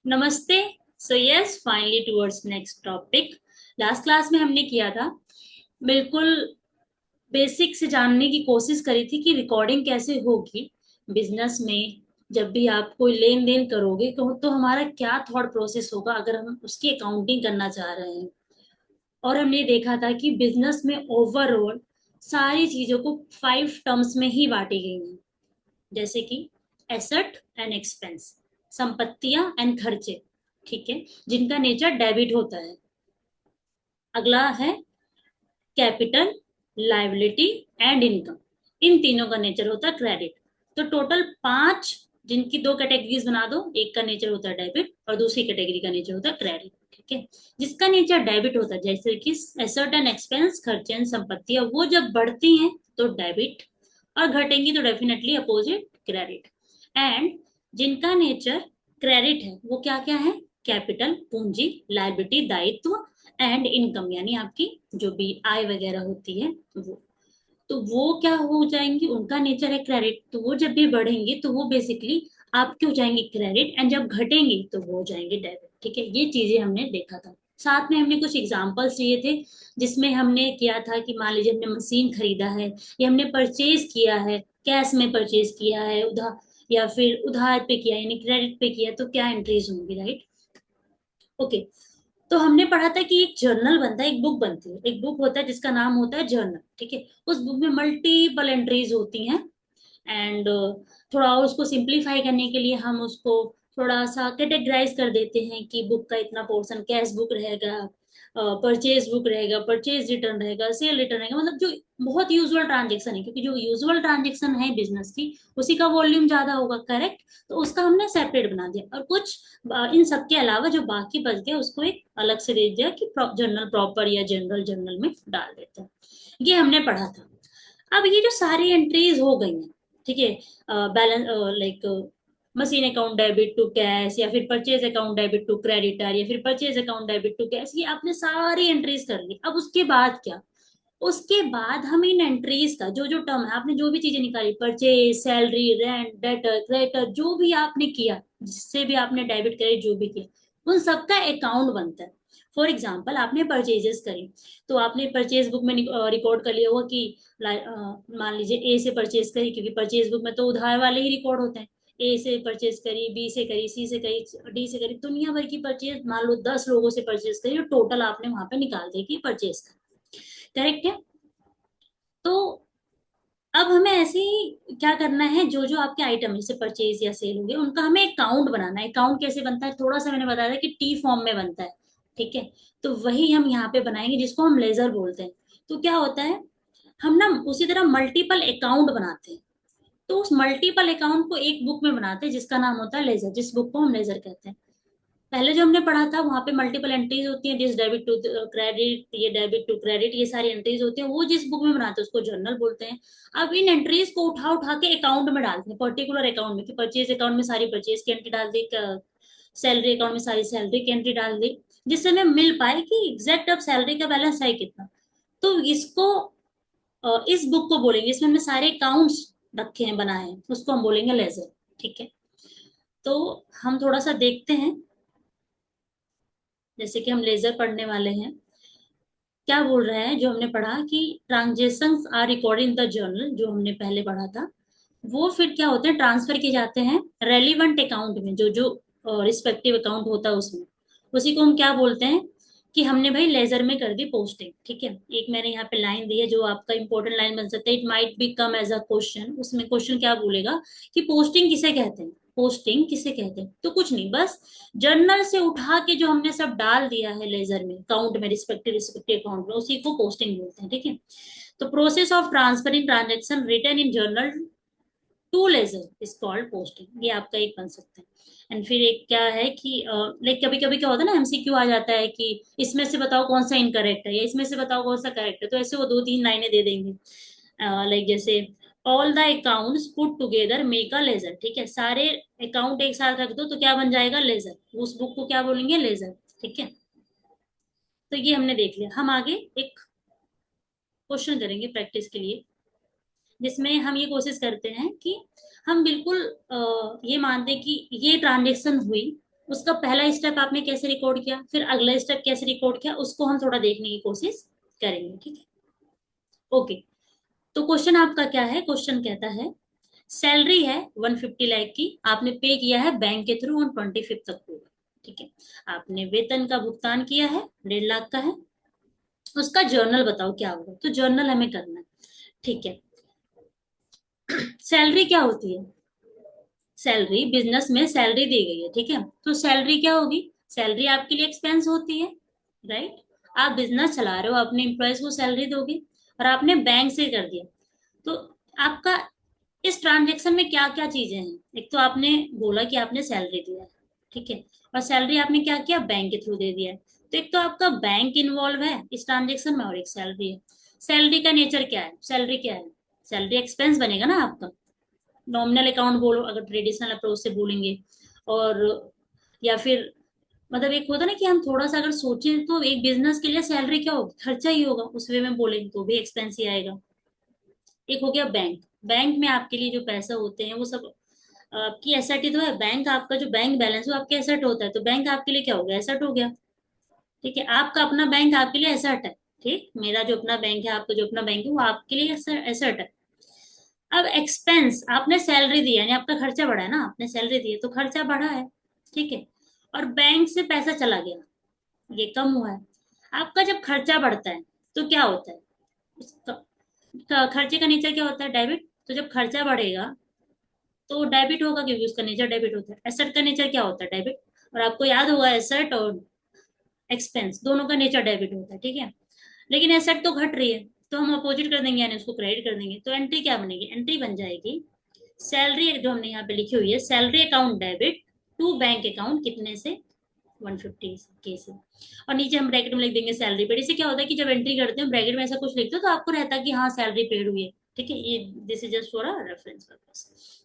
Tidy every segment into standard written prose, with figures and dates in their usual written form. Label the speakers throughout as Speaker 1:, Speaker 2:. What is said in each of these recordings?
Speaker 1: नमस्ते। So yes, finally towards next topic. Last class में हमने किया था, बिल्कुल बेसिक से जानने की कोशिश करी थी कि रिकॉर्डिंग कैसे होगी बिजनेस में। जब भी आप कोई लेन देन करोगे तो हमारा क्या थॉट प्रोसेस होगा अगर हम उसकी अकाउंटिंग करना चाह रहे हैं। और हमने देखा था कि बिजनेस में ओवरऑल सारी चीजों को 5 टर्म्स में ही बांटी गई हैं, जैसे कि एसेट एंड एक्सपेंस, संपत्तियां एंड खर्चे, ठीक है, जिनका नेचर डेबिट होता है। अगला है कैपिटल, लायबिलिटी एंड इनकम। इन तीनों का नेचर होता है क्रेडिट। तो टोटल 5, जिनकी दो कैटेगरीज बना दो, एक का नेचर होता है डेबिट और दूसरी कैटेगरी का नेचर होता है क्रेडिट, ठीक है। जिसका नेचर डेबिट होता है, जैसे कि एसेट एंड एक्सपेंस, खर्चे एंड संपत्तियां, वो जब बढ़ती हैं तो डेबिट, और घटेंगी तो डेफिनेटली अपोजिट क्रेडिट। एंड जिनका नेचर क्रेडिट है वो क्या क्या है? कैपिटल पूंजी, लायबिलिटी दायित्व, एंड इनकम यानी आपकी जो भी आय वगैरह होती है वो। तो वो क्या हो जाएंगी? उनका नेचर है क्रेडिट, तो वो जब भी बढ़ेंगे तो वो बेसिकली आपके हो जाएंगे क्रेडिट, एंड जब घटेंगे तो वो हो जाएंगे डेबिट, ठीक है। ये चीजें हमने देखा था। साथ में हमने कुछ एग्जांपल्स लिए थे, जिसमें हमने किया था कि मान लीजिए हमने मशीन खरीदा है या हमने परचेज किया है, कैश में परचेज किया है, उधार या फिर उधार पे किया यानी क्रेडिट पे किया, तो क्या एंट्रीज होंगी, राइट। ओके। तो हमने पढ़ा था कि एक जर्नल बनता है, एक बुक बनती है, एक बुक होता है जिसका नाम होता है जर्नल, ठीक है। उस बुक में मल्टीपल एंट्रीज होती हैं। एंड थोड़ा और उसको सिंप्लीफाई करने के लिए हम उसको थोड़ा सा कैटेगराइज कर देते हैं कि बुक का इतना पोर्शन कैश बुक रहेगा, परचेज बुक रहेगा, परचेज रिटर्न रहेगा, सेल रिटर्न रहेगा, मतलब जो बहुत यूजुअल ट्रांजेक्शन है, क्योंकि जो यूजुअल ट्रांजेक्शन है बिजनेस की उसी का वॉल्यूम ज्यादा होगा, करेक्ट। तो उसका हमने सेपरेट बना दिया, और कुछ इन सब के अलावा जो बाकी बच गया उसको एक अलग से दे दिया कि जर्नल प्रॉपर या जनरल जर्नल में डाल देते हैं। ये हमने पढ़ा था। अब ये जो सारी एंट्रीज हो गई हैं, ठीक है, balance like machine account debit to cash, या फिर purchase account debit to creditor, या फिर purchase account debit to cash, ये आपने सारी एंट्रीज कर ली। अब उसके बाद क्या? उसके बाद हम इन एंट्रीज का जो जो टर्म है, आपने जो भी चीजें निकाली, purchase, salary, rent, debtor, creditor, जो भी आपने किया, जिससे भी आपने डेबिट क्रेडिट जो भी किया, उन सबका अकाउंट बनता है। फॉर एग्जाम्पल आपने परचेजेस करी, तो आपने परचेज बुक में रिकॉर्ड कर लिया होगा कि मान लीजिए ए से परचेज करी, क्योंकि परचेज बुक में तो उधार वाले ही रिकॉर्ड होते हैं। ए से परचेज करी, बी से करी, सी से करी, डी से करी, दुनिया भर की परचेज, मान लो 10 लोगों से परचेज करी, और टोटल आपने वहां पे निकाल दिया कि परचेज का, करेक्ट है। तो अब हमें ऐसे ही क्या करना है, जो जो आपके आइटम जैसे परचेज या सेल हो गए, उनका हमें अकाउंट बनाना है। अकाउंट कैसे बनता है, थोड़ा सा मैंने बताया था कि टी फॉर्म में बनता है, ठीक है। तो वही हम यहाँ पे बनाएंगे, जिसको हम लेजर बोलते हैं। तो क्या होता है, हम ना उसी तरह मल्टीपल अकाउंट बनाते हैं। तो उस मल्टीपल अकाउंट को एक बुक में बनाते हैं जिसका नाम होता है लेजर, जिस बुक को हम लेजर कहते हैं। पहले जो हमने पढ़ा था वहां पे मल्टीपल एंट्रीज होती हैं, दिस डेबिट टू क्रेडिट, ये डेबिट टू क्रेडिट, ये सारी एंट्रीज होती हैं, वो जिस बुक में बनाते हैं उसको जर्नल बोलते हैं। अब इन एंट्रीज को उठा उठा के अकाउंट में डालते हैं, पर्टिकुलर अकाउंट में, कि परचेज अकाउंट में सारी परचेज की एंट्री डाल दी, सैलरी अकाउंट में सारी सैलरी की एंट्री डाल दी, जिससे हमें मिल पाए कि एग्जैक्ट अब सैलरी का बैलेंस है कितना। तो इसको इस बुक को बोलेंगे, इसमें हमने सारे अकाउंट्स रखे हैं, बनाए हैं, उसको हम बोलेंगे लेजर, ठीक है। तो हम थोड़ा सा देखते हैं, जैसे कि हम लेजर पढ़ने वाले हैं। क्या बोल रहा है जो हमने पढ़ा कि transactions are recorded in the journal, जो हमने पहले पढ़ा था, वो फिर क्या होते हैं, ट्रांसफर किए जाते हैं रेलिवेंट अकाउंट में, जो जो रिस्पेक्टिव अकाउंट होता है उसमें। उसी को हम क्या बोलते हैं कि हमने भाई लेजर में कर दी पोस्टिंग, ठीक है। एक मैंने यहाँ पे लाइन दी है जो आपका इंपॉर्टेंट लाइन बन सकता है, it might be come as a question. उसमें क्वेश्चन क्या बोलेगा कि पोस्टिंग किसे कहते हैं, पोस्टिंग किसे कहते हैं। तो कुछ नहीं, बस जर्नल से उठा के जो हमने सब डाल दिया है लेजर में, अकाउंट में, रिस्पेक्टिव रिस्पेक्टिव अकाउंट में, उसी को पोस्टिंग बोलते हैं, ठीक है। तो process of transferring transaction return in journal to ledger is called posting, ये आपका एक बन सकता है। एंड फिर एक क्या है कि लाइक कभी कभी क्या होता है ना, एमसीक्यू आ जाता है कि इसमें से बताओ कौन सा इनकरेक्ट है, या इसमें से बताओ कौन सा करेक्ट है, तो ऐसे वो 2-3 लाइनें दे देंगे। लाइक जैसे all the accounts put together make a ledger, ठीक है, सारे अकाउंट एक साथ रख दो तो क्या बन जाएगा, लेजर। उस बुक को क्या बोलेंगे, लेजर, ठीक है। तो ये हमने देख लिया। हम आगे एक क्वेश्चन करेंगे प्रैक्टिस के लिए, जिसमें हम ये कोशिश करते हैं कि हम बिल्कुल ये मानते हैं कि ये ट्रांजेक्शन हुई, उसका पहला स्टेप आपने कैसे रिकॉर्ड किया, फिर अगला स्टेप कैसे रिकॉर्ड किया, उसको हम थोड़ा देखने की कोशिश करेंगे, ठीक है। ओके, तो क्वेश्चन आपका क्या है, क्वेश्चन कहता है सैलरी है 150 लाख की, आपने पे किया है बैंक के थ्रू ऑन 25 अक्टूबर, ठीक है। आपने वेतन का भुगतान किया है, 1.5 लाख का है। उसका जर्नल बताओ क्या होगा, तो जर्नल हमें करना है, ठीक है। सैलरी क्या होती है, सैलरी बिजनेस में सैलरी दी गई है, ठीक है। तो सैलरी क्या होगी, सैलरी आपके लिए एक्सपेंस होती है, राइट। आप बिजनेस चला रहे हो, अपने एम्प्लॉयज को सैलरी दोगे, और आपने बैंक से कर दिया, तो आपका इस ट्रांजेक्शन में क्या क्या चीजें हैं। एक तो आपने बोला कि आपने सैलरी दिया है, ठीक है, और सैलरी आपने क्या किया, बैंक के थ्रू दे दिया है। तो एक तो आपका बैंक इन्वॉल्व है इस ट्रांजेक्शन में, और एक सैलरी है। सैलरी का नेचर क्या है, सैलरी क्या है, सैलरी एक्सपेंस बनेगा ना आपका, नॉमिनल अकाउंट बोलो अगर ट्रेडिशनल अप्रोच से बोलेंगे, और या फिर मतलब एक होता है ना कि हम थोड़ा सा अगर सोचें तो एक बिजनेस के लिए सैलरी क्या होगी, खर्चा ही होगा, उस वे में बोलेंगे तो भी एक्सपेंस ही आएगा। एक हो गया बैंक, बैंक में आपके लिए जो पैसा होते हैं वो सब आपकी एसेट ही तो है, बैंक आपका जो बैंक बैलेंस वो आपके एसेट होता है, तो बैंक आपके लिए क्या हो गया, एसेट हो गया, ठीक है। आपका अपना बैंक आपके लिए एसेट है, ठीक, मेरा जो अपना बैंक है, आपका जो अपना बैंक है वो आपके लिए एसेट है। अब एक्सपेंस, आपने सैलरी दी यानी आपका खर्चा बढ़ा है ना, आपने सैलरी दी है तो खर्चा बढ़ा है, ठीक है। और बैंक से पैसा चला गया, ये कम हुआ है। आपका जब खर्चा बढ़ता है तो क्या होता है, खर्चे का नेचर क्या होता है, डेबिट। तो जब खर्चा बढ़ेगा तो डेबिट होगा, क्योंकि उसका नेचर डेबिट होता है। एसेट का नेचर क्या होता है, डेबिट। और आपको याद होगा एसेट और एक्सपेंस दोनों का नेचर डेबिट होता है, ठीक है। लेकिन एसेट तो घट रही है, तो हम अपोजिट कर देंगे यानी उसको क्रेडिट कर देंगे, तो एंट्री क्या बनेगी, एंट्री बन जाएगी सैलरी, जो हमने यहाँ पे लिखी हुई है salary account debit to bank account, कितने से, 150 के से। और नीचे हम ब्रैकेट में लिख देंगे सैलरी पेड। इससे क्या होता है कि जब एंट्री करते हैं ब्रैकेट में ऐसा कुछ लिखते हो तो आपको रहता है कि हाँ सैलरी पेड हुई है, ठीक है। ये this is just for a reference purpose,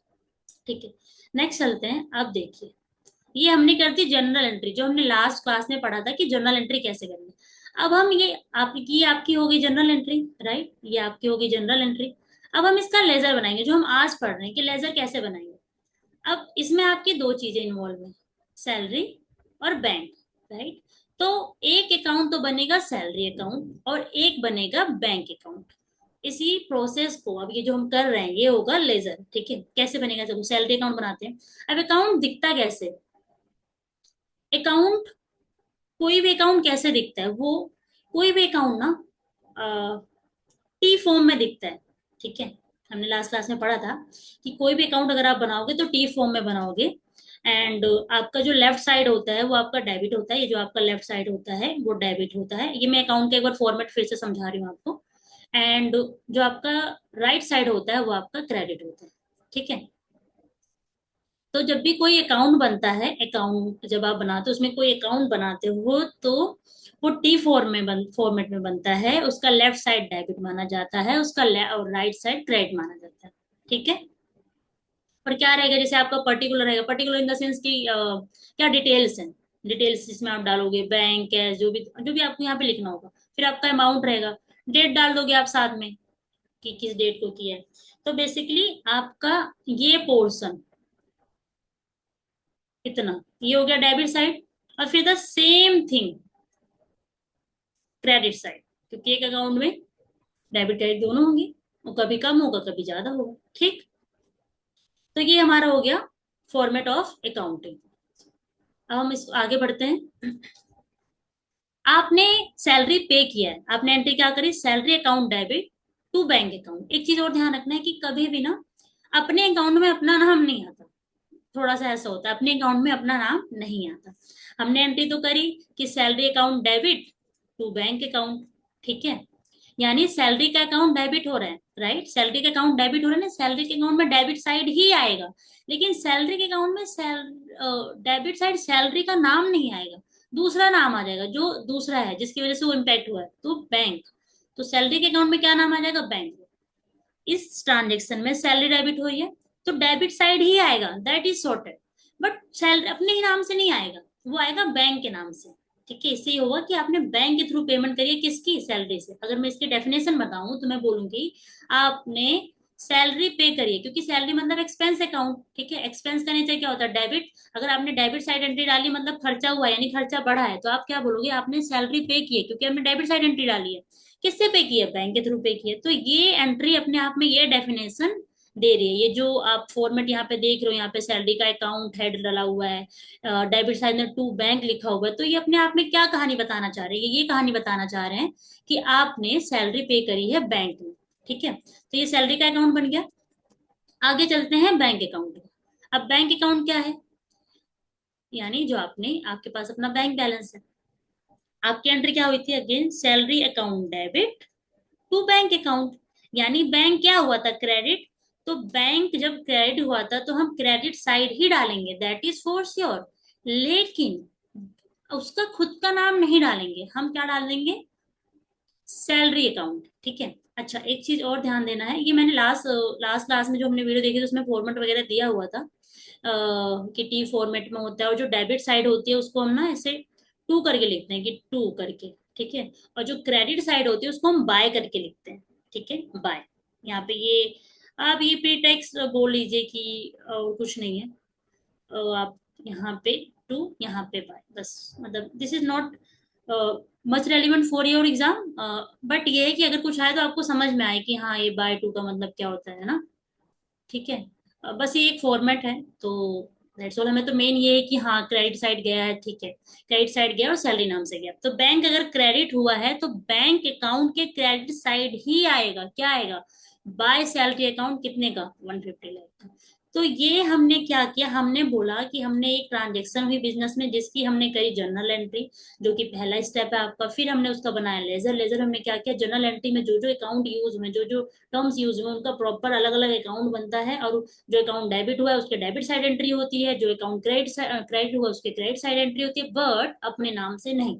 Speaker 1: ठीक है। नेक्स्ट चलते हैं, अब देखिए ये हमने कर दी जनरल एंट्री, जो हमने लास्ट क्लास में पढ़ा था कि जनरल एंट्री कैसे करनी है। अब हम ये आपकी हो गई जनरल एंट्री, राइट, ये आपकी हो गई जनरल एंट्री। अब हम इसका लेजर बनाएंगे, जो हम आज पढ़ रहे हैं कि लेजर कैसे बनाएंगे। अब इसमें आपकी दो चीजें इन्वॉल्व है, सैलरी और बैंक, राइट। तो एक अकाउंट तो बनेगा सैलरी अकाउंट और एक बनेगा बैंक अकाउंट। इसी प्रोसेस को अब ये जो हम कर रहे हैं ये होगा लेजर, ठीक है। कैसे बनेगा, जब सैलरी अकाउंट बनाते हैं, अब अकाउंट दिखता कैसे, अकाउंट, कोई भी अकाउंट कैसे दिखता है वो, कोई भी अकाउंट ना टी फॉर्म में दिखता है, ठीक है। हमने लास्ट क्लास में पढ़ा था कि कोई भी अकाउंट अगर आप बनाओगे तो टी फॉर्म में बनाओगे। एंड आपका जो लेफ्ट साइड होता है वो आपका डेबिट होता है, ये जो आपका लेफ्ट साइड होता है वो डेबिट होता है। ये मैं अकाउंट का एक बार फॉर्मेट फिर से समझा रही हूँ आपको। एंड जो आपका राइट साइड होता है वो आपका क्रेडिट होता है, ठीक है। तो जब भी कोई अकाउंट बनता है, अकाउंट जब आप बनाते हो उसमें कोई अकाउंट बनाते हो तो वो टी फॉर्म में फॉर्मेट में बनता है, उसका लेफ्ट साइड डेबिट माना जाता है, उसका और राइट साइड क्रेडिट माना जाता है, ठीक है। और क्या रहेगा, जैसे आपका पर्टिकुलर रहेगा, पर्टिकुलर इन द सेंस की क्या डिटेल्स हैं, डिटेल्स जिसमें आप डालोगे बैंक है, जो भी आपको यहाँ पे लिखना होगा। फिर आपका अमाउंट रहेगा, डेट डाल दोगे आप साथ में कि किस डेट को किया है। तो बेसिकली आपका ये पोर्शन इतना, ये हो गया डेबिट साइड। और फिर the same thing credit side, क्योंकि एक अकाउंट में डेबिट क्रेडिट दोनों होंगे, वो कभी कम होगा कभी ज्यादा होगा, ठीक। तो ये हमारा हो गया फॉर्मेट ऑफ अकाउंटिंग। अब हम इस आगे बढ़ते हैं। आपने सैलरी पे किया है, आपने एंट्री क्या करी, salary account debit to bank account. एक चीज और ध्यान रखना है कि कभी भी ना अपने अकाउंट में अपना नाम नहीं आता, थोड़ा सा ऐसा होता है, अपने अकाउंट में अपना नाम नहीं आता। हमने एंट्री तो करी कि salary account debit to bank account, ठीक है। यानी सैलरी का अकाउंट डेबिट हो रहा है, राइट, सैलरी का अकाउंट डेबिट हो रहा है ना, सैलरी के अकाउंट में डेबिट साइड ही आएगा। लेकिन सैलरी के अकाउंट में डेबिट साइड सैलरी का नाम नहीं आएगा, दूसरा नाम आ जाएगा जो दूसरा है जिसकी वजह से वो इम्पैक्ट हुआ है, तो बैंक। तो सैलरी के अकाउंट में क्या नाम आ जाएगा, बैंक। इस ट्रांजेक्शन में सैलरी डेबिट हुई है तो डेबिट साइड ही आएगा, that is sorted. But salary अपने ही नाम से नहीं आएगा, वो आएगा बैंक के नाम से, ठीक है। इससे ही होगा कि आपने बैंक के थ्रू पेमेंट करी है, किसकी, सैलरी से। अगर मैं इसकी डेफिनेशन बताऊं तो मैं बोलूंगी आपने सैलरी पे करिए, क्योंकि सैलरी मतलब एक्सपेंस अकाउंट, ठीक है। एक्सपेंस का नेचर क्या होता है, डेबिट। अगर आपने डेबिट साइड एंट्री डाली मतलब खर्चा हुआ यानी खर्चा बढ़ा है, तो आप क्या बोलोगे, आपने सैलरी पे की है, क्योंकि आपने डेबिट साइड एंट्री डाली है। किससे पे की है, बैंक के थ्रू पे की है। तो ये एंट्री अपने आप में ये डेफिनेशन दे रही है। ये जो आप फॉर्मेट यहाँ पे देख रहे हो, यहाँ पे सैलरी का अकाउंट हेड डाला हुआ है, डेबिट साइड में टू बैंक लिखा हुआ है, तो ये अपने आप में क्या कहानी बताना चाह रहे हैं, ये कहानी बताना चाह रहे हैं कि आपने सैलरी पे करी है बैंक में, ठीक है। तो ये सैलरी का अकाउंट बन गया। आगे चलते हैं बैंक अकाउंट। अब बैंक अकाउंट क्या है, यानी जो आपने, आपके पास अपना बैंक बैलेंस है। आपकी एंट्री क्या हुई थी, again salary account debit to bank account, यानी बैंक क्या हुआ था, क्रेडिट। तो बैंक जब क्रेडिट हुआ था तो हम क्रेडिट साइड ही डालेंगे, दैट इज फॉर श्योर। लेकिन उसका खुद का नाम नहीं डालेंगे, हम क्या डाल देंगे, सैलरी अकाउंट, ठीक है। अच्छा, एक चीज और ध्यान देना है, ये मैंने लास्ट लास्ट क्लास में जो हमने वीडियो देखी थी उसमें फॉर्मेट वगैरह दिया हुआ था, कि टी फॉर्मेट में होता है, और जो डेबिट साइड होती है उसको हम ना ऐसे टू करके लिखते हैं, कि टू करके, ठीक है। और जो क्रेडिट साइड होती है उसको हम बाय करके लिखते हैं, ठीक है, बाय। यहाँ पे ये आप ये प्री टैक्स बोल लीजिए कि कुछ नहीं है, आप यहाँ पे टू, यहाँ पे बाय, बस, मतलब this is not much relevant for your exam, but ये है कि अगर कुछ आए तो आपको समझ में आए कि हाँ ये बाय टू का मतलब क्या होता है ना, ठीक है। बस ये एक फॉर्मेट है, तो दैट्स ऑल। हमें तो मेन ये है कि हाँ क्रेडिट साइड गया है, ठीक है, क्रेडिट साइड गया और सैलरी नाम से गया, तो बैंक अगर क्रेडिट हुआ है तो बैंक अकाउंट के क्रेडिट साइड ही आएगा, क्या आएगा, बाय सैलरी अकाउंट, कितने का, 150 लाख का। तो ये हमने क्या किया, हमने बोला कि हमने एक ट्रांजेक्शन हुई बिजनेस में जिसकी हमने करी जर्नल एंट्री, जो कि पहला स्टेप है आपका। फिर हमने उसका बनाया लेजर, लेजर हमने क्या किया, जर्नल एंट्री में जो जो अकाउंट यूज हुए, जो जो टर्म्स यूज हुए, उनका प्रॉपर अलग अलग अकाउंट बनता है, और जो अकाउंट डेबिट हुआ है उसके डेबिट साइड एंट्री होती है, जो अकाउंट क्रेडिट हुआ उसके क्रेडिट साइड एंट्री होती है, बट अपने नाम से नहीं,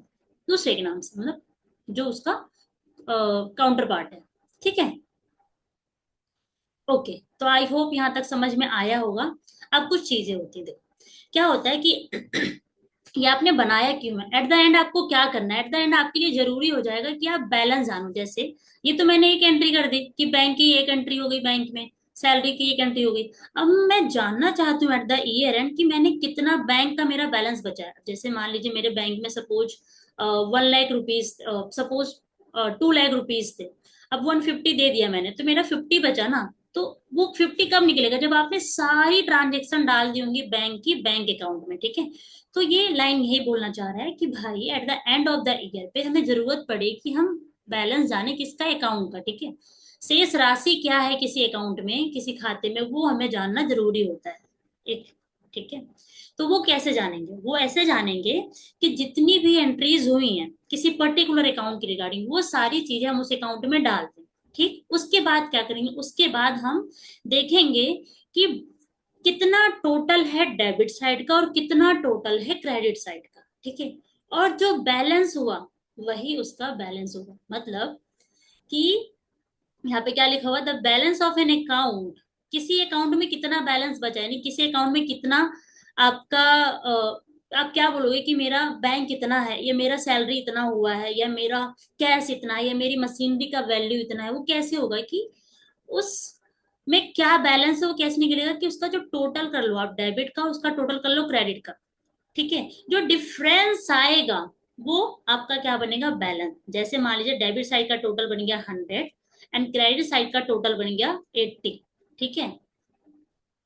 Speaker 1: दूसरे के नाम से, मतलब जो उसका काउंटर पार्ट है, ठीक है। ओके, तो आई होप यहाँ तक समझ में आया होगा। अब कुछ चीजें होती है, देखो क्या होता है कि ये आपने बनाया क्यों है, एट द एंड आपको क्या करना है, एट द एंड आपके लिए जरूरी हो जाएगा कि आप बैलेंस जानो। जैसे ये तो मैंने एक एंट्री कर दी कि बैंक की एक एंट्री हो गई, बैंक में सैलरी की एक एंट्री हो गई। अब मैं जानना चाहती हूँ एट द ईयर एंड कि मैंने कितना बैंक का मेरा बैलेंस बचा है। जैसे मान लीजिए मेरे बैंक में suppose 1 lakh rupees, suppose 2 lakh rupees थे। अब 150 दे दिया मैंने, तो मेरा 50 बचा ना। तो वो 50 कब निकलेगा, जब आपने सारी ट्रांजेक्शन डाल दी होंगी बैंक की बैंक अकाउंट में, ठीक है। तो ये लाइन यही बोलना चाह रहा है कि भाई at the end of the year पे हमें जरूरत पड़े कि हम बैलेंस जाने किसका, अकाउंट का, ठीक है। शेष राशि क्या है किसी अकाउंट में, किसी खाते में, वो हमें जानना जरूरी होता है एक, ठीक है। तो वो कैसे जानेंगे, वो ऐसे जानेंगे कि जितनी भी एंट्रीज हुई हैं किसी पर्टिकुलर अकाउंट की रिगार्डिंग, वो सारी चीजें हम उस अकाउंट में डाल दें, ठीक। उसके बाद क्या करेंगे, उसके बाद हम देखेंगे कि कितना टोटल है डेबिट साइड का और कितना टोटल है क्रेडिट साइड का, ठीक है। और जो बैलेंस हुआ वही उसका बैलेंस होगा, मतलब कि यहाँ पे क्या लिखा हुआ, the balance of an account, किसी अकाउंट में कितना बैलेंस बचा है, यानी किसी अकाउंट में कितना आपका आप क्या बोलोगे कि मेरा बैंक इतना है, या मेरा सैलरी इतना हुआ है, या मेरा कैश इतना है, या मेरी मशीनरी का वैल्यू इतना है, वो कैसे होगा कि उस में क्या बैलेंस है, वो कैसे निकलेगा कि उसका जो टोटल कर लो आप डेबिट का, उसका टोटल कर लो क्रेडिट का, ठीक है। जो डिफरेंस आएगा वो आपका क्या बनेगा, बैलेंस। जैसे मान लीजिए डेबिट साइड का टोटल बन गया 100 एंड क्रेडिट साइड का टोटल बन गया 80, ठीक है।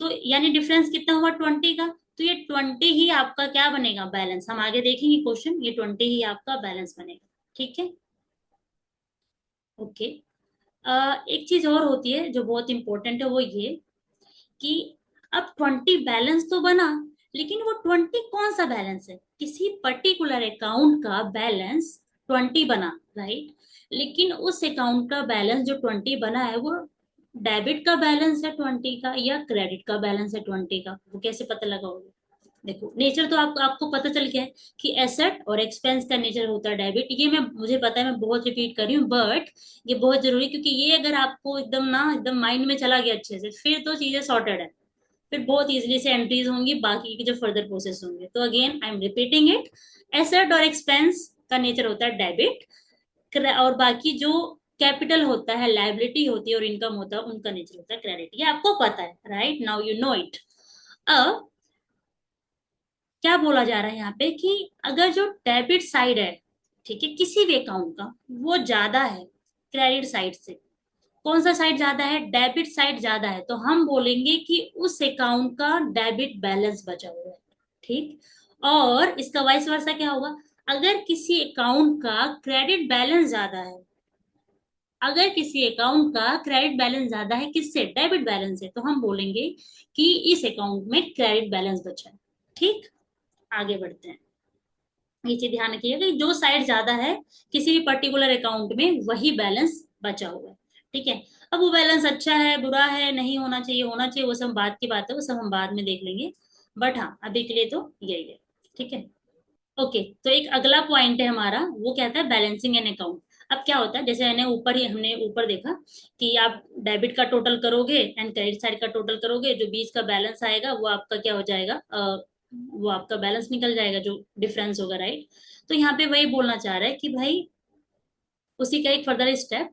Speaker 1: तो यानी डिफरेंस कितना हुआ, 20 का। तो ये 20 ही आपका क्या बनेगा, बैलेंस। हम आगे देखेंगे क्वेश्चन, ये 20 ही आपका बैलेंस बनेगा, ठीक है। ओके, एक चीज और होती है जो बहुत इंपॉर्टेंट है, वो ये कि अब 20 बैलेंस तो बना, लेकिन वो 20 कौन सा बैलेंस है, किसी पर्टिकुलर अकाउंट का बैलेंस 20 बना, राइट। लेकिन उस अकाउंट का बैलेंस जो 20 बना है, वो डेबिट का बैलेंस है 20 का या क्रेडिट का बैलेंस है 20 का, वो कैसे पता लगाओगे। देखो नेचर तो आपको पता चल गया है कि एसेट और एक्सपेंस का नेचर होता है डेबिट। ये मैं, मुझे पता है मैं बहुत रिपीट कर रही हूँ, बट ये बहुत जरूरी है, क्योंकि ये अगर आपको एकदम ना एकदम माइंड में चला गया अच्छे से, फिर तो चीजें सॉर्टेड है। फिर बहुत इजीली से एंट्रीज होंगी, बाकी के जो फर्दर प्रोसेस होंगे। तो again I am repeating it, asset और एक्सपेंस का नेचर होता है डेबिट, और बाकी जो कैपिटल होता है, लायबिलिटी होती है और इनकम होता है, उनका नेचर होता है क्रेडिट। ये आपको पता है, right now you know it. अब क्या बोला जा रहा है यहाँ पे कि अगर जो डेबिट साइड है, ठीक है, किसी भी अकाउंट का, वो ज्यादा है क्रेडिट साइड से। कौन सा साइड ज्यादा है? डेबिट साइड ज्यादा है, तो हम बोलेंगे कि उस अकाउंट का डेबिट बैलेंस बचा हुआ है, ठीक। और इसका वाइस वर्सा क्या होगा? अगर किसी अकाउंट का क्रेडिट बैलेंस ज्यादा है, अगर किसी अकाउंट का क्रेडिट बैलेंस ज्यादा है किससे? डेबिट बैलेंस है, तो हम बोलेंगे कि इस अकाउंट में क्रेडिट बैलेंस बचा है, ठीक। आगे बढ़ते हैं। ये चीज ध्यान रखिएगा कि जो साइड ज्यादा है किसी भी पर्टिकुलर अकाउंट में, वही बैलेंस बचा हुआ है, ठीक है। अब वो बैलेंस अच्छा है, बुरा है, नहीं होना चाहिए, होना चाहिए, वो सब बात की बात है, वो सब हम बाद में देख लेंगे। बट हाँ, अभी के लिए तो यही है, ठीक है। ओके, तो एक अगला पॉइंट है हमारा, वो कहता है बैलेंसिंग एन अकाउंट। अब क्या होता है, जैसे हमने ऊपर देखा कि आप डेबिट का टोटल करोगे एंड क्रेडिट साइड का टोटल करोगे, जो बीच का बैलेंस आएगा वो आपका क्या हो जाएगा, वो आपका बैलेंस निकल जाएगा, जो डिफरेंस होगा, राइट। तो यहाँ पे वही बोलना चाह रहा है कि भाई उसी का एक फर्दर स्टेप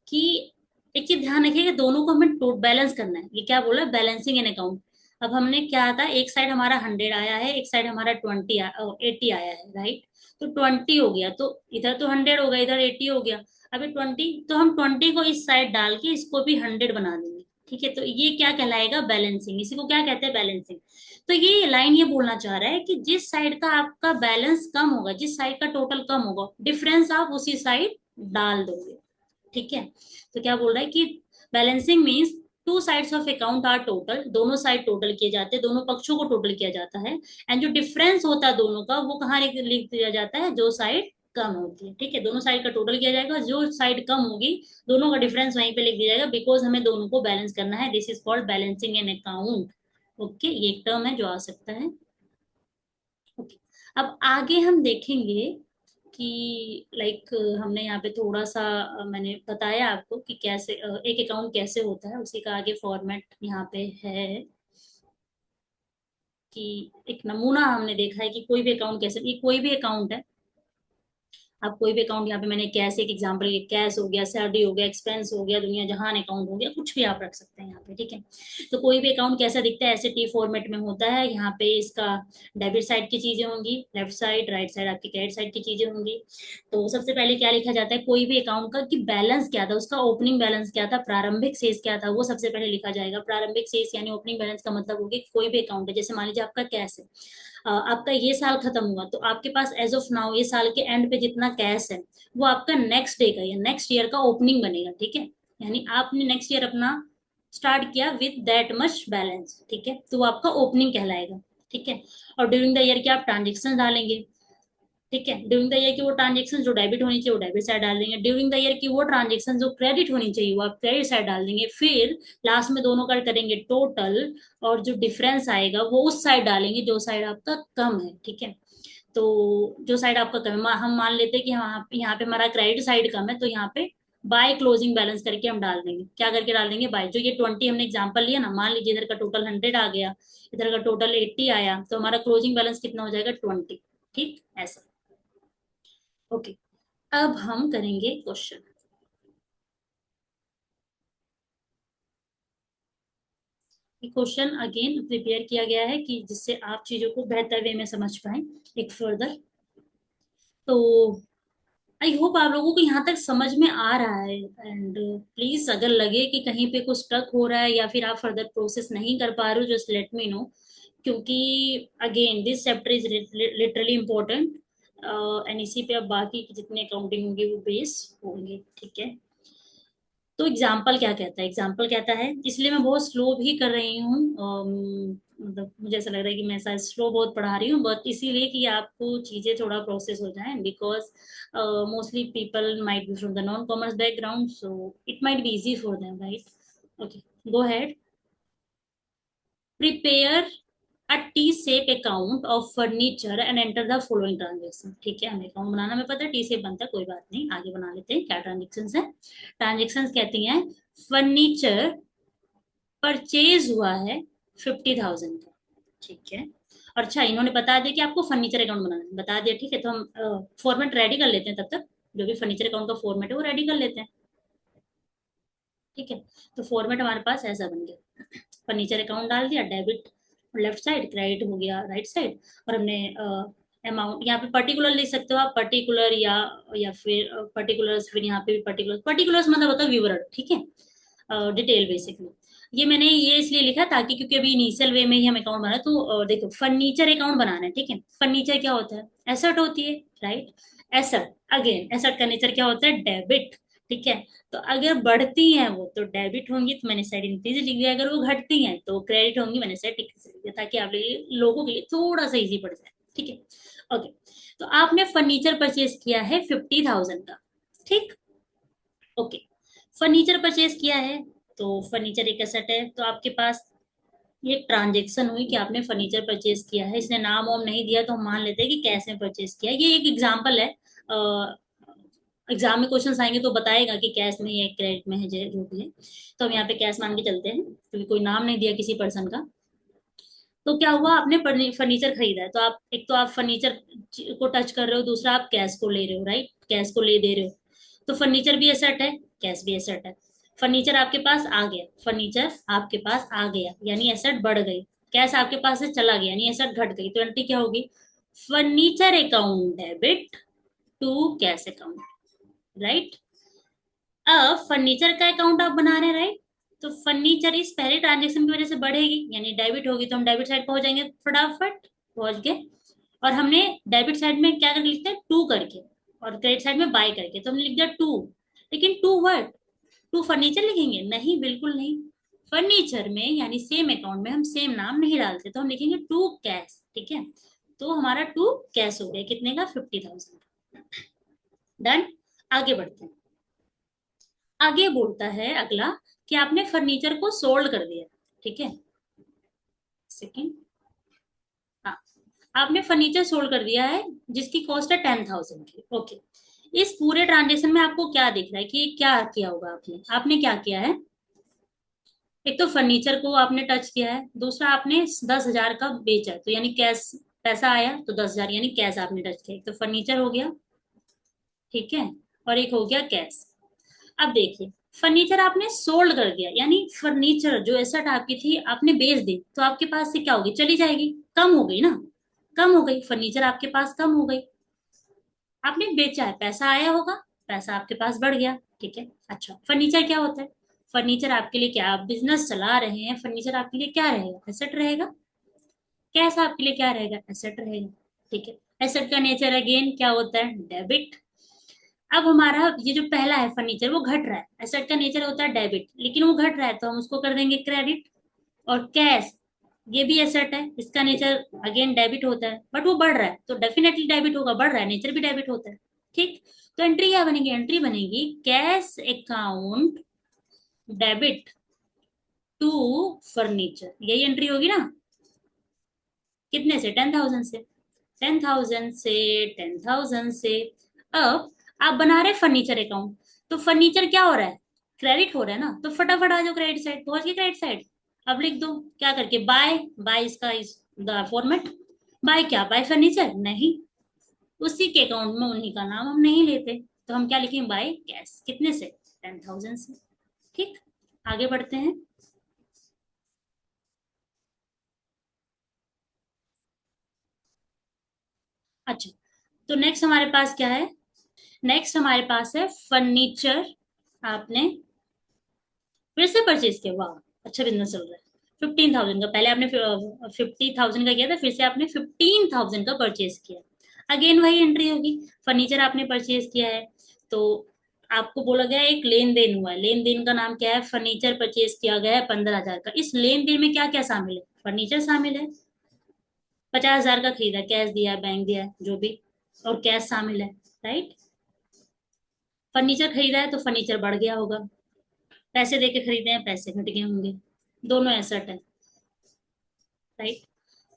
Speaker 1: कि एक चीज ध्यान रखिए कि दोनों को हमें टोट बैलेंस करना है। ये क्या बोला? बैलेंसिंग इन अकाउंट। अब हमने क्या था, एक साइड हमारा 100 आया है, एक साइड हमारा 80 आया है, राइट। तो 20 हो गया, तो इधर तो 100 हो गया, इधर 80 हो गया। अभी 20, तो हम 20 को इस साइड डाल के इसको भी 100 बना देंगे, ठीक है। तो ये क्या कहलाएगा? बैलेंसिंग। इसी को क्या कहते हैं? बैलेंसिंग। तो ये लाइन ये बोलना चाह रहा है कि जिस साइड का आपका बैलेंस कम होगा, जिस साइड का टोटल कम होगा, डिफरेंस आप उसी साइड डाल दोगे, ठीक है। तो क्या बोल रहा है कि balancing means two sides of account are total, दोनों साइड टोटल किए जाते हैं, दोनों पक्षों को टोटल किया जाता है। एंड जो डिफरेंस होता है दोनों का, वो कहाँ लिख दिया जाता है? जो साइड कम होती है, ठीक है। दोनों साइड का टोटल किया जाएगा, जो साइड कम होगी दोनों का डिफरेंस वहीं पे लिख दिया जाएगा, बिकॉज हमें दोनों को बैलेंस करना है। This is called balancing an account. Okay, ये एक टर्म है जो आ सकता है। ओके, अब आगे हम देखेंगे कि लाइक हमने यहाँ पे थोड़ा सा मैंने बताया आपको कि कैसे एक अकाउंट कैसे होता है, उसी का आगे फॉर्मेट यहाँ पे है कि एक नमूना हमने देखा है कि कोई भी अकाउंट कैसे, ये कोई भी अकाउंट है, आप कोई भी अकाउंट, यहाँ पे मैंने कैश एक एग्जांपल, कैश हो गया, सैलरी हो गया, एक्सपेंस हो गया, दुनिया जहान अकाउंट हो गया, कुछ भी आप रख सकते हैं यहाँ पे, ठीक है। तो कोई भी अकाउंट कैसा दिखता है? ऐसे टी फॉर्मेट में होता है। यहाँ पे इसका डेबिट साइड की चीजें होंगी, लेफ्ट साइड, राइट साइड आपकी क्रेडिट साइड की चीजें होंगी। तो सबसे पहले क्या लिखा जाता है कोई भी अकाउंट का, कि बैलेंस क्या था, उसका ओपनिंग बैलेंस क्या था, प्रारंभिक शेष क्या था, वो सबसे पहले लिखा जाएगा। प्रारंभिक शेष यानी ओपनिंग बैलेंस का मतलब होगी कोई भी अकाउंट है, जैसे मान लीजिए आपका कैश है, आपका ये साल खत्म हुआ, तो आपके पास एज ऑफ नाउ ये साल के एंड पे जितना कैश है, वो आपका नेक्स्ट डे का या नेक्स्ट ईयर का ओपनिंग बनेगा, ठीक है। यानी आपने नेक्स्ट ईयर अपना स्टार्ट किया विद दैट मच बैलेंस, ठीक है, तो वो आपका ओपनिंग कहलाएगा, ठीक है। और ड्यूरिंग द ईयर के आप ट्रांजेक्शन डालेंगे, ठीक है। ड्यूरिंग द ईयर की वो ट्रांजेक्शन जो डेबिट होनी चाहिए वो डेबिट साइड डाल देंगे, ड्यूरिंग द ईयर की वो ट्रांजेक्शन जो क्रेडिट होनी चाहिए वो आप क्रेडिट साइड डाल देंगे। फिर लास्ट में दोनों का करेंगे टोटल, और जो डिफरेंस आएगा वो उस साइड डालेंगे जो साइड आपका कम है, ठीक है। तो जो साइड आपका कम है, हम मान लेते हैं कि यहाँ पे हमारा क्रेडिट साइड कम है, तो यहाँ पे बाय क्लोजिंग बैलेंस करके हम डाल देंगे। क्या करके डाल देंगे? बाय। जो ये 20 हमने एग्जांपल लिया ना, मान लीजिए इधर का टोटल 100 आ गया, इधर का टोटल 80 आया, तो हमारा क्लोजिंग बैलेंस कितना हो जाएगा? 20, ठीक, ऐसा। ओके, अब हम करेंगे क्वेश्चन। ये क्वेश्चन अगेन प्रिपेयर किया गया है कि जिससे आप चीजों को बेहतर वे में समझ पाए एक फर्दर। तो आई होप आप लोगों को यहाँ तक समझ में आ रहा है। एंड प्लीज अगर लगे कि कहीं पे कुछ स्टक हो रहा है या फिर आप फर्दर प्रोसेस नहीं कर पा रहे हो, जस्ट लेट मी नो, क्योंकि again this chapter is literally important. And इसी पे अब बाकी की जितने अकाउंटिंग होंगी वो बेस होंगे, ठीक है। तो एग्जाम्पल क्या कहता है? एग्जाम्पल कहता है, इसलिए मैं बहुत स्लो भी कर रही हूँ, मतलब मुझे ऐसा लग रहा है कि मैं शायद स्लो बहुत पढ़ा रही हूँ, बट इसीलिए कि आपको चीजें थोड़ा प्रोसेस हो जाए, because mostly people might be from the non commerce background, so it might be easy for them, right. Okay, go head. Prepare a T shape account of furniture and enter the following transaction, ठीक है। हमें account बनाना हमें पता है, T सेप बनता है, कोई बात नहीं, आगे बना लेते हैं। क्या ट्रांजेक्शन है? ट्रांजेक्शन कहती हैं फर्नीचर परचेज हुआ है 50,000 का, ठीक है। और अच्छा, इन्होंने बता दिया कि आपको फर्नीचर अकाउंट बनाना है, बता दिया, ठीक है। तो हम फॉर्मेट रेडी कर लेते हैं तब तक, जो भी फर्नीचर अकाउंट का फॉर्मेट है वो रेडी कर लेते हैं। ठीक है, तो फॉर्मेट हमारे पास ऐसा बन गया, फर्नीचर अकाउंट डाल दिया, डेबिट लेफ्ट साइड, क्रेडिट हो गया राइट साइड, और हमने अमाउंट यहाँ पे पर्टिकुलर लिख सकते हो आप, पर्टिकुलर या फिर पर्टिकुलर्स, फिर यहाँ पे भी पर्टिकुलर, पर्टिकुलर्स मतलब होता है विवरण, ठीक है, डिटेल बेसिकली। ये मैंने ये इसलिए लिखा ताकि, क्योंकि अभी इनिशियल वे में ही हम अकाउंट बना, तो देखो फर्नीचर अकाउंट बनाना है, ठीक है, फर्नीचर क्या होता है, एसेट होती है, राइट, एसेट, अगेन एसेट का नेचर क्या होता है, डेबिट, ठीक है, तो अगर बढ़ती हैं वो तो डेबिट होंगी, तो मैंने साइड इंक्रीज लिख दिया, अगर वो घटती हैं तो क्रेडिट होंगी, मैंने साइड डिक्रीज लिख दिया, ताकि आप लोगों के लिए थोड़ा सा इजी पड़ जाए, ठीक है। ओके, तो आपने फर्नीचर परचेज किया है 50,000 का, ठीक, ओके, फर्नीचर परचेज किया है, तो फर्नीचर एक एसेट है, तो आपके पास ये ट्रांजेक्शन हुई कि आपने फर्नीचर परचेज किया है, इसने नाम वाम नहीं दिया तो हम मान लेते हैं कि कैश में परचेज किया, ये एक एग्जांपल है, एग्जाम में क्वेश्चन आएंगे तो बताएगा कि कैश में या क्रेडिट में है, जो भी है, तो हम यहाँ पे कैश मान के चलते हैं, क्योंकि कोई नाम नहीं दिया किसी पर्सन का। तो क्या हुआ, आपने फर्नीचर खरीदा है, तो आप एक तो आप फर्नीचर को टच कर रहे हो, दूसरा आप कैश को ले रहे हो, राइट, कैश को ले दे रहे हो, तो फर्नीचर भी एसेट है, कैश भी एसेट है, फर्नीचर आपके पास आ गया, फर्नीचर आपके पास आ गया यानी एसेट बढ़ गई, कैश आपके पास से चला गया यानी एसेट घट गई, तो एंट्री क्या होगी, furniture account debit to cash account, right. अब फर्नीचर का अकाउंट आप बना रहे हैं, राइट, तो फर्नीचर इस पहले ट्रांजेक्शन की वजह से बढ़ेगी यानी डेबिट होगी, तो हम डेबिट साइड पहुंच जाएंगे, फटाफट पहुंच गए, और हमने डेबिट साइड में क्या करके लिखते हैं, टू करके, और क्रेडिट साइड में बाय करके, तो हमने लिख दिया टू, लेकिन टू वर्ड, टू फर्नीचर लिखेंगे, नहीं बिल्कुल नहीं, फर्नीचर में यानी सेम अकाउंट में हम सेम नाम नहीं डालते, तो हम लिखेंगे टू कैश, ठीक है, तो हमारा टू कैश हो गया, कितने का, 50,000, डन। आगे बढ़ते हैं, आगे बोलता है अगला कि आपने फर्नीचर को सोल्ड कर दिया, ठीक है, सेकंड, हाँ, आपने फर्नीचर सोल्ड कर दिया है जिसकी कॉस्ट है 10,000 की, ओके, इस पूरे ट्रांजेक्शन में आपको क्या दिख रहा है कि क्या किया होगा आपने, आपने क्या किया है, एक तो फर्नीचर को आपने टच किया है, दूसरा आपने 10,000 का बेचा है, तो यानी कैश, पैसा आया तो 10,000 यानी कैश आपने टच किया, एक तो फर्नीचर हो गया, ठीक है, और एक हो गया कैश। अब देखिए, फर्नीचर आपने सोल्ड कर दिया यानी फर्नीचर जो एसेट आपकी थी आपने बेच दी, तो आपके पास से क्या होगी, चली जाएगी, कम हो गई ना, कम हो गई, फर्नीचर आपके पास कम हो गई, आपने बेचा है, पैसा आया होगा, पैसा आपके पास बढ़ गया, ठीक है। अच्छा, फर्नीचर क्या होता है, फर्नीचर आपके लिए क्या, आप बिजनेस चला रहे हैं, फर्नीचर आपके लिए क्या रहेगा, एसेट रहेगा, कैश आपके लिए क्या रहेगा, एसेट रहेगा, ठीक है, एसेट का नेचर अगेन क्या होता है, डेबिट। अब हमारा ये जो पहला है फर्नीचर वो घट रहा है, एसेट का नेचर होता है डेबिट, लेकिन वो घट रहा है तो हम उसको कर देंगे क्रेडिट, और कैश ये भी एसेट है, इसका नेचर अगेन डेबिट होता है, बट वो बढ़ रहा है तो डेफिनेटली डेबिट होगा, बढ़ रहा है नेचर भी डेबिट होता है, ठीक, तो एंट्री क्या बनेगी, एंट्री बनेगी cash account debit to furniture, यही एंट्री होगी ना, कितने से, 10,000 से, 10,000 से, 10,000 से। अब आप बना रहे फर्नीचर अकाउंट, तो फर्नीचर क्या हो रहा है, क्रेडिट हो रहा है ना, तो फटाफट आ जाओ क्रेडिट साइड, पहुंच गए क्रेडिट साइड, अब लिख दो क्या करके, बाय, बाय इसका इस द फॉर्मेट, बाय क्या, बाय फर्नीचर नहीं, उसी के अकाउंट में उन्हीं का नाम हम नहीं लेते, तो हम क्या लिखेंगे, बाय कैश, कितने से, 10,000 से, ठीक, आगे बढ़ते हैं। अच्छा, तो नेक्स्ट हमारे पास क्या है, नेक्स्ट हमारे पास है फर्नीचर, आपने फिर से परचेज किया, वाह, अच्छा बिजनेस चल रहा है, 15,000 का, पहले आपने 50,000 का किया था, फिर से आपने 15,000 का परचेज किया, अगेन वही एंट्री होगी, फर्नीचर आपने परचेज किया है, तो आपको बोला गया है, एक लेन देन हुआ है, लेन देन का नाम क्या है, फर्नीचर परचेज किया गया है 15,000 का, इस लेन देन में क्या क्या शामिल है, फर्नीचर शामिल है, 50,000 का खरीदा, कैश दिया है, बैंक दिया है, जो भी, और कैश शामिल है, राइट, फर्नीचर खरीदा है तो फर्नीचर बढ़ गया होगा, पैसे देके खरीदे हैं, पैसे घट गए होंगे, दोनों एसेट है, राइट।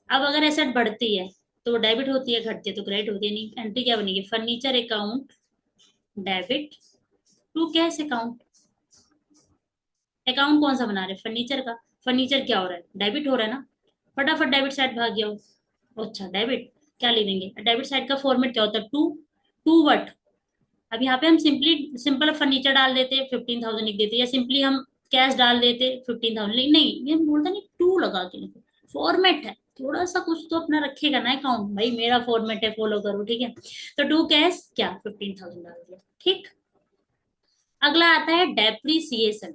Speaker 1: अब अगर एसेट बढ़ती है तो वो डेबिट होती है, घटती है तो क्रेडिट होती है, नहीं, एंट्री क्या बनेगी, furniture account debit to cash account, account कौन सा बना रहे हैं, फर्नीचर का, फर्नीचर क्या हो रहा है, डेबिट हो रहा है ना, फटाफट डेबिट साइड भाग गया हो, अच्छा डेबिट क्या लिखेंगे, डेबिट साइड का फॉर्मेट क्या होता है, टू, टू वट, अब यहाँ पे हम सिंपल फर्नीचर डाल देते 15,000 लिख देते, या सिंपली हम कैश डाल देते 15,000, नहीं ये बोलता नहीं, टू लगा के लिखो, फॉर्मेट है, थोड़ा सा कुछ तो अपना रखेगा ना अकाउंट, भाई मेरा फॉर्मेट है फॉलो करो, ठीक है। तो टू कैश क्या 15,000 डाल दिया, ठीक। अगला आता है डेप्रीसिएशन।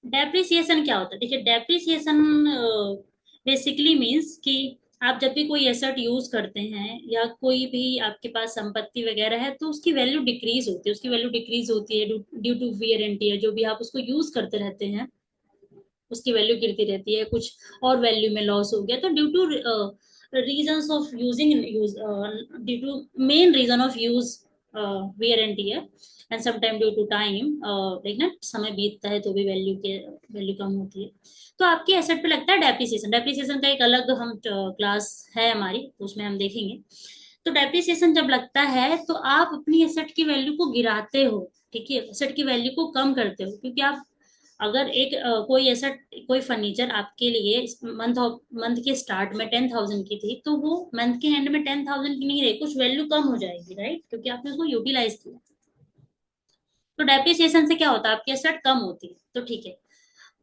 Speaker 1: डेप्रिसिएशन क्या होता है, देखिए डेप्रिसिएशन बेसिकली मीन्स कि आप जब भी कोई एसेट यूज करते हैं या कोई भी आपके पास संपत्ति वगैरह है, तो उसकी वैल्यू डिक्रीज होती है, उसकी वैल्यू डिक्रीज होती है due to wear and tear, जो भी आप उसको यूज करते रहते हैं उसकी वैल्यू गिरती रहती है, कुछ और वैल्यू में लॉस हो गया, तो due to reasons of using use, due to main reason of use wear and tear, and sometime due to time, देखना समय बीतता है तो भी वैल्यू कम होती है, तो आपके एसेट पे लगता है डेप्रिसिएशन। डेप्रिसिएशन का एक अलग हम क्लास है हमारी, तो उसमें हम देखेंगे। तो डेप्रिसिएशन जब लगता है तो आप अपनी एसेट की वैल्यू को गिराते हो, ठीक है, एसेट की वैल्यू को कम करते हो, क्योंकि आप अगर एक कोई ऐसा कोई फर्नीचर आपके लिए मंथ के स्टार्ट में 10,000 की थी, तो वो मंथ के एंड में 10,000 की नहीं रही, कुछ वैल्यू कम हो जाएगी, राइट, क्योंकि आपने उसको यूटिलाइज किया। तो डेप्रिसिएशन से क्या होता है, आपकी एसेट कम होती है, तो ठीक है।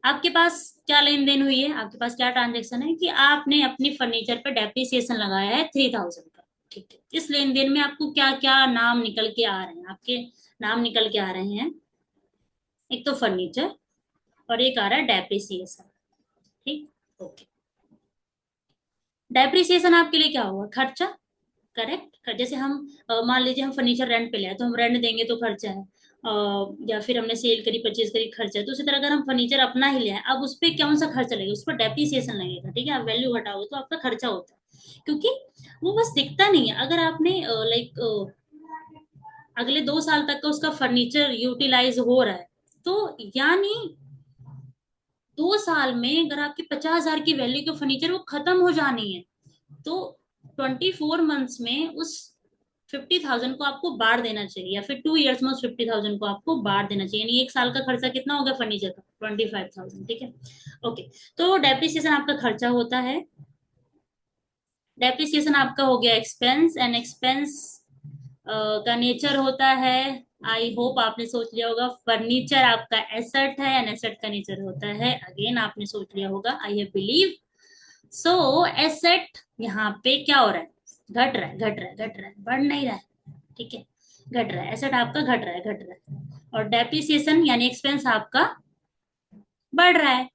Speaker 1: आपके पास क्या लेन देन हुई है, आपके पास क्या ट्रांजेक्शन है कि आपने अपनी फर्नीचर पे डेप्रिसिएशन लगाया है 3,000 का, ठीक है। इस लेन देन में आपको क्या क्या नाम निकल के आ रहे हैं, आपके नाम निकल के आ रहे हैं, एक तो फर्नीचर और एक आ रहा है डेप्रिसिएशन, ठीक, ओके। डेप्रिसिएशन आपके लिए क्या होगा, खर्चा, करेक्ट। जैसे हम मान लीजिए हम फर्नीचर रेंट पे ले आए, तो हम रेंट देंगे तो खर्चा है, या फिर हमने सेल करी परचेज करी, खर्चा है। तो उसी तरह अगर हम फर्नीचर अपना ही ले आए, अब उस पर कौन सा खर्चा लगेगा, उस पर डेप्रिसिएशन लगेगा, ठीक है। आप वैल्यू घटाओगे तो आपका खर्चा होता है, क्योंकि वो बस दिखता नहीं है। अगर आपने लाइक अगले 2 साल तक का उसका फर्नीचर यूटिलाइज हो रहा है, तो यानी 2 साल में अगर आपकी 50,000 की वैल्यू के फर्नीचर वो खत्म हो जानी है, तो 24 मंथ्स में उस 50,000 को आपको बांट देना चाहिए, या फिर 2 ईयर्स में उस 50,000 को आपको बांट देना चाहिए, यानी एक साल का खर्चा कितना होगा फर्नीचर का, 25,000, ठीक है, ओके। तो डेप्रिसिएशन आपका खर्चा होता है। डेप्रिसिएशन आपका हो गया एक्सपेंस, एंड एक्सपेंस का नेचर होता है, आई होप आपने सोच लिया होगा, फर्नीचर आपका एसेट है, एंड एसेट का नेचर होता है, अगेन आपने सोच लिया होगा, I have believe. So asset यहाँ पे क्या हो रहा है, घट रहा है, घट रहा है, घट रहा है, बढ़ नहीं रहा है, ठीक है, घट रहा है, एसेट आपका घट रहा है, घट रहा है। और डेप्रिसिएशन यानी एक्सपेंस आपका बढ़ रहा है,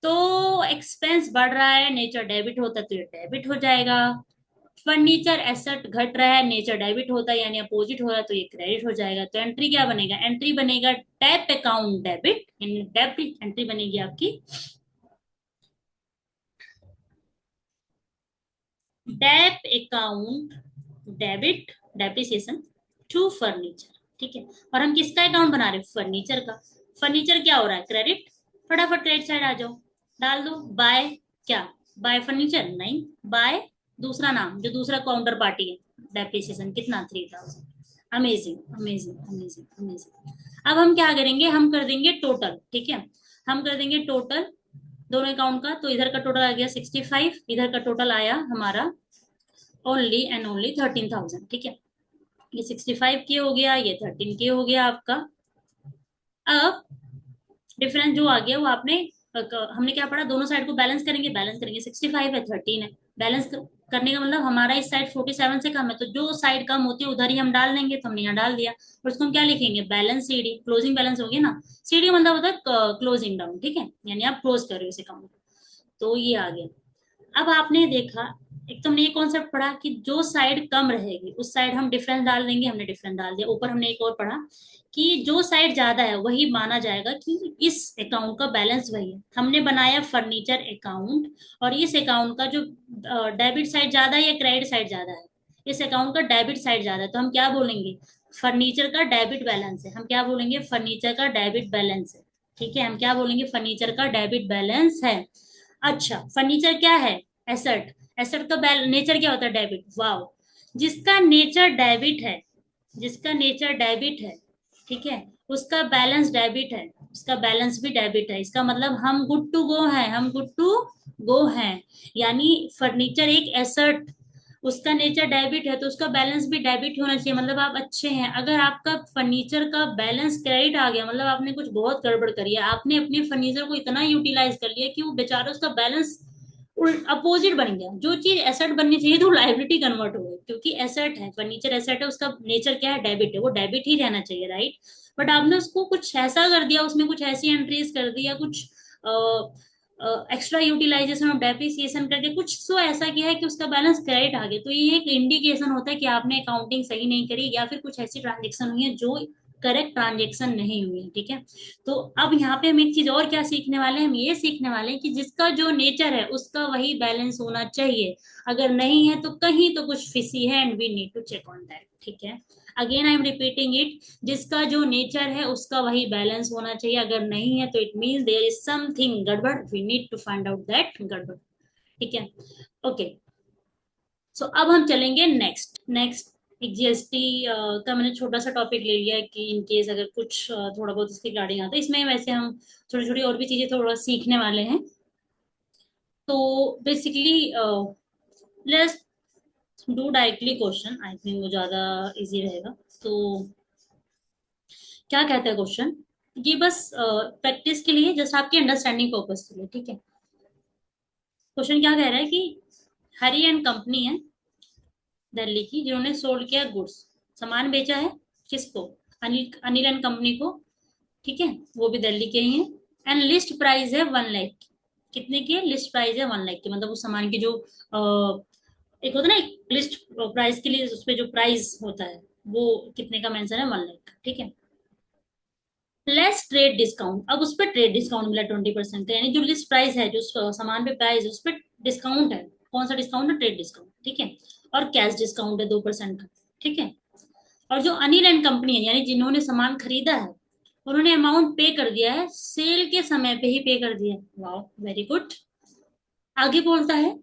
Speaker 1: तो एक्सपेंस बढ़ रहा है, नेचर डेबिट होता है तो ये डेबिट हो जाएगा। फर्नीचर एसेट घट रहा है, नेचर डेबिट होता है यानी अपोजिट हो रहा है, तो ये क्रेडिट हो जाएगा। तो एंट्री क्या बनेगा, एंट्री बनेगा डेप अकाउंट डेबिट, यानी डेबिट एंट्री बनेगी आपकी dep account debit depreciation to furniture, ठीक है। और हम किसका अकाउंट बना रहे हैं, फर्नीचर का। फर्नीचर क्या हो रहा है, क्रेडिट, फटाफट क्रेडिट साइड आ जाओ, डाल दो बाय, क्या बाय फर्नीचर, नहीं, बाय दूसरा नाम जो दूसरा काउंटर पार्टी है, डेप्रिसिएशन कितना 3,000। Amazing amazing amazing amazing. अब हम क्या करेंगे, हम कर देंगे टोटल, ठीक है, हम कर देंगे टोटल दोनों अकाउंट का। तो इधर का टोटल आ गया 65, इधर का टोटल आया हमारा ओनली एंड ओनली 13,000, ठीक है। ये 65 के हो गया, ये 13 के हो गया आपका। अब डिफरेंस जो आ गया वो आपने हमने क्या पढ़ा, दोनों साइड को बैलेंस करेंगे, बैलेंस करेंगे, 65 है 13 है, बैलेंस करने का मतलब हमारा इस साइड 47 से कम है, तो जो साइड कम होती है उधर ही हम डाल देंगे, तो हमने यहाँ डाल दिया। और उसको हम क्या लिखेंगे, बैलेंस सीडी, क्लोजिंग बैलेंस हो गया ना, सीडी मतलब होता है क्लोजिंग डाउन, ठीक है, यानी आप क्लोज कर रहे हो इस अकाउंट। तो ये आ गया। अब आपने देखा, एक तो हमने ये कॉन्सेप्ट पढ़ा कि जो साइड कम रहेगी उस साइड हम डिफरेंस डाल देंगे, हमने डिफरेंस डाल दिया। ऊपर हमने एक और पढ़ा कि जो साइड ज्यादा है वही माना जाएगा कि इस अकाउंट का बैलेंस वही है। हमने बनाया फर्नीचर अकाउंट, और इस अकाउंट का जो डेबिट साइड ज्यादा है या क्रेडिट साइड ज्यादा है, इस अकाउंट का डेबिट साइड ज्यादा है, तो हम क्या बोलेंगे, फर्नीचर का डेबिट बैलेंस है, हम क्या बोलेंगे, फर्नीचर का डेबिट बैलेंस है, ठीक है, हम क्या बोलेंगे, फर्नीचर का डेबिट बैलेंस है। अच्छा, फर्नीचर क्या है, एसेट, एसेट का नेचर क्या होता है, डेबिट, वाओ। जिसका नेचर डेबिट है, जिसका नेचर डेबिट है, ठीक है, उसका बैलेंस डेबिट है, उसका बैलेंस भी डेबिट है, इसका मतलब हम गुड टू गो हैं, हम गुड टू गो हैं। यानी फर्नीचर एक एसेट उसका नेचर डेबिट है तो उसका बैलेंस भी डेबिट होना चाहिए, मतलब आप अच्छे हैं। अगर आपका फर्नीचर का बैलेंस क्रेडिट आ गया, मतलब आपने कुछ बहुत गड़बड़ करी है, आपने अपने फर्नीचर को इतना यूटिलाइज कर लिया कि वो बेचारा उसका बैलेंस अपोजिट बन गया। जो चीज एसेट बननी चाहिए तो लाइबिलिटी कन्वर्ट हो गई, क्योंकि एसेट है, फर्नीचर एसेट है, उसका नेचर क्या है, डेबिट है, वो डेबिट ही रहना चाहिए, राइट। बट आपने उसको कुछ ऐसा कर दिया, उसमें कुछ ऐसी एंट्रीज कर दिया, कुछ एक्स्ट्रा यूटिलाइजेशन ऑफ डेप्रिसिएशन कर दिया, कुछ तो ऐसा किया है कि उसका बैलेंस क्रेडिट आ गया। तो ये एक इंडिकेशन होता है कि आपने अकाउंटिंग सही नहीं करी, या फिर कुछ ऐसी ट्रांजेक्शन हुई है जो करेक्ट ट्रांजेक्शन नहीं हुई है, ठीक है। तो अब यहाँ पे हम एक चीज और क्या सीखने वाले हैं, हम ये सीखने वाले हैं कि जिसका जो नेचर है उसका वही बैलेंस होना चाहिए। अगर नहीं है तो कहीं तो कुछ फिशी है, and we need to check on that, ठीक है। Again I am repeating it, जिसका जो नेचर है उसका वही बैलेंस होना चाहिए, अगर नहीं है तो it means there is something गड़बड़, we need to find out that गड़बड़, ठीक है। ओके, सो अब हम चलेंगे नेक्स्ट नेक्स्ट। एक जीएसटी का मैंने छोटा सा टॉपिक ले लिया है कि इन केस अगर कुछ थोड़ा बहुत इसके रिगार्डिंग आता है, इसमें वैसे हम छोटी छोटी और भी चीजें थोड़ा सीखने वाले हैं। तो basically let's do directly question, I think वो ज्यादा इजी रहेगा। तो क्या कहता है क्वेश्चन, ये बस प्रैक्टिस के लिए, जस्ट आपकी अंडरस्टैंडिंग पर्पस के लिए, ठीक है। क्वेश्चन क्या कह रहा है कि हरी एंड कंपनी है दिल्ली की, जिन्होंने सोल्ड किया गुड्स, सामान बेचा है, किसको, अनिल अनिल एंड कंपनी को, ठीक है, वो भी दिल्ली के ही हैं। एंड लिस्ट प्राइस है 1 लाख, कितने की है, लिस्ट प्राइस है 1 लाख की, मतलब उस सामान की जो एक होता है ना, एक लिस्ट प्राइस के लिए उस पे जो प्राइस होता है वो कितने का मेंशन है, 1 लाख, ठीक है। लेस ट्रेड डिस्काउंट, अब उस पर ट्रेड डिस्काउंट मिला 20% का, यानी जो लिस्ट प्राइस है, जो सामान पे प्राइस है उस पर डिस्काउंट है। कौन सा डिस्काउंट है, ट्रेड डिस्काउंट, ठीक है। और कैश डिस्काउंट है 2% का, ठीक है। और जो अनिल एंड कंपनी है, यानी जिन्होंने सामान खरीदा है, उन्होंने अमाउंट पे कर दिया है, सेल के समय पे ही पे कर दिया है, वाओ वेरी गुड। आगे बोलता है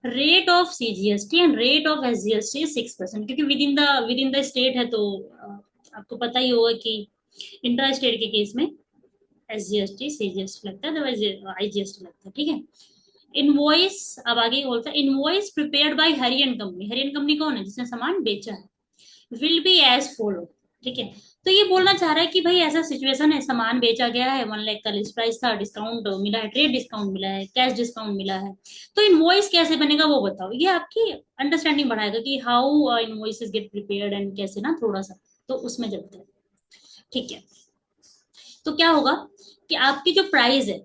Speaker 1: rate of CGST and rate of SGST 6%, क्योंकि विद इन द स्टेट है तो आपको पता ही होगा कि इंटर स्टेट के केस में एसजीएसटी सीजीएसटी लगता है, अदरवाइज आईजीएसटी लगता है, ठीक है। इनवॉइस, अब आगे बोलता है invoice prepared by Hari and company, Hari and company कौन है, जिसने सामान बेचा है, विल बी एज फॉलो, ठीक है। तो ये बोलना चाह रहा है कि भाई ऐसा सिचुएशन है, सामान बेचा गया है, 1 लाख का लिस्ट प्राइस था, डिस्काउंट मिला है, ट्रेड डिस्काउंट मिला है, कैश डिस्काउंट मिला है, तो इनवॉइस कैसे बनेगा वो बताओ। ये आपकी अंडरस्टैंडिंग बढ़ाएगा कि how invoices get prepared and कैसे ना, थोड़ा सा तो उसमें चलते हैं, ठीक है। तो क्या होगा कि आपकी जो प्राइस है,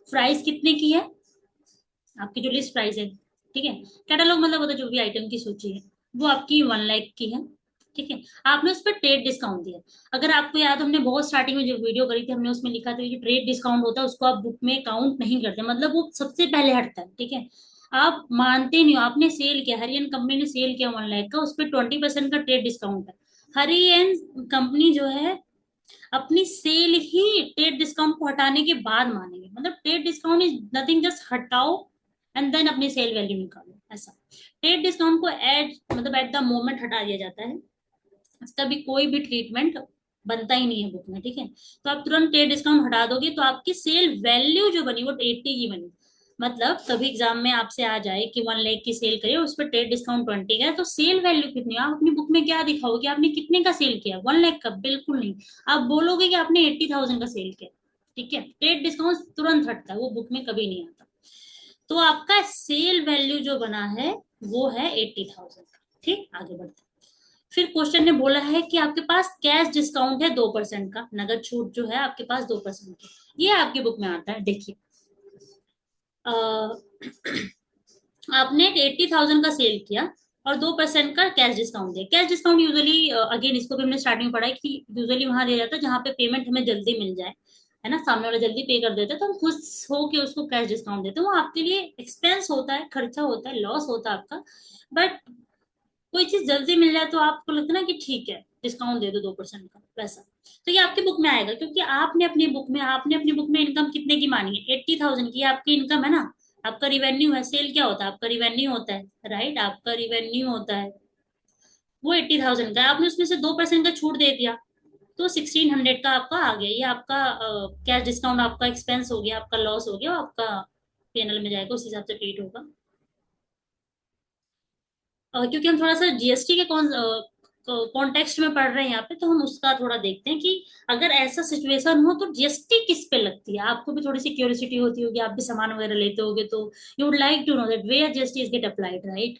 Speaker 1: प्राइस कितने की है, आपकी जो लिस्ट प्राइस है, ठीक है, कैटलॉग मतलब होता है जो भी आइटम की सूची है, वो आपकी 1 लाख की है, ठीक है। आपने उस पर ट्रेड डिस्काउंट दिया। अगर आपको याद, हमने बहुत स्टार्टिंग में जो वीडियो करी थी, हमने उसमें लिखा था कि ट्रेड डिस्काउंट होता है उसको आप बुक में काउंट नहीं करते, मतलब वो सबसे पहले हटता है, ठीक है। आप मानते नहीं हो, आपने सेल किया, हरियन कंपनी ने सेल किया 1 लाख का, उस पर 20% का ट्रेड डिस्काउंट है। हरियन कंपनी जो है अपनी सेल ही ट्रेड डिस्काउंट को हटाने के बाद मानेंगे, मतलब trade discount is nothing, just हटाओ एंड देन अपनी सेल वैल्यू निकालो, ऐसा। ट्रेड डिस्काउंट को मतलब एट द मोमेंट हटा दिया जाता है, इसका भी कोई भी ट्रीटमेंट बनता ही नहीं है बुक में, ठीक है। तो आप तुरंत ट्रेड डिस्काउंट हटा दोगे तो आपकी सेल वैल्यू जो बनी वो 80 की बनी। मतलब कभी एग्जाम में आपसे आ जाए कि 1 लाख की सेल करिए, उस पर ट्रेड डिस्काउंट 20 का है, तो सेल वैल्यू कितनी है, आप अपनी बुक में क्या दिखाओगे, आपने कितने का सेल किया, 1 लाख का, बिल्कुल नहीं। आप बोलोगे कि आपने 80,000 का सेल किया, ठीक है। ट्रेड डिस्काउंट तुरंत हटता है, वो बुक में कभी नहीं आता। तो आपका सेल वैल्यू जो बना है वो है 80,000 का, ठीक। आगे बढ़ते हैं। फिर क्वेश्चन ने बोला है कि आपके पास कैश डिस्काउंट है 2% का, नगद छूट जो है आपके पास 2% की, ये आपकी बुक में आता है, देखिए। आपने 80,000 का सेल किया और 2% का कैश डिस्काउंट दिया। कैश डिस्काउंट यूजुअली, अगेन इसको भी हमने स्टार्टिंग में पढ़ा है कि यूजुअली वहां दिया जाता है जहां पे पेमेंट हमें जल्दी मिल जाए, है ना, सामने वाला जल्दी पे कर देता है तो हम खुश हो के उसको कैश डिस्काउंट देते हैं। वो आपके लिए एक्सपेंस होता है, खर्चा होता है, लॉस होता है आपका। बट कोई चीज जल्दी मिल जाए तो आपको लगता है ना कि ठीक है डिस्काउंट दे दो 2% का, वैसा। तो ये आपकी बुक में आएगा, क्योंकि आपने अपनी बुक में इनकम कितने की मानी है, 80,000 की आपकी इनकम है ना। आपका रिवेन्यू है, सेल क्या होता है, आपका रिवेन्यू होता है, राइट, आपका रिवेन्यू होता है। वो 80,000 का है, आपने उसमें से 2% का छूट दे दिया, तो 1600 का आपका आ गया। ये आपका कैश डिस्काउंट, आपका एक्सपेंस हो गया, आपका लॉस हो गया, आपका पीएनएल में जाएगा, उस हिसाब से ट्रीट होगा। क्योंकि हम थोड़ा सा जीएसटी के कॉन्टेक्स्ट में पढ़ रहे हैं यहाँ पे, तो हम उसका थोड़ा देखते हैं कि अगर ऐसा सिचुएशन हो तो जीएसटी किस पे लगती है। आपको भी थोड़ी सी क्यूरियोसिटी होती होगी, आप भी सामान वगैरह लेते होगे, तो you would like to know that where GST is get applied, right.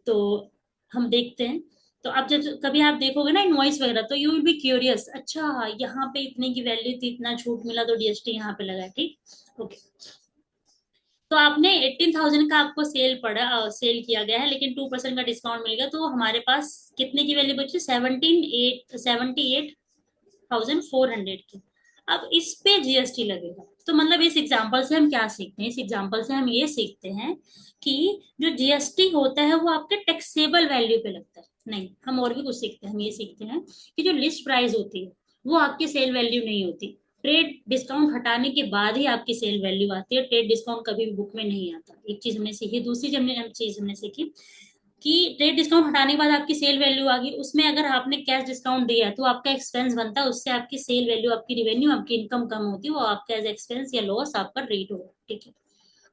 Speaker 1: तो हम देखते हैं। तो अब जब कभी आप देखोगे ना इनवॉइस वगैरह, तो यू विल बी क्यूरियस, अच्छा यहाँ पे इतने की वैल्यू थी, इतना छूट मिला, तो जीएसटी यहाँ पे लगा है, ठीक। ओके। तो आपने 18,000 का आपको सेल पड़ा, सेल किया गया है, लेकिन 2% का डिस्काउंट मिल गया, तो हमारे पास कितने की वैल्यू बची? 78,400 की। अब इस पे जीएसटी लगेगा। तो मतलब इस एग्जांपल से हम क्या सीखते हैं? इस एग्जांपल से हम ये सीखते हैं कि जो जीएसटी होता है वो आपके टैक्सेबल वैल्यू पे लगता है। नहीं, हम और भी कुछ सीखते हैं। हम ये सीखते हैं कि जो लिस्ट प्राइस होती है वो आपकी सेल वैल्यू नहीं होती। ट्रेड डिस्काउंट हटाने के बाद ही आपकी सेल वैल्यू आती है। ट्रेड डिस्काउंट कभी भी बुक में नहीं आता। एक चीज हमने सीखी। दूसरी चीज हमने सीखी कि ट्रेड डिस्काउंट हटाने के बाद आपकी सेल वैल्यू आ गई, उसमें अगर आपने कैश डिस्काउंट दिया है तो आपका एक्सपेंस बनता है, उससे आपकी सेल वैल्यू, आपकी रिवेन्यू, आपकी इनकम कम होती है, वो आपका एज एक्सपेंस या लॉस आपका रेट होगा, ठीक है।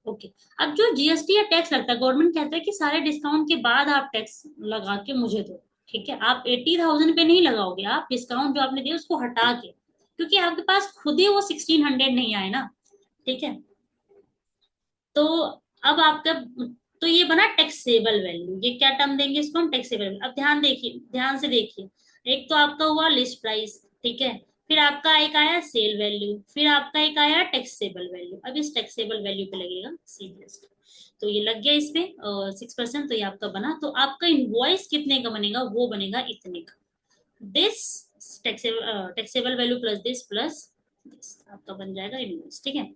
Speaker 1: ओके। अब जो जीएसटी या टैक्स लगता है, गवर्नमेंट कहता है कि सारे डिस्काउंट के बाद आप टैक्स लगा के मुझे दो, ठीक है। आप 80,000 पे नहीं लगाओगे, आप डिस्काउंट जो आपने दिया उसको हटा के, क्योंकि आपके पास खुद ही वो 1600 नहीं आए ना, ठीक है। तो अब आपका, तो ये बना टैक्सेबल वैल्यू। ये क्या टर्म देंगे इसको हम? टैक्सेबल। अब ध्यान देखिए, ध्यान से देखिए। एक तो आपका हुआ लिस्ट प्राइस, ठीक है। फिर आपका एक आया सेल वैल्यू, फिर आपका एक आया टैक्सेबल वैल्यू। अब इस टैक्सेबल वैल्यू पे लगेगा सीजीएसटी। तो ये लग गया इसमें 6%, तो ये आपका बना। तो आपका इनवॉइस कितने का बनेगा? वो बनेगा इतने का। This taxable value plus this plus this आपका बन जाएगा इनवॉइस, ठीक है।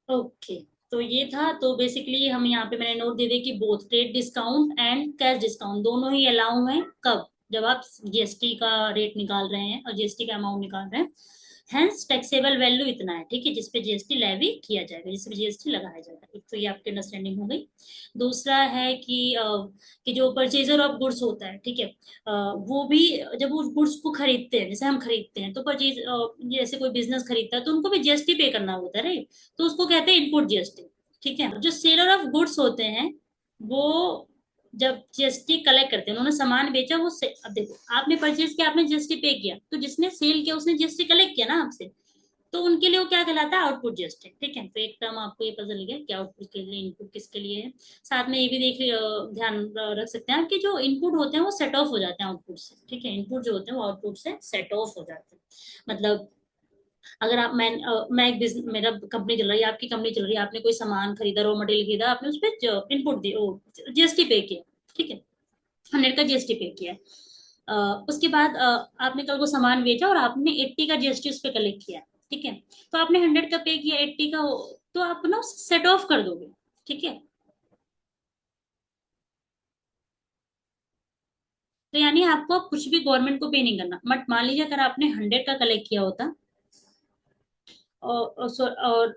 Speaker 1: ओके। तो ये था। तो बेसिकली हम यहाँ पे मैंने नोट दे दिया कि both trade discount and cash discount दोनों ही अलाउ हैं। कब? जब आप जीएसटी का रेट निकाल रहे हैं और जीएसटी का अमाउंट निकाल रहे हैं। हेंस टैक्सेबल वैल्यू इतना है, ठीक है, जिसपे जीएसटी लेवी किया जाएगा, जिसपे जीएसटी लगाया जाएगा। एक तो ये आपकी अंडरस्टैंडिंग हो गई। दूसरा है कि जो परचेजर ऑफ गुड्स होता है, ठीक है, वो भी जब उस गुड्स को खरीदते हैं, जैसे हम खरीदते हैं, तो परचेज, जैसे कोई बिजनेस खरीदता है तो उनको भी जीएसटी पे करना होता है, राइट। तो उसको कहते हैं इनपुट जीएसटी, ठीक है। जो सेलर ऑफ गुड्स होते हैं वो जब जीएसटी कलेक्ट करते हैं, उन्होंने सामान बेचा, अब देखो, आपने परचेज किया, आपने जीएसटी पे किया, तो जिसने सेल किया उसने जीएसटी कलेक्ट किया ना आपसे। तो उनके लिए वो क्या कहलाता है? आउटपुट जीएसटी, ठीक है। तो एक टर्म आपको ये पता चल गया कि आउटपुट के लिए इनपुट किसके लिए है। साथ में ये भी ध्यान रख सकते हैं कि जो इनपुट होते हैं वो सेट ऑफ हो जाते हैं आउटपुट से, ठीक है। इनपुट जो होते हैं वो आउटपुट से सेट ऑफ हो जाते हैं। मतलब अगर आप मैं एक बिजनेस, मेरा कंपनी चल रही है, आपकी कंपनी चल रही है, आपने कोई सामान खरीदा, रॉ मटेरियल खरीदा, आपने उस पर इनपुट दिया, जीएसटी पे किया, ठीक है। 100 का जीएसटी पे किया है। उसके बाद आपने कल को सामान बेचा और आपने 80 का जीएसटी उस पर कलेक्ट किया, ठीक है। तो आपने 100 का पे किया, 80 का तो आप ना सेट ऑफ कर दोगे, ठीक है। तो यानी आपको अब कुछ भी गवर्नमेंट को पे नहीं करना। बट मान लीजिए अगर आपने 100 का कलेक्ट किया होता और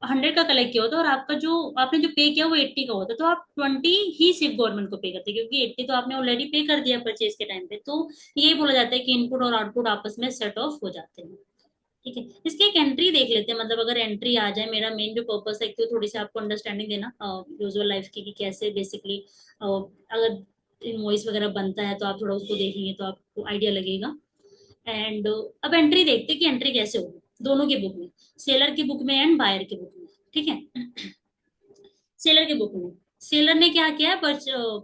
Speaker 1: 100 का कलेक्ट किया होता और आपका जो आपने जो पे किया वो 80 का होता, तो आप 20 ही सिर्फ गवर्नमेंट को पे करते, क्योंकि 80 तो आपने ऑलरेडी पे कर दिया परचेज के टाइम पे। तो ये बोला जाता है कि इनपुट और आउटपुट आपस में सेट ऑफ हो जाते हैं, ठीक है। इसकी एक एंट्री देख लेते हैं। मतलब अगर एंट्री आ जाए, मेरा मेन जो पर्पस है तो थोड़ी सी आपको अंडरस्टैंडिंग देना यूजुअल लाइफ की, कि कैसे बेसिकली अगर इनवॉइस वगैरह बनता है तो आप थोड़ा उसको देखेंगे तो आपको आइडिया लगेगा। एंड अब एंट्री देखते हैं कि एंट्री कैसे होगी दोनों के बुक में, सेलर की बुक में एंड बायर की बुक में, ठीक है। सेलर के बुक में सेलर ने क्या किया है?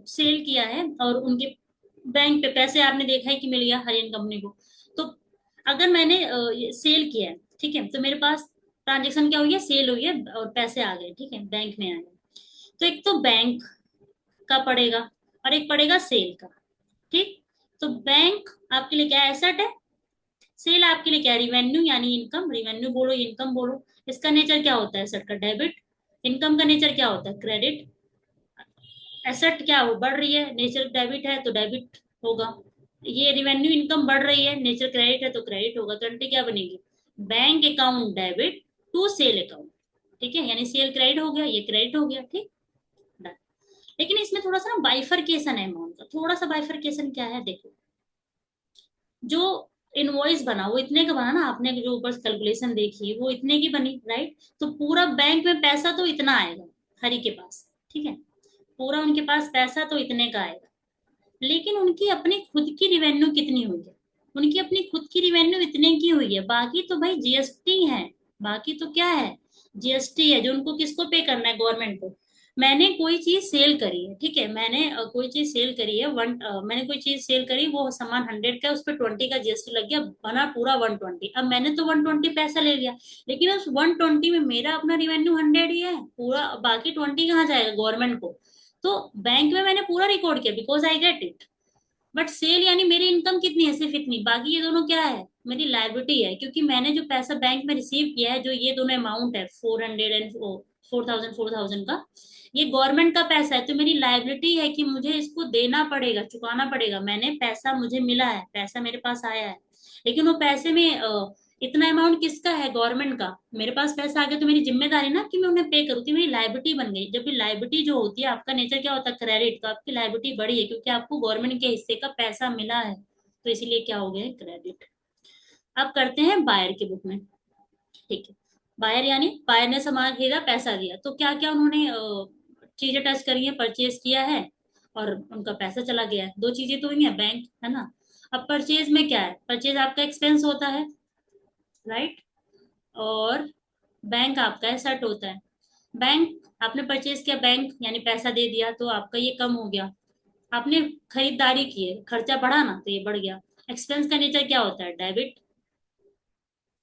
Speaker 1: सेल किया है और उनके बैंक पे पैसे आपने देखा है कि मिल गया हरियन कंपनी को। तो अगर मैंने सेल किया है, ठीक है, तो मेरे पास ट्रांजेक्शन क्या हुई है? सेल हुई है और पैसे आ गए, ठीक है, बैंक में आ गए। तो एक तो बैंक का पड़ेगा और एक पड़ेगा सेल का, ठीक। तो बैंक आपके लिए क्या एसेट है? सेल आपके लिए क्या? रिवेन्यू यानी इनकम। रिवेन्यू बोलो, इनकम बोलो। इसका नेचर क्या होता है? एसेट का डेबिट। इनकम का नेचर क्या होता है? क्रेडिट। एसेट क्या वो बढ़ रही है, नेचर डेबिट है तो डेबिट होगा। ये रिवेन्यू इनकम बढ़ रही है, नेचर क्रेडिट है तो क्रेडिट होगा। तो एंट्री क्या बनेगी? Bank account debit to sale account, ठीक है। यानी सेल क्रेडिट हो गया, ये क्रेडिट हो गया, ठीक। डन। लेकिन इसमें थोड़ा सा ना बाइफरकेशन है अमाउंट का। थोड़ा सा बाइफरकेशन क्या है देखो। जो इनवॉइस बना, वो इतने का बना ना, आपने जो ऊपर कैलकुलेशन देखी वो इतने की बनी, राइट। तो पूरा बैंक में पैसा तो इतना आएगा हरी के पास, ठीक है, पूरा उनके पास पैसा तो इतने का आएगा। लेकिन उनकी अपनी खुद की रिवेन्यू कितनी हुई है, उनकी अपनी खुद की रिवेन्यू इतने की हुई है, बाकी तो भाई जीएसटी है, बाकी तो क्या है, जीएसटी है जो उनको किसको पे करना है, गवर्नमेंट को। मैंने कोई चीज सेल करी है, ठीक है, मैंने कोई चीज सेल करी है मैंने कोई चीज सेल करी, वो सामान 100 का, उस पर 20 का जीएसटी लग गया, बना पूरा 120। अब मैंने तो 120 पैसा ले लिया, लेकिन उस 120 में मेरा अपना रिवेन्यू 100 ही है पूरा, बाकी 20 कहाँ जाएगा गवर्नमेंट को। तो बैंक में मैंने पूरा रिकॉर्ड किया because I get it, but sale यानी मेरी इनकम कितनी है, सिर्फ इतनी, बाकी ये दोनों क्या है, मेरी लायबिलिटी है, क्योंकि मैंने जो पैसा बैंक में रिसीव किया है, जो ये दोनों अमाउंट है 400 एंड 4,000 का, ये गवर्नमेंट का पैसा है, तो मेरी लायबिलिटी है कि मुझे इसको देना पड़ेगा, चुकाना पड़ेगा, मैंने पैसा, मुझे मिला है, पैसा मेरे पास आया है। लेकिन वो पैसे में इतना अमाउंट किसका है, गवर्नमेंट का, मेरे पास पैसा आ गया तो मेरी जिम्मेदारी ना कि मैं उन्हें पे करूँ, तो मेरी लायबिलिटी बन गई। जब भी लायबिलिटी जो होती है, आपका नेचर क्या होता है, क्रेडिट, तो आपकी लायबिलिटी बढ़ी है क्योंकि आपको गवर्नमेंट के हिस्से का पैसा मिला है, तो इसीलिए क्या हो गया, क्रेडिट। अब करते हैं बायर की बुक में, ठीक है। बायर यानी बायर ने सामान खरीदा, पैसा दिया, तो क्या क्या उन्होंने चीजें टच करी है, परचेज किया है, और उनका पैसा चला गया है, दो चीजें तो हुई है, बैंक है ना। अब परचेज में क्या है, परचेज आपका एक्सपेंस होता है, राइट, और बैंक आपका एसेट होता है। बैंक, आपने परचेज किया, बैंक यानी पैसा दे दिया, तो आपका ये कम हो गया, आपने खरीदारी की है, खर्चा बढ़ा ना, तो ये बढ़ गया। एक्सपेंस का नेचर क्या होता है, डेबिट,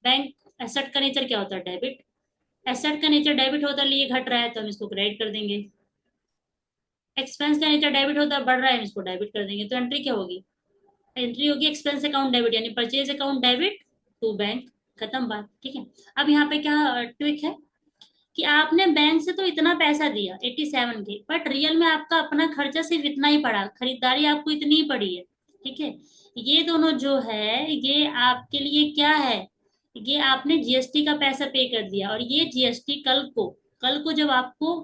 Speaker 1: बैंक, एसेट का नेचर क्या होता है, डेबिट, एसेट का नेचर डेबिट होता है, लिए घट रहा है तो हम इसको क्रेडिट कर देंगे, एक्सपेंस का नेचर डेबिट होता है, बढ़ रहा है, हम इसको डेबिट कर देंगे, तो एंट्री क्या होगी, एंट्री होगी एक्सपेंस अकाउंट डेबिट, यानी purchase account debit to bank, खत्म बात, ठीक है। अब यहाँ पे क्या ट्विक है कि आपने बैंक से तो इतना पैसा दिया 87 के, बट रियल में आपका अपना खर्चा सिर्फ इतना ही पड़ा, खरीदारी आपको इतनी ही पड़ी है, ठीक है। ये दोनों जो है ये आपके लिए क्या है, ये आपने जीएसटी का पैसा पे कर दिया, और ये जीएसटी कल को जब आपको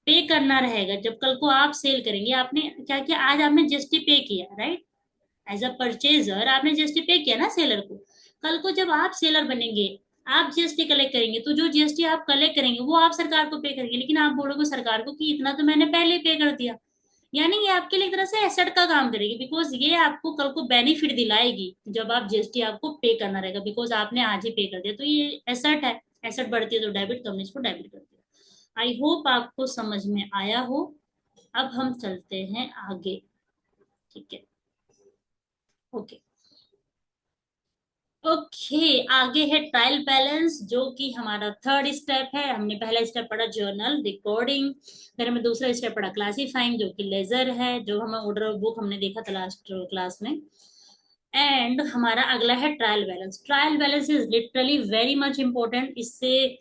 Speaker 1: पे करना रहेगा, जब कल को आप सेल करेंगे, आपने क्या किया, आज आपने जीएसटी पे किया, राइट, एज अ परचेजर आपने जीएसटी पे किया ना सेलर को, कल को जब आप सेलर बनेंगे, आप जीएसटी कलेक्ट करेंगे, तो जो जीएसटी आप कलेक्ट करेंगे वो आप सरकार को पे करेंगे, लेकिन आप बोलोगे सरकार को कि इतना तो मैंने पहले पे कर दिया, यानी ये आपके लिए एक तरह से एसेट का काम करेगी, बिकॉज ये आपको कल को बेनिफिट दिलाएगी जब आप जीएसटी आपको पे करना रहेगा, बिकॉज आपने आज ही पे कर दिया, तो ये एसेट है, एसेट बढ़ती है तो डेबिट, तो हमने इसको डेबिट कर दिया। आई होप आपको समझ में आया हो। अब हम चलते हैं आगे, ठीक है, ओके। ओके, आगे है ट्रायल बैलेंस, जो कि हमारा थर्ड स्टेप है। हमने पहला स्टेप पढ़ा जर्नल रिकॉर्डिंग, फिर हमें दूसरा स्टेप पढ़ा क्लासीफाइंग, जो कि लेजर है, जो हमें ऑर्डर ऑफ बुक हमने देखा था लास्ट क्लास में। एंड हमारा अगला है trial balance. Trial balance is literally very much important, इससे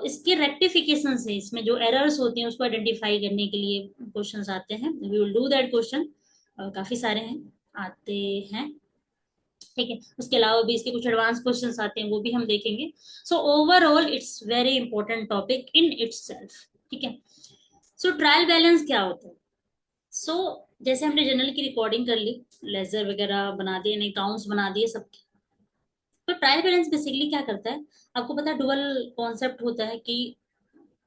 Speaker 1: इसके रेक्टिफिकेशन से, इसमें जो एरर्स होती हैं उसको आइडेंटिफाई करने के लिए क्वेश्चंस आते हैं, we will do that question, काफी सारे हैं, आते हैं, ठीक है। उसके अलावा भी इसके कुछ एडवांस क्वेश्चंस आते हैं, वो भी हम देखेंगे। So overall it's very important topic in itself, ठीक है। सो ट्रायल बैलेंस क्या होता है, सो जैसे हमने जनरल की रिकॉर्डिंग कर ली, लेजर वगैरह बना दिए, अकाउंट्स बना दिए सब, तो ट्रायल बैलेंस बेसिकली क्या करता है, आपको पता है डुअल कॉन्सेप्ट होता है कि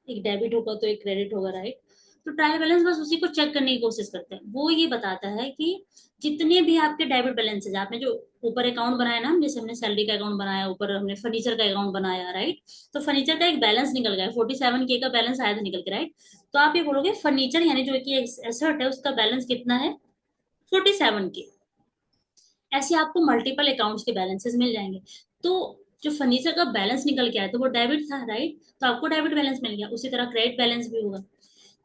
Speaker 1: एक डेबिट होगा तो एक क्रेडिट होगा, राइट। तो ट्रायल बैलेंस बस उसी को चेक करने की कोशिश करते हैं, वो ये बताता है कि जितने भी आपके डेबिट बैलेंसेज, आपने जो ऊपर अकाउंट बनाया ना, जैसे हमने सैलरी का अकाउंट बनाया, ऊपर हमने फर्नीचर का अकाउंट बनाया, राइट, तो फर्नीचर का एक बैलेंस निकल गया, 47K का बैलेंस आया था निकल के, राइट। तो आप ये बोलोगे फर्नीचर यानी जो कि एसेट है उसका बैलेंस कितना है, 47K। ऐसे आपको मल्टीपल अकाउंट्स के बैलेंसेस मिल जाएंगे। तो जो फर्नीचर का बैलेंस निकल के आया तो वो डेबिट था, राइट, तो आपको डेबिट बैलेंस मिल गया, उसी तरह क्रेडिट बैलेंस भी होगा।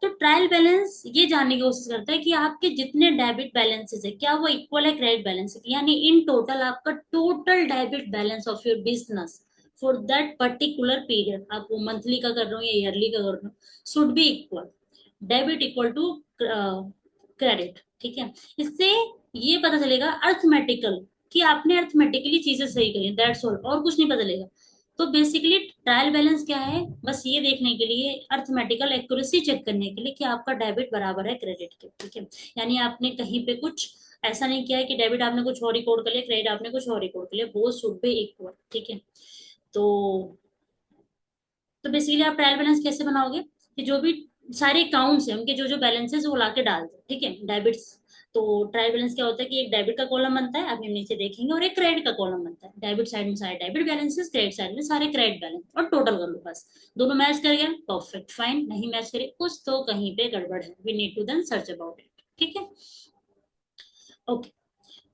Speaker 1: तो ट्रायल बैलेंस ये जानने की कोशिश करता है कि आपके जितने डेबिट बैलेंसेस है क्या वो इक्वल है क्रेडिट बैलेंस से, यानी इन टोटल आपका total debit balance of your business for that particular period, आप वो मंथली का कर रहे हो या ईयरली का कर रहे हो, should be equal, debit equal to credit, ठीक है। इससे ये पता चलेगा अर्थमेटिकल, कि आपने अर्थमेटिकली चीजें सही करी, दैट्स ऑल, और कुछ नहीं पता चलेगा। तो बेसिकली ट्रायल बैलेंस क्या है, बस ये देखने के लिए, अर्थमेटिकल एक्यूरेसी चेक करने के लिए कि आपका डेबिट बराबर है क्रेडिट के, ठीक है। यानी आपने कहीं पे कुछ ऐसा नहीं किया है कि डेबिट आपने कुछ और रिकॉर्ड कर लिया, क्रेडिट आपने कुछ और रिकॉर्ड कर लिया, बोथ शुड बी इक्वल, ठीक है। तो बेसिकली आप ट्रायल बैलेंस कैसे बनाओगे कि जो भी सारे अकाउंट्स हैं उनके जो जो बैलेंसेस वो लाके डाल दो, ठीक है, डेबिट्स। तो ट्रायल बैलेंस क्या होता है कि एक डेबिट का कॉलम बनता है, अभी हम नीचे देखेंगे, और एक क्रेडिट का कॉलम बनता है। डेबिट साइड में सारे डेबिट बैलेंसेस, क्रेडिट साइड में सारे क्रेडिट बैलेंस, और टोटल कर लो बस। दोनों मैच कर गया, परफेक्ट फाइन। नहीं मैच करे, कुछ तो कहीं पे गड़बड़ है, we need to then search about it, ठीक है। ओके।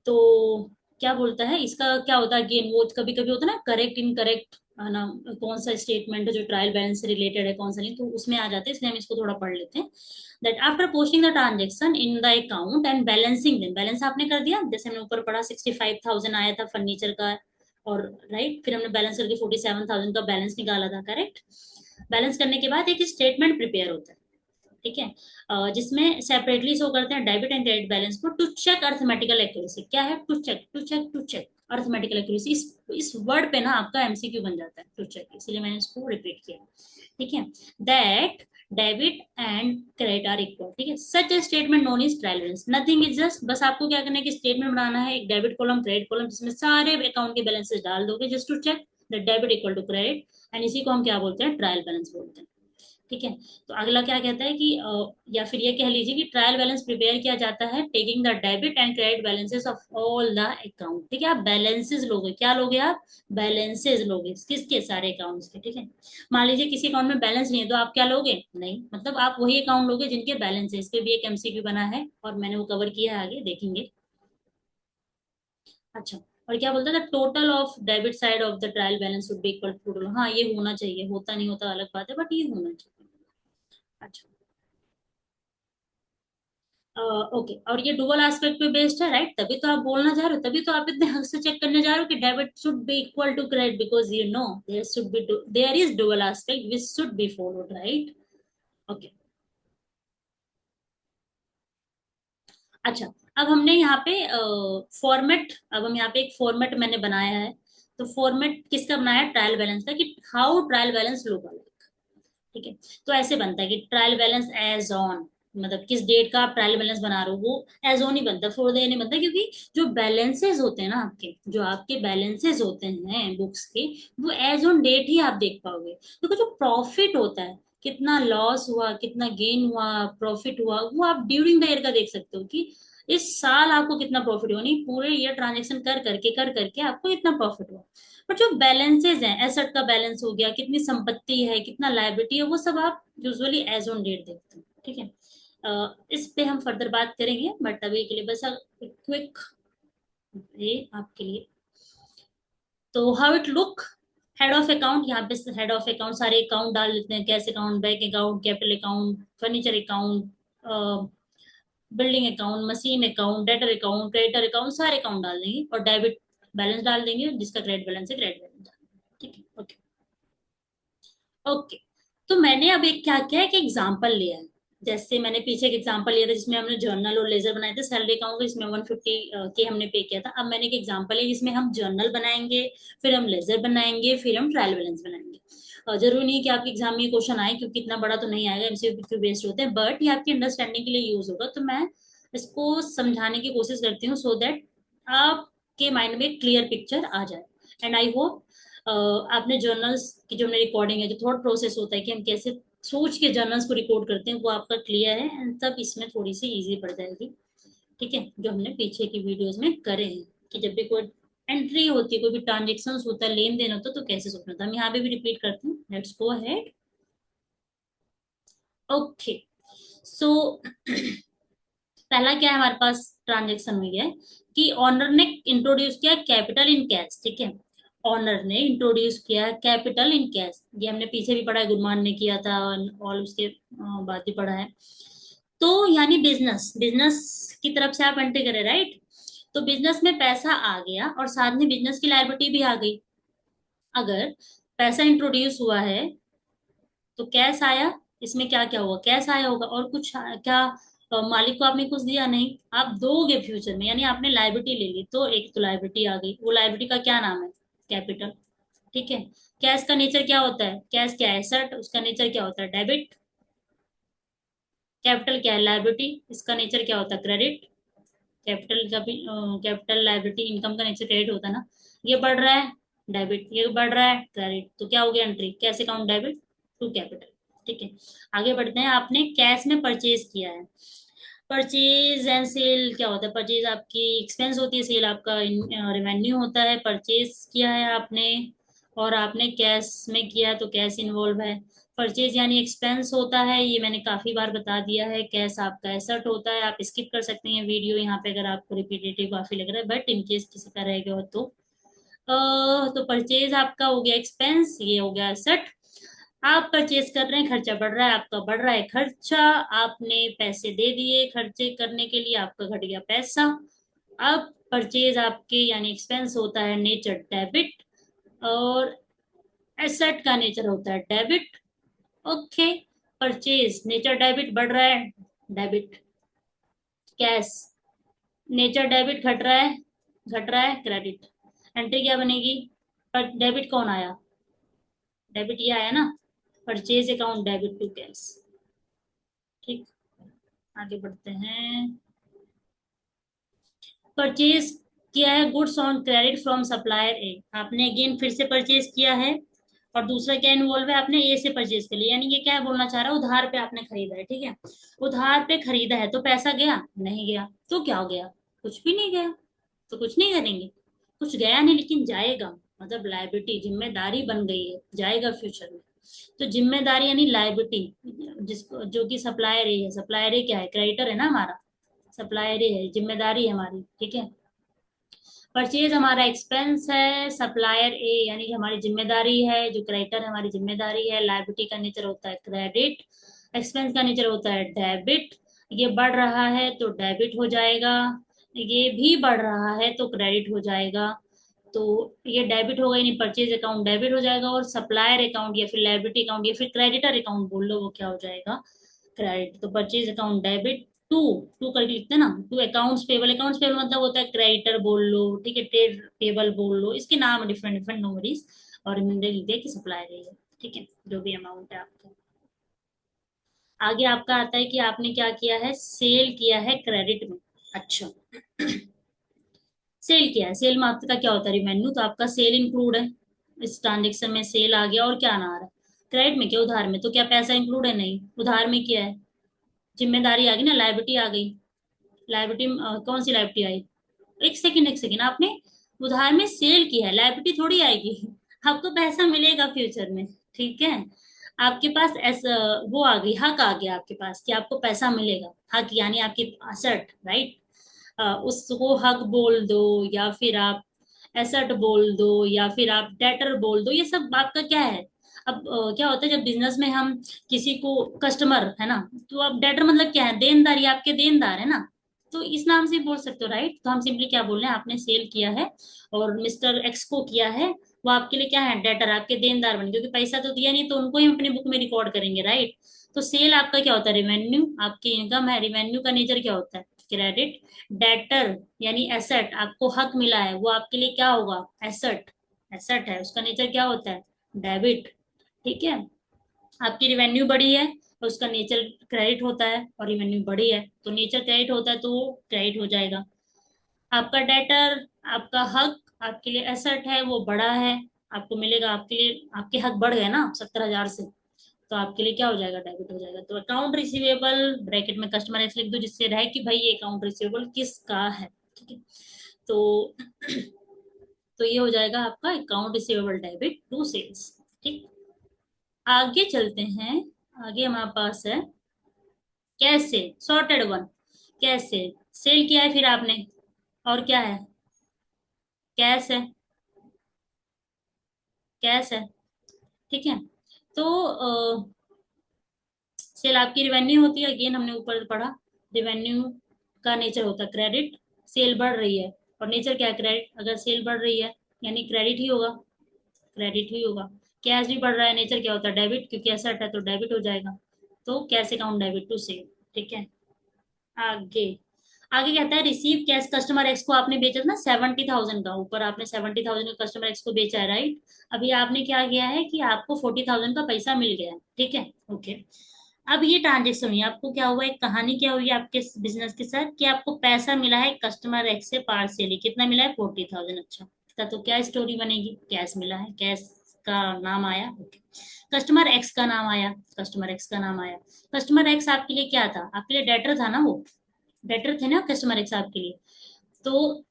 Speaker 1: तो क्या बोलता है इसका, क्या होता है अगेन, वो कभी कभी होता है ना करेक्ट इनकरेक्ट, है ना, कौन सा स्टेटमेंट जो ट्रायल बैलेंस से रिलेटेड है, कौन सा नहीं, तो उसमें आ जाते हैं, इसलिए हम इसको थोड़ा पढ़ लेते हैं। That after posting the transaction in the account and balancing then, balance आपने कर दिया, जैसे हमने ऊपर पढ़ा 65,000 आया था फर्नीचर का, और राइट, फिर हमने बैलेंस करके 47,000 का बैलेंस निकाला था, करेक्ट। बैलेंस करने के बाद एक स्टेटमेंट प्रिपेयर होता है, ठीक है, जिसमें सेपरेटली शो करते हैं डेबिट एंड क्रेडिट बैलेंस को टू चेक अर्थमेटिकल एक्यूरेसी। क्या है to check, to check, to check arithmetical accuracy, इस वर्ड पे ना आपका एमसीक्यू बन जाता है टू चेक, इसलिए मैंने इसको रिपीट किया, ठीक है। That debit and credit are equal, ठीक है, such a statement known is trial balance, nothing is just, बस आपको क्या करना है कि स्टेटमेंट बनाना है, एक डेबिट कॉलम क्रेडिट कॉलम, जिसमें सारे अकाउंट के बैलेंसेस डाल दोगे just to check the debit equal to credit, and इसी को हम क्या बोलते हैं, ट्रायल बैलेंस बोलते हैं, ठीक है। तो अगला क्या कहता है कि या फिर ये कह लीजिए कि ट्रायल बैलेंस प्रिपेयर किया जाता है taking the debit and credit balances of all the account, ठीक है। आप बैलेंसेस लोगे, क्या लोगे आप, बैलेंसेस लोगे, किसके, सारे अकाउंट्स के, ठीक है। मान लीजिए किसी अकाउंट में बैलेंस नहीं है, तो आप क्या लोगे, नहीं, मतलब आप वही अकाउंट लोगे जिनके बैलेंस है। इस पे भी एक एमसीक्यू बना है और मैंने वो कवर किया है, आगे देखेंगे। अच्छा, और क्या बोलता है, total of debit side of the trial balance would be equal to total, हाँ ये होना चाहिए, होता नहीं होता अलग बात है, बट ये होना चाहिए। अच्छा, ओके, और ये डुअल एस्पेक्ट पे बेस्ड है, राइट, तभी तो आप बोलना चाह रहे हो, तभी तो आप इतने हक से चेक करने जा रहे हो कि debit should be equal to credit, because you know there should be, there is dual aspect which should be followed, right. Okay. अच्छा, अब हमने यहाँ पे फॉर्मेट, अब हम यहाँ पे एक फॉर्मेट मैंने बनाया है। तो फॉर्मेट किसका बनाया है, ट्रायल बैलेंस का, कि हाउ ट्रायल बैलेंस लुक, ठीक है। तो ऐसे बनता है कि ट्रायल बैलेंस एज ऑन, मतलब किस डेट का आप ट्रायल बैलेंस बना रहे हो, वो एज ऑन ही बनता है, फॉर द नहीं बनता, क्योंकि जो बैलेंसेस होते हैं ना आपके, जो आपके बैलेंसेस होते हैं बुक्स के, वो एज ऑन डेट ही आप देख पाओगे, क्योंकि जो प्रॉफिट होता है, कितना लॉस हुआ, कितना गेन हुआ, प्रॉफिट हुआ, वो आप ड्यूरिंग द ईयर का देख सकते हो कि इस साल आपको कितना प्रॉफिट हुआ, नहीं पूरे ईयर ट्रांजेक्शन कर करके आपको इतना प्रॉफिट हुआ। बट जो बैलेंसेज हैं, एसेट का बैलेंस हो गया, कितनी संपत्ति है, कितना लायबिलिटी है, वो सब आप यूजुअली एज ऑन डेट देखते हैं, ठीक है। इस पे हम फर्दर बात करेंगे, बट अभी के लिए बस क्विक ये आपके लिए। तो how it look, head of account, यहाँ पे हेड ऑफ अकाउंट सारे अकाउंट डाल देते हैं, cash account, bank account, capital account, furniture account, building account, machine account, debtor account, creditor account, सारे अकाउंट डाल देंगे, और डेबिट बैलेंस डाल देंगे, जिसका क्रेडिट बैलेंस है क्रेडिट बैलेंस डाल देंगे, ठीक है। ओके। ओके, तो मैंने अब एक क्या किया है कि एग्जांपल लिया है। जैसे मैंने पीछे एक एग्जांपल लिया था जिसमें हमने जर्नल और लेजर बनाए थे, सैलरी अकाउंट का, जिसमें 150 के हमने पे किया था। अब मैंने एक एग्जांपल है जिसमें हम जर्नल बनाएंगे, फिर हम लेजर बनाएंगे, फिर हम ट्रायल बैलेंस बनाएंगे। जरूरी नहीं कि आपके एग्जाम में क्वेश्चन आए, क्योंकि इतना बड़ा तो नहीं आएगा, एमसीक्यू बेस्ड होते हैं, बट ये आपकी अंडरस्टैंडिंग के लिए यूज होगा, तो मैं इसको समझाने की कोशिश करती हूँ, सो दैट आपके माइंड में क्लियर पिक्चर आ जाए। एंड आई होप आपने जर्नल्स की जो हमने रिकॉर्डिंग है, जो थॉट प्रोसेस होता है कि हम कैसे सोच के जर्नल्स को रिकॉर्ड करते हैं, वो आपका क्लियर है, एंड तब इसमें थोड़ी सी इजी पड़ जाएगी, ठीक है, जो हमने पीछे की वीडियोस में करे हैं, कि जब भी कोई एंट्री होती है, कोई भी ट्रांजेक्शन होता है, लेन देन होता है, तो कैसे सोचना था, हम यहाँ पे भी रिपीट करते हैं, लेट्स गो अहेड। ओके, सो पहला क्या है हमारे पास, ट्रांजेक्शन हुई है कि ऑनर ने इंट्रोड्यूस किया कैपिटल इन कैश, ठीक है। ऑनर ने इंट्रोड्यूस किया कैपिटल इन कैश, ये हमने पीछे भी पढ़ा है, गुरमान ने किया था, और उसके बाद भी पढ़ा है। तो यानी बिजनेस, बिजनेस की तरफ से आप एंट्री करें, राइट। तो बिजनेस में पैसा आ गया और साथ में बिजनेस की लायबिलिटी भी आ गई। अगर पैसा इंट्रोड्यूस हुआ है तो कैश आया, इसमें क्या क्या हुआ, कैश आया होगा, और कुछ क्या, मालिक को आपने कुछ दिया नहीं, आप दोगे फ्यूचर में, यानी आपने लायबिलिटी ले ली, तो एक तो लायबिलिटी आ गई, वो लायबिलिटी का क्या नाम है, कैपिटल, ठीक है। कैश का नेचर क्या होता है, कैश क्या है, एसेट, उसका नेचर क्या होता है, डेबिट। कैपिटल क्या है, लायबिलिटी, इसका नेचर क्या होता है, क्रेडिट। कैपिटल का भी कैपिटल लायबिलिटी इनकम का नेचर क्रेडिट होता है ना, ये बढ़ रहा है डेबिट, ये बढ़ रहा है क्रेडिट, तो क्या हो गया entry cash account debit to capital. ठीक है, आगे बढ़ते हैं। आपने कैश में परचेज किया है, परचेज एंड सेल क्या होता है? परचेज आपकी एक्सपेंस होती है, सेल आपका रेवेन्यू होता है। परचेज किया है आपने और आपने कैश में किया है तो कैश इन्वॉल्व है। परचेज यानी एक्सपेंस होता है, ये मैंने काफी बार बता दिया है। कैश आपका एसेट होता है, आप स्किप कर सकते हैं वीडियो यहाँ पे अगर आपको रिपीटेटिव काफी लग रहा है, बट इनकेस किसी का रह गया हो तो परचेज आपका हो गया एक्सपेंस, ये हो गया एसेट। आप परचेज कर रहे हैं, खर्चा बढ़ रहा है आपका, बढ़ रहा है खर्चा, आपने पैसे दे दिए खर्चे करने के लिए, आपका घट गया पैसा। अब परचेज आपके यानी एक्सपेंस होता है नेचर डेबिट, और एसेट का नेचर होता है debit. Okay, purchase nature debit बढ़ रहा है डेबिट, कैश नेचर डेबिट घट रहा है, घट रहा है क्रेडिट। एंट्री क्या बनेगी? पर डेबिट कौन आया? डेबिट ये आया ना, purchase account debit to cash. ठीक, आगे बढ़ते हैं। परचेज किया है goods on credit from supplier A, आपने अगेन फिर से परचेज किया है। और दूसरा क्या इन्वॉल्व है? आपने ए से परचेज कर लिया, यानी ये क्या बोलना चाह रहा है, उधार पे आपने खरीदा है। ठीक है, उधार पे खरीदा है तो पैसा गया नहीं गया, तो क्या हो गया? कुछ भी नहीं गया, तो कुछ नहीं करेंगे, कुछ गया नहीं लेकिन जाएगा, मतलब लायबिलिटी जिम्मेदारी बन गई है, जाएगा फ्यूचर में। तो जिम्मेदारी यानी लायबिलिटी, जिसको जो कि सप्लायर है, सप्लायर क्या है? क्रेडिटर है ना हमारा, सप्लायर है, जिम्मेदारी है हमारी। ठीक है, परचेज हमारा एक्सपेंस है, सप्लायर ए यानी कि हमारी जिम्मेदारी है, जो क्रेडिटर हमारी जिम्मेदारी है। लायबिलिटी का नेचर होता है क्रेडिट, एक्सपेंस का नेचर होता है डेबिट। ये बढ़ रहा है तो डेबिट हो जाएगा, ये भी बढ़ रहा है तो क्रेडिट हो जाएगा। तो ये डेबिट होगा यानी परचेज अकाउंट डेबिट हो जाएगा, और सप्लायर अकाउंट या फिर लायबिलिटी अकाउंट या फिर क्रेडिटर अकाउंट बोल लो, वो क्या हो जाएगा? क्रेडिट। तो purchase account debit to, to करके लिखते हैं ना, to accounts payable. Accounts payable मतलब होता है क्रेडिटर बोल लो, ठीक है, ट्रेड पेबल बोल लो, इसके नाम डिफरेंट डिफरेंट, नो वरीज। और मैंने लिख दिया कि सप्लायर है, ठीक है, जो भी अमाउंट है आपका। आगे आपका आता है कि आपने क्या किया है, सेल किया है क्रेडिट में। अच्छा, सेल किया है, सेल में आपका क्या होता है? रिवेन्यू, तो आपका सेल इंक्लूड है इस ट्रांजेक्शन में, सेल आ गया। और क्या आना आ रहा है? क्रेडिट में क्या, उधार में, तो क्या पैसा इंक्लूड है? नहीं, उधार में क्या है? जिम्मेदारी आ गई ना, लायबिलिटी आ गई। लायबिलिटी कौन सी लायबिलिटी आई? एक सेकंड एक सेकंड, आपने उधार में सेल किया है, लायबिलिटी थोड़ी आएगी। आपको पैसा मिलेगा फ्यूचर में, ठीक है। आपके पास ऐसा वो आ गई, हक आ गया आपके पास कि आपको पैसा मिलेगा। हक यानी आपकी असेट, राइट। उसको हक बोल दो, या फिर आप एसेट बोल दो, या फिर आप डेटर बोल दो, ये सब आपका क्या है? अब क्या होता है जब बिजनेस में हम किसी को, कस्टमर है ना, तो अब डेटर मतलब क्या है? देनदार, ये आपके देनदार है ना, तो इस नाम से भी बोल सकते हो, राइट। तो हम सिंपली क्या बोल रहे हैं, आपने सेल किया है और मिस्टर एक्स को किया है, वो आपके लिए क्या है? डेटर, आपके देनदार बन, क्योंकि पैसा तो दिया नहीं तो उनको ही अपनी बुक में रिकॉर्ड करेंगे, राइट। तो सेल आपका क्या होता है? रेवेन्यू, आपकी इनकम है। रेवेन्यू का नेचर क्या होता है? क्रेडिट। डेटर यानी एसेट, आपको हक मिला है, वो आपके लिए क्या होगा? एसेट, एसेट है, उसका नेचर क्या होता है? डेबिट। ठीक है, आपकी रिवेन्यू बढ़ी है तो उसका नेचर क्रेडिट होता है, और रिवेन्यू बढ़ी है तो नेचर क्रेडिट होता है, तो वो क्रेडिट हो जाएगा। आपका डेटर, आपका हक आपके लिए एसेट है, वो बड़ा है, आपको मिलेगा, आपके लिए आपके हक बढ़ गए ना 70,000 से, तो आपके लिए क्या हो जाएगा? डेबिट हो जाएगा। तो अकाउंट रिसीवेबल ब्रैकेट में कस्टमर एक्स लिख दो, जिससे रहे कि भाई ये अकाउंट रिसीवेबल किसका है। ठीक है, तो तो ये हो जाएगा आपका account receivable debit to sales. ठीक, आगे चलते हैं। आगे हमारे पास है कैसे, सॉर्टेड वन। कैसे सेल किया है फिर आपने, और क्या है? कैश है, कैश है। ठीक है, तो सेल आपकी रिवेन्यू होती है, अगेन हमने ऊपर पढ़ा। रिवेन्यू का नेचर होता है क्रेडिट, सेल बढ़ रही है और नेचर क्या है? क्रेडिट। अगर सेल बढ़ रही है यानी क्रेडिट ही होगा, क्रेडिट ही होगा। कैश भी बढ़ रहा है, नेचर क्या होता है? डेबिट, क्योंकि एसेट है तो डेबिट हो जाएगा। तो cash account debit to sale. ठीक है, आगे, आगे कहता है रिसीव कैश, कस्टमर एक्स को आपने बेचा था ना 70,000 का, ऊपर आपने 70,000 का कस्टमर एक्स को बेचा है, राइट। अभी आपने क्या किया है कि आपको 40,000 का पैसा मिल गया है, ठीक है, ओके। अब ये ट्रांजेक्शन हुई, आपको क्या हुआ, एक कहानी क्या हुई आपके बिजनेस के साथ कि आपको पैसा मिला है कस्टमर एक्स से पार्सली, कितना मिला है 40,000। अच्छा, तो क्या स्टोरी बनेगी, कैश मिला है, कैश का नाम आया, ओके, कस्टमर एक्स का नाम आया, कस्टमर एक्स का नाम आया। कस्टमर एक्स आपके लिए क्या था, आपके लिए डेटर था ना, वो डेटर थे ना कस्टमर एक्स आपके लिए। तो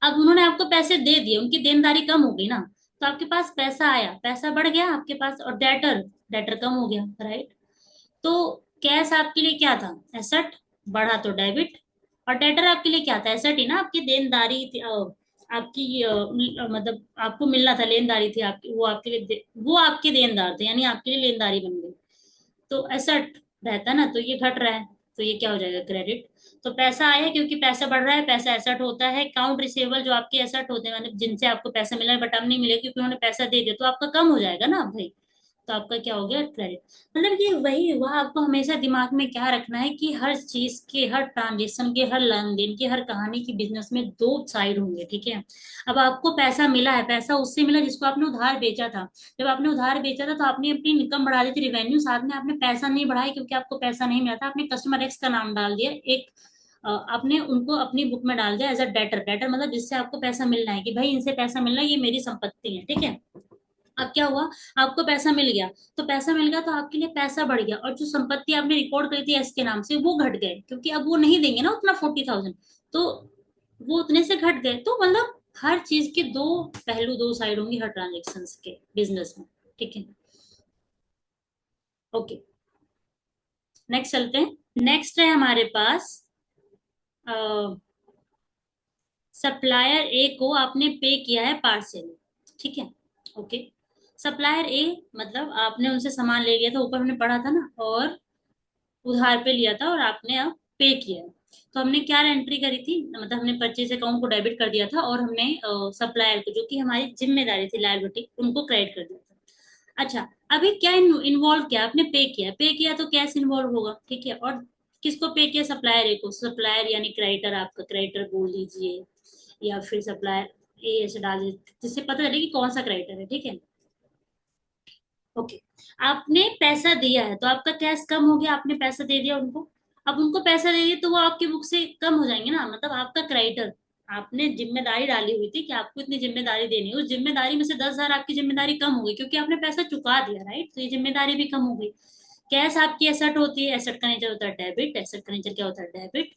Speaker 1: अब उन्होंने आपको पैसे दे दिए, उनकी देनदारी कम हो गई ना, तो आपके पास पैसा आया, पैसा बढ़ गया आपके पास, और डेटर डेटर कम हो गया, राइट। तो कैश आपके लिए क्या था, एसेट, बढ़ा तो डेबिट। और डेटर आपके लिए क्या था, एसेट ही ना, आपकी देनदारी थी, आपकी मतलब आपको मिलना था, लेनदारी थी आपकी, वो आपके लिए वो आपके देनदार थे, यानी आपके लिए लेनदारी बन गई। तो एसेट रहता ना, तो ये घट रहा है, तो ये क्या हो जाएगा, क्रेडिट। तो पैसा आया क्योंकि पैसा बढ़ रहा है, पैसा एसेट होता है। अकाउंट रिसीवेबल जो आपके एसेट होते हैं, मतलब जिनसे आपको पैसा मिला है बट अब नहीं मिले क्योंकि उन्होंने पैसा दे दिया, तो आपका कम हो जाएगा ना भाई। तो आपका क्या हो गया, क्रेडिट। मतलब कि वही हुआ, आपको हमेशा दिमाग में क्या रखना है कि हर चीज के, हर ट्रांजेक्शन के, हर लेन देन की, हर कहानी की बिजनेस में दो साइड होंगे, ठीक है। अब आपको पैसा मिला है, पैसा उससे मिला जिसको आपने उधार बेचा था। जब आपने उधार बेचा था तो आपने अपनी इनकम बढ़ा दी थी, रिवेन्यू, साथ में आपने पैसा नहीं बढ़ाया क्योंकि आपको पैसा नहीं मिला था, आपने कस्टमर एक्स का नाम डाल दिया एक, आपने उनको अपनी बुक में डाल दिया एज अ डेटर। डेटर मतलब जिससे आपको पैसा मिलना है कि भाई इनसे पैसा मिलना है, ये मेरी संपत्ति है, ठीक है। अब क्या हुआ, आपको पैसा मिल गया, तो पैसा मिल गया तो आपके लिए पैसा बढ़ गया, और जो संपत्ति आपने रिकॉर्ड करी थी एस के नाम से वो घट गए, क्योंकि अब वो नहीं देंगे ना उतना 40,000। तो वो उतने से घट गए, तो मतलब हर चीज के दो पहलू, दो साइड होंगी हर ट्रांजेक्शन के बिजनेस में, ठीक है। ओके, नेक्स्ट चलते हैं। नेक्स्ट है हमारे पास, सप्लायर ए को आपने पे किया है पार्सल, ठीक है, ओके। सप्लायर ए मतलब आपने उनसे सामान ले लिया था, ऊपर हमने पढ़ा था ना, और उधार पे लिया था और आपने अब पे किया है। तो हमने क्या एंट्री करी थी, मतलब हमने परचेज अकाउंट को डेबिट कर दिया था, और हमने सप्लायर को, जो कि हमारी जिम्मेदारी थी, लायबिलिटी, उनको क्रेडिट कर दिया था। अच्छा, अभी क्या इन्वॉल्व किया, आपने पे किया, पे किया तो कैश इन्वॉल्व होगा, ठीक है। और किसको पे किया, सप्लायर ए को, सप्लायर यानी क्रेडिटर, आपका क्रेडिटर बोल दीजिए, या फिर सप्लायर ए ऐसे डाल दीजिए, जिससे पता चले कि कौन सा क्रेडिटर है, ठीक है, ओके। आपने पैसा दिया है तो आपका कैश कम हो गया, आपने पैसा दे दिया उनको। अब उनको पैसा दे दिया तो वो आपकी बुक से कम हो जाएंगे ना, मतलब आपका क्रेडिटर, आपने जिम्मेदारी डाली हुई थी कि आपको इतनी जिम्मेदारी देनी है, उस जिम्मेदारी में से 10,000 आपकी जिम्मेदारी कम हो गई क्योंकि आपने पैसा चुका दिया, राइट, तो ये जिम्मेदारी भी कम हो गई। कैश आपकी एसेट होती है, एसेट का नेचर होता है डेबिट, एसेट का नेचर क्या होता है, डेबिट।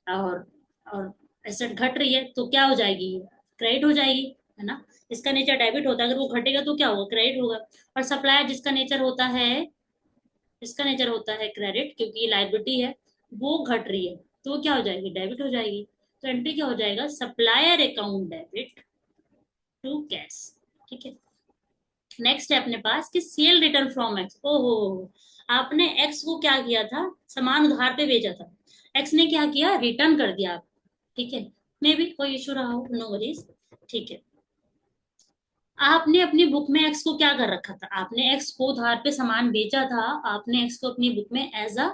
Speaker 1: और और एसेट घट रही है तो क्या हो जाएगी, क्रेडिट हो जाएगी, है ना। इसका नेचर डेबिट होता है, अगर वो घटेगा तो क्या होगा, क्रेडिट होगा। और सप्लायर जिसका नेचर होता है, इसका नेचर होता है क्रेडिट, क्योंकि ये लाइबिलिटी है, वो घट रही है, तो वो क्या हो जाएगी, डेबिट हो जाएगी। तो एंट्री क्या हो जाएगा, supplier account debit to cash, ठीक है। नेक्स्ट है अपने पास कि सेल रिटर्न फ्रॉम एक्स, ओहो, आपने एक्स को क्या किया था, सामान उधार पे भेजा था, एक्स ने क्या किया, रिटर्न कर दिया आप, ठीक है। मे भी कोई इशू रहा हो, नो वरीज, ठीक है। आपने अपनी बुक में एक्स को क्या कर रखा था, आपने एक्स को उधार पे सामान बेचा था, आपने एक्स को अपनी बुक में एज अ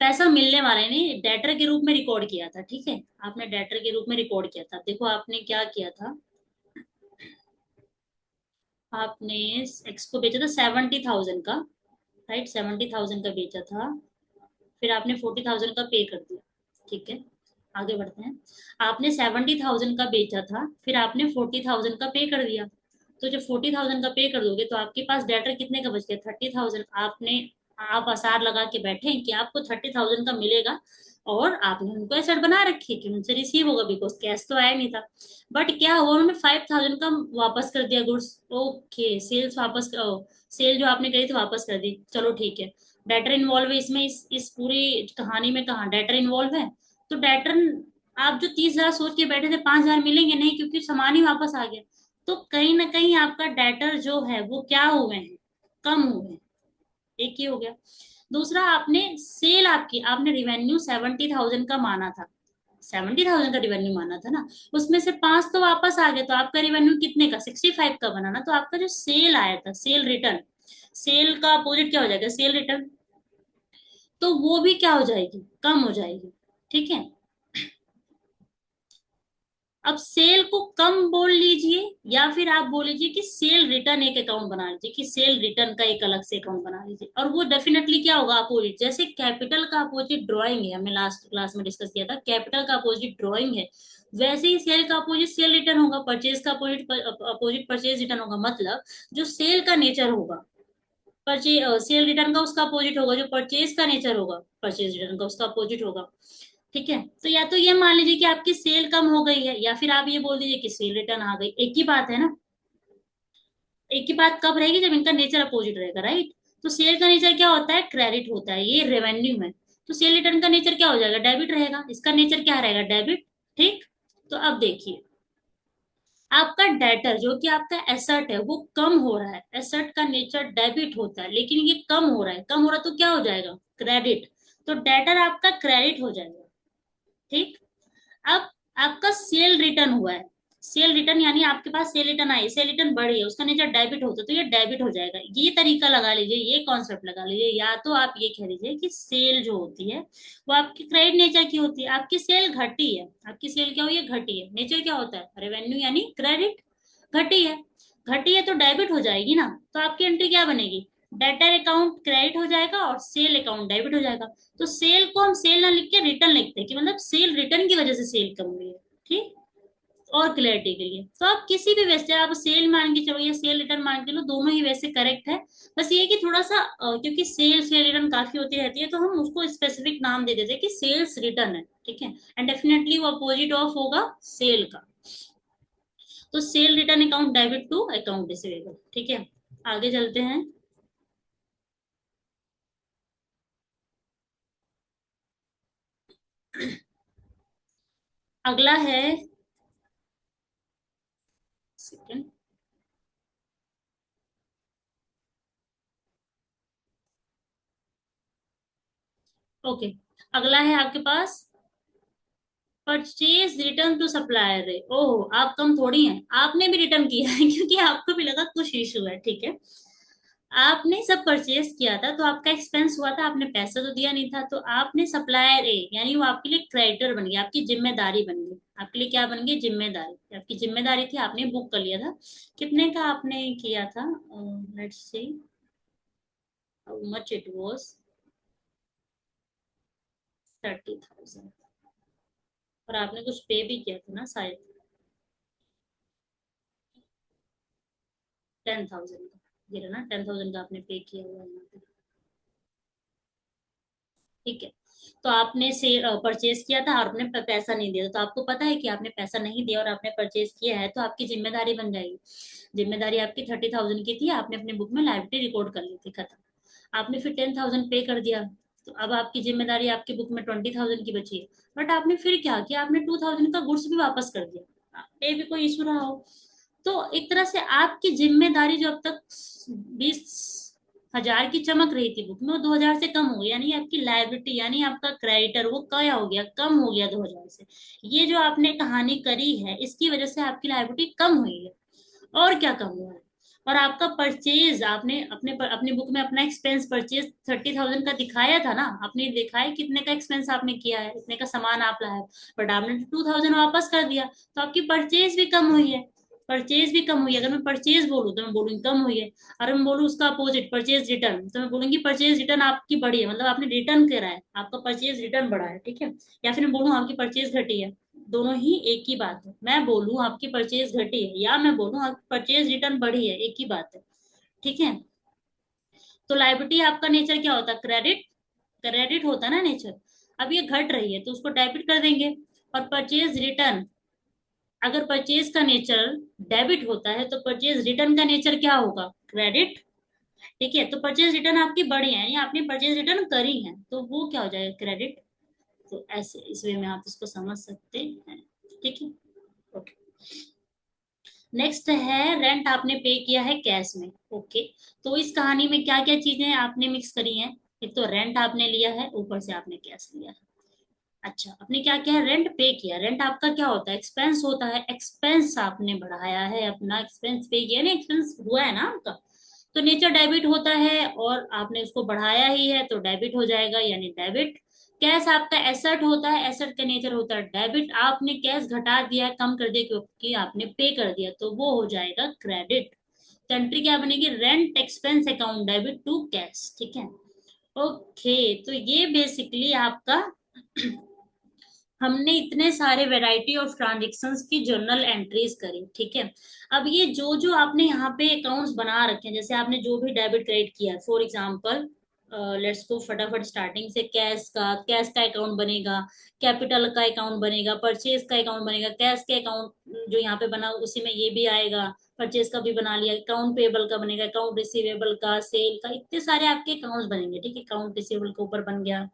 Speaker 1: पैसा मिलने वाले ने डेटर के रूप में रिकॉर्ड किया था, ठीक है। आपने डेटर के रूप में रिकॉर्ड किया था, देखो आपने क्या किया था, आपने एक्स को बेचा था 70,000 का, राइट, 70,000 का बेचा था, फिर आपने 40,000 का पे कर दिया, ठीक है। आगे बढ़ते हैं। आपने 70,000 का बेचा था, फिर आपने 40,000 का पे कर दिया। तो जब 40,000 का पे कर दोगे तो आपके पास डेटर कितने का बच गया, 30,000। आपने, आप आसार लगा के बैठे हैं कि आपको 30,000 का मिलेगा, और आपने उनको एसेट बना रखी है कि उनसे रिसीव होगा, बिकॉज कैश तो आया नहीं था। बट क्या हुआ, उन्होंने 5,000 का वापस कर दिया गुड्स, ओके, सेल्स वापस, सेल जो आपने करी थी वापस कर दी, चलो ठीक है। डेटर इन्वॉल्व है इसमें, इस पूरी कहानी में, कहाँ डेटर इन्वॉल्व है। तो डेटर, आप जो 30,000 सोच के बैठे थे, 5,000 मिलेंगे नहीं क्योंकि सामान ही वापस आ गया। तो कहीं ना कहीं आपका डेटर जो है वो क्या हुए हैं, कम हुए हैं, एक ही हो गया। दूसरा, आपने सेल, आपकी, आपने रिवेन्यू 70,000 का माना था, 70,000 का रिवेन्यू माना था ना, उसमें से 5 तो वापस आ गए, तो आपका रिवेन्यू कितने का, 65 का बना ना। तो आपका जो सेल आया था, सेल रिटर्न, सेल का अपोजिट क्या हो जाएगा, सेल रिटर्न, तो वो भी क्या हो जाएगी, कम हो जाएगी, ठीक है। अब सेल को कम बोल लीजिए, या फिर आप बोल लीजिए कि सेल रिटर्न एक अकाउंट बना लीजिए, कि सेल रिटर्न का एक अलग से अकाउंट बना लीजिए, और वो डेफिनेटली क्या होगा, अपोजिट। जैसे कैपिटल का अपोजिट ड्राइंग है, हमने लास्ट क्लास में डिस्कस किया था, कैपिटल का अपोजिट ड्राइंग है, वैसे ही सेल का अपोजिट सेल रिटर्न होगा, परचेज का अपोजिट अपोजिट परचेज रिटर्न होगा। मतलब जो सेल का नेचर होगा, परचेज सेल रिटर्न का उसका अपोजिट होगा, जो परचेज का नेचर होगा परचेज रिटर्न का उसका अपोजिट होगा। ठीक है, तो या तो ये मान लीजिए कि आपकी सेल कम हो गई है, या फिर आप ये बोल दीजिए कि सेल रिटर्न आ गई, एक ही बात है ना। एक ही बात कब रहेगी, जब इनका नेचर अपोजिट रहेगा, राइट। तो सेल का नेचर क्या होता है, क्रेडिट होता है, ये रेवेन्यू है। तो सेल रिटर्न का नेचर क्या हो जाएगा, डेबिट रहेगा, इसका नेचर क्या रहेगा, डेबिट। ठीक। तो अब देखिए, आपका डेटर जो कि आपका एसेट है वो कम हो रहा है, एसेट का नेचर डेबिट होता है, लेकिन ये कम हो रहा है, कम हो रहा है तो क्या हो जाएगा, क्रेडिट। तो डेटर आपका क्रेडिट हो जाएगा। ठीक। अब आपका सेल रिटर्न हुआ है, सेल रिटर्न यानी आपके पास सेल रिटर्न आई, सेल रिटर्न बढ़ी है, उसका नेचर डेबिट होता है, तो ये डेबिट हो जाएगा। ये तरीका लगा लीजिए, ये कॉन्सेप्ट लगा लीजिए। या तो आप ये कह लीजिए कि सेल जो होती है वो आपकी क्रेडिट नेचर की होती है, आपकी सेल घटी है, आपकी सेल क्या हुई है, घटी है, नेचर क्या होता है, रेवेन्यू यानी क्रेडिट। घटी है, घटी है तो डेबिट हो जाएगी ना, तो आपकी एंट्री क्या बनेगी, डेटर अकाउंट क्रेडिट हो जाएगा और सेल अकाउंट डेबिट हो जाएगा। तो सेल को हम सेल ना लिख के रिटर्न लिखते हैं, कि मतलब सेल रिटर्न की वजह से सेल कम हुई है। ठीक। और क्लैरिटी के लिए तो आप किसी भी वैसे आप सेल मान के चलो या सेल रिटर्न मान के चलो, दोनों ही वैसे करेक्ट है। बस ये कि थोड़ा सा क्योंकि सेल सेल रिटर्न काफी होती रहती है, तो हम उसको स्पेसिफिक नाम दे देते हैं कि सेल्स रिटर्न है। ठीक है, एंड डेफिनेटली वो अपोजिट ऑफ होगा सेल का। तो sale return account debit to account receivable. ठीक है, आगे चलते हैं। अगला है, सेकंड, ओके। अगला है आपके पास परचेज रिटर्न टू सप्लायर है। ओह, आप कम थोड़ी हैं, आपने भी रिटर्न किया है क्योंकि आपको भी लगा कुछ इशू है। ठीक है, आपने सब परचेज किया था तो आपका एक्सपेंस हुआ था, आपने पैसा तो दिया नहीं था, तो आपने सप्लायर ए यानी वो आपके लिए क्रेडिटर बन गया, आपकी जिम्मेदारी बन गई, आपके लिए क्या बन गई, जिम्मेदारी, आपकी जिम्मेदारी थी, आपने बुक कर लिया था। कितने का आपने किया था, let's see how much it was, 30,000। और आपने कुछ पे भी किया था ना शायद, 10,000 का, ये रहा ना, 10,000 का आपने पे किया हुआ है यहाँ पे। ठीक है, तो आपने से परचेज किया था और आपने पैसा नहीं दिया था, तो आपको पता है कि आपने पैसा नहीं दिया और आपने परचेज किया है, तो आपकी जिम्मेदारी बन जाएगी। जिम्मेदारी आपकी 30,000 की थी, आपने अपने बुक में लाइबिलिटी रिकॉर्ड कर ली थी, खत्म। आपने फिर 10,000 पे कर दिया, तो अब आपकी जिम्मेदारी आपकी बुक में 20,000 की बची है। बट आपने फिर क्या किया, आपने 2,000 का गुड्स भी वापस कर दिया, पे भी कोई इशू रहा हो। तो एक तरह से आपकी जिम्मेदारी जो अब तक 20,000 की चमक रही थी बुक में, वो 2,000 से कम हो गई, यानी आपकी लायबिलिटी यानी आपका क्रेडिटर वो क्या हो गया, कम हो गया 2,000 से। ये जो आपने कहानी करी है इसकी वजह से आपकी लायबिलिटी कम हुई है। और क्या कम हुआ है, और आपका परचेज आपने अपने बुक में अपना एक्सपेंस परचेज 30,000 का दिखाया था ना, आपने दिखाया कितने का एक्सपेंस आपने किया है, इतने का सामान आप लाए, बट आपने 2,000 वापस कर दिया, तो आपकी परचेज भी कम हुई है। परचेज भी कम हुई है, अगर मैं परचेज बोलूँ तो मैं बोलूंगी कम हुई है, और मैं बोलूँ उसका अपोजिट परचेज रिटर्न तो मैं बोलूंगी परचेज रिटर्न आपकी बढ़ी है, मतलब आपने रिटर्न करा है, आपका परचेज रिटर्न बढ़ा है। ठीक है, या फिर मैं बोलूँ आपकी परचेज घटी है, दोनों ही एक ही बात है। मैं बोलूं आपकी परचेज घटी है या मैं बोलूं आपकी परचेज रिटर्न बढ़ी है, एक ही बात है। ठीक है, तो लायबिलिटी आपका नेचर क्या होता है, क्रेडिट, क्रेडिट होता है ना नेचर। अब ये घट रही है तो उसको डेबिट कर देंगे। और परचेज रिटर्न, अगर परचेज का नेचर डेबिट होता है तो परचेज रिटर्न का नेचर क्या होगा, क्रेडिट। ठीक है, तो परचेज रिटर्न आपकी बढ़ी है यानी आपने परचेज रिटर्न करी है, तो वो क्या हो जाएगा, क्रेडिट। तो ऐसे इस वे में आप इसको समझ सकते हैं। ठीक है, ओके। नेक्स्ट है रेंट आपने पे किया है कैश में। ओके, तो इस कहानी में क्या क्या चीजें आपने मिक्स करी हैं, एक तो रेंट आपने लिया है, ऊपर से आपने कैश लिया है। अच्छा, आपने क्या किया है, रेंट पे किया, रेंट आपका क्या होता है, एक्सपेंस होता है, एक्सपेंस आपने बढ़ाया है, अपना एक्सपेंस पे किया ना, एक्सपेंस हुआ है ना आपका, तो नेचर डेबिट होता है, और आपने उसको बढ़ाया ही है तो डेबिट हो जाएगा यानी डेबिट। कैश आपका एसेट होता है, एसेट का नेचर होता है डेबिट, आपने कैश घटा दिया, कम कर दिया क्योंकि आपने पे कर दिया, तो वो हो जाएगा क्रेडिट। तो एंट्री क्या बनेगी, rent expense account debit to cash, ठीक है। ओके, तो ये बेसिकली आपका हमने इतने सारे वैरायटी ऑफ ट्रांजेक्शन्स की जर्नल एंट्रीज करी, ठीक है। अब ये जो जो आपने यहाँ पे अकाउंट्स बना रखे हैं, जैसे आपने जो भी डेबिट क्रेडिट किया, फॉर एग्जांपल लेट्स गो फटाफट स्टार्टिंग से, कैश का अकाउंट बनेगा, कैपिटल का अकाउंट बनेगा, परचेज का अकाउंट बनेगा, कैश के अकाउंट जो यहाँ पे बना उसी में ये भी आएगा, परचेज का भी बना लिया, अकाउंट पेबल का बनेगा, अकाउंट रिसीवेबल का, सेल का, इतने सारे आपके अकाउंट्स बनेंगे, ठीक है। अकाउंट रिसीवेबल के ऊपर बन गया,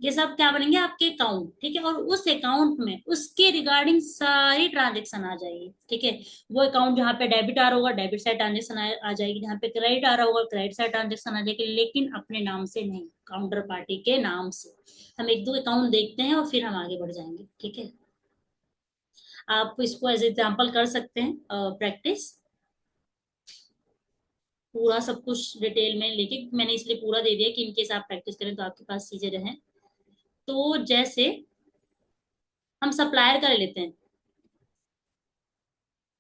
Speaker 1: ये सब क्या बनेंगे आपके अकाउंट, ठीक है। और उस अकाउंट में उसके रिगार्डिंग सारी ट्रांजेक्शन आ जाएगी, ठीक है। वो अकाउंट जहाँ पे डेबिट आ रहा होगा डेबिट साइड ट्रांजेक्शन आ जाएगी, जहाँ पे क्रेडिट आ रहा होगा क्रेडिट साइड ट्रांजेक्शन आ जाएगी, लेकिन अपने नाम से नहीं, काउंटर पार्टी के नाम से। हम एक दो अकाउंट देखते हैं और फिर हम आगे बढ़ जाएंगे, ठीक है। आप इसको एज एग्जाम्पल कर सकते हैं प्रैक्टिस, पूरा सब कुछ डिटेल में लेके मैंने इसलिए पूरा दे दिया कि इनकेस आप प्रैक्टिस करें तो आपके पास चीजें रहें। तो जैसे हम सप्लायर का ले लेते हैं,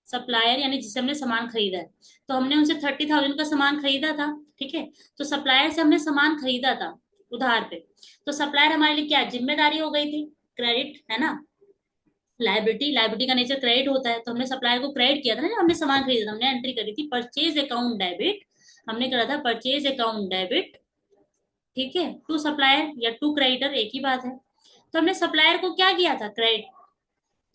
Speaker 1: सप्लायर यानी जिससे हमने सामान खरीदा है, तो हमने उनसे 30,000 का सामान खरीदा था, ठीक है। तो सप्लायर से हमने सामान खरीदा था उधार पे, तो सप्लायर हमारे लिए क्या जिम्मेदारी हो गई थी, क्रेडिट है ना। लाइबिलिटी का नेचर क्रेडिट होता है, तो हमने सप्लायर को क्रेडिट किया था ना, जब हमने सामान खरीदा था, हमने एंट्री करी थी परचेज अकाउंट डेबिट, हमने करा था परचेज अकाउंट डेबिट, ठीक है, टू सप्लायर या टू क्रेडिटर एक ही बात है। तो हमने सप्लायर को क्या किया था, क्रेडिट।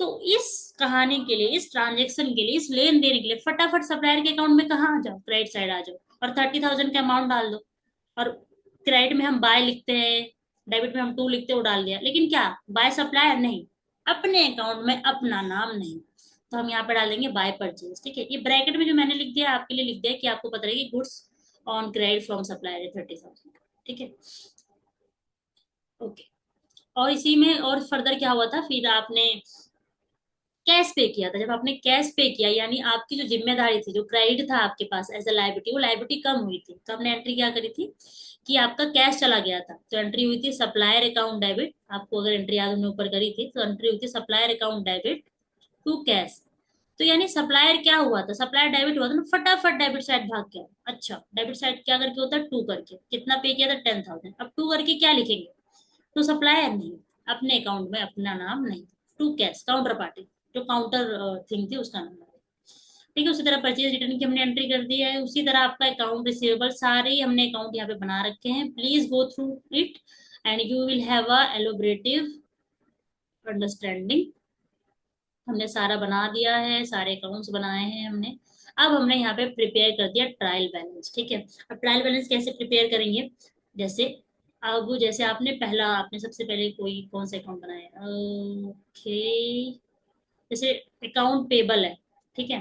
Speaker 1: तो इस कहानी के लिए, इस ट्रांजेक्शन के लिए, इस लेन देन के लिए फटाफट सप्लायर के अकाउंट में कहाँ आ जाओ, क्रेडिट साइड आ जाओ और 30,000 का अमाउंट डाल दो। और क्रेडिट में हम बाय लिखते हैं, डेबिट में हम टू लिखते हैं, वो डाल दिया, लेकिन क्या बाय सप्लायर नहीं, अपने अकाउंट में अपना नाम नहीं। तो हम यहाँ पे डाल देंगे बाय परचेज, ठीक है। ये ब्रैकेट में जो मैंने लिख दिया आपके लिए लिख दिया कि आपको पता रहे कि goods on credit from supplier 30,000, ठीक है। ओके, और इसी में और फर्दर क्या हुआ था, फिर आपने कैश पे किया था, जब आपने कैश पे किया यानी आपकी जो जिम्मेदारी थी, जो क्रेडिट था आपके पास एज ए लायबिलिटी, वो लायबिलिटी कम हुई थी, तो हमने एंट्री क्या करी थी कि आपका कैश चला गया था, तो एंट्री हुई थी सप्लायर अकाउंट डेबिट। आपको अगर एंट्री याद हमने ऊपर करी थी, तो एंट्री हुई थी supplier account debit to cash. तो यानी सप्लायर क्या हुआ था, सप्लायर डेबिट हुआ था ना, फटाफट डेबिट साइड भाग गया। अच्छा, डेबिट साइड क्या करके होता है, टू करके, कितना पे किया था 10,000, अब टू करके क्या लिखेंगे, टू सप्लायर नहीं, अपने अकाउंट में अपना नाम नहीं, टू कैश काउंटर पार्टी, जो काउंटर थिंग थी उसका नाम है, ठीक है। उसी तरह परचेज रिटर्न की हमने एंट्री कर दी है, उसी तरह आपका अकाउंट रिसीवेबल सारे ही हमने अकाउंट यहाँ पे बना रखे हैं, please go through it and you will have a elaborative understanding. हमने सारा बना दिया है, सारे अकाउंट्स बनाए हैं हमने। अब हमने यहाँ पे प्रिपेयर कर दिया ट्रायल बैलेंस, ठीक है। अब ट्रायल बैलेंस कैसे प्रिपेयर करेंगे, जैसे अब जैसे आपने पहला, आपने सबसे पहले कोई कौन सा अकाउंट बनाया, ओके, जैसे अकाउंट पेबल है, ठीक है।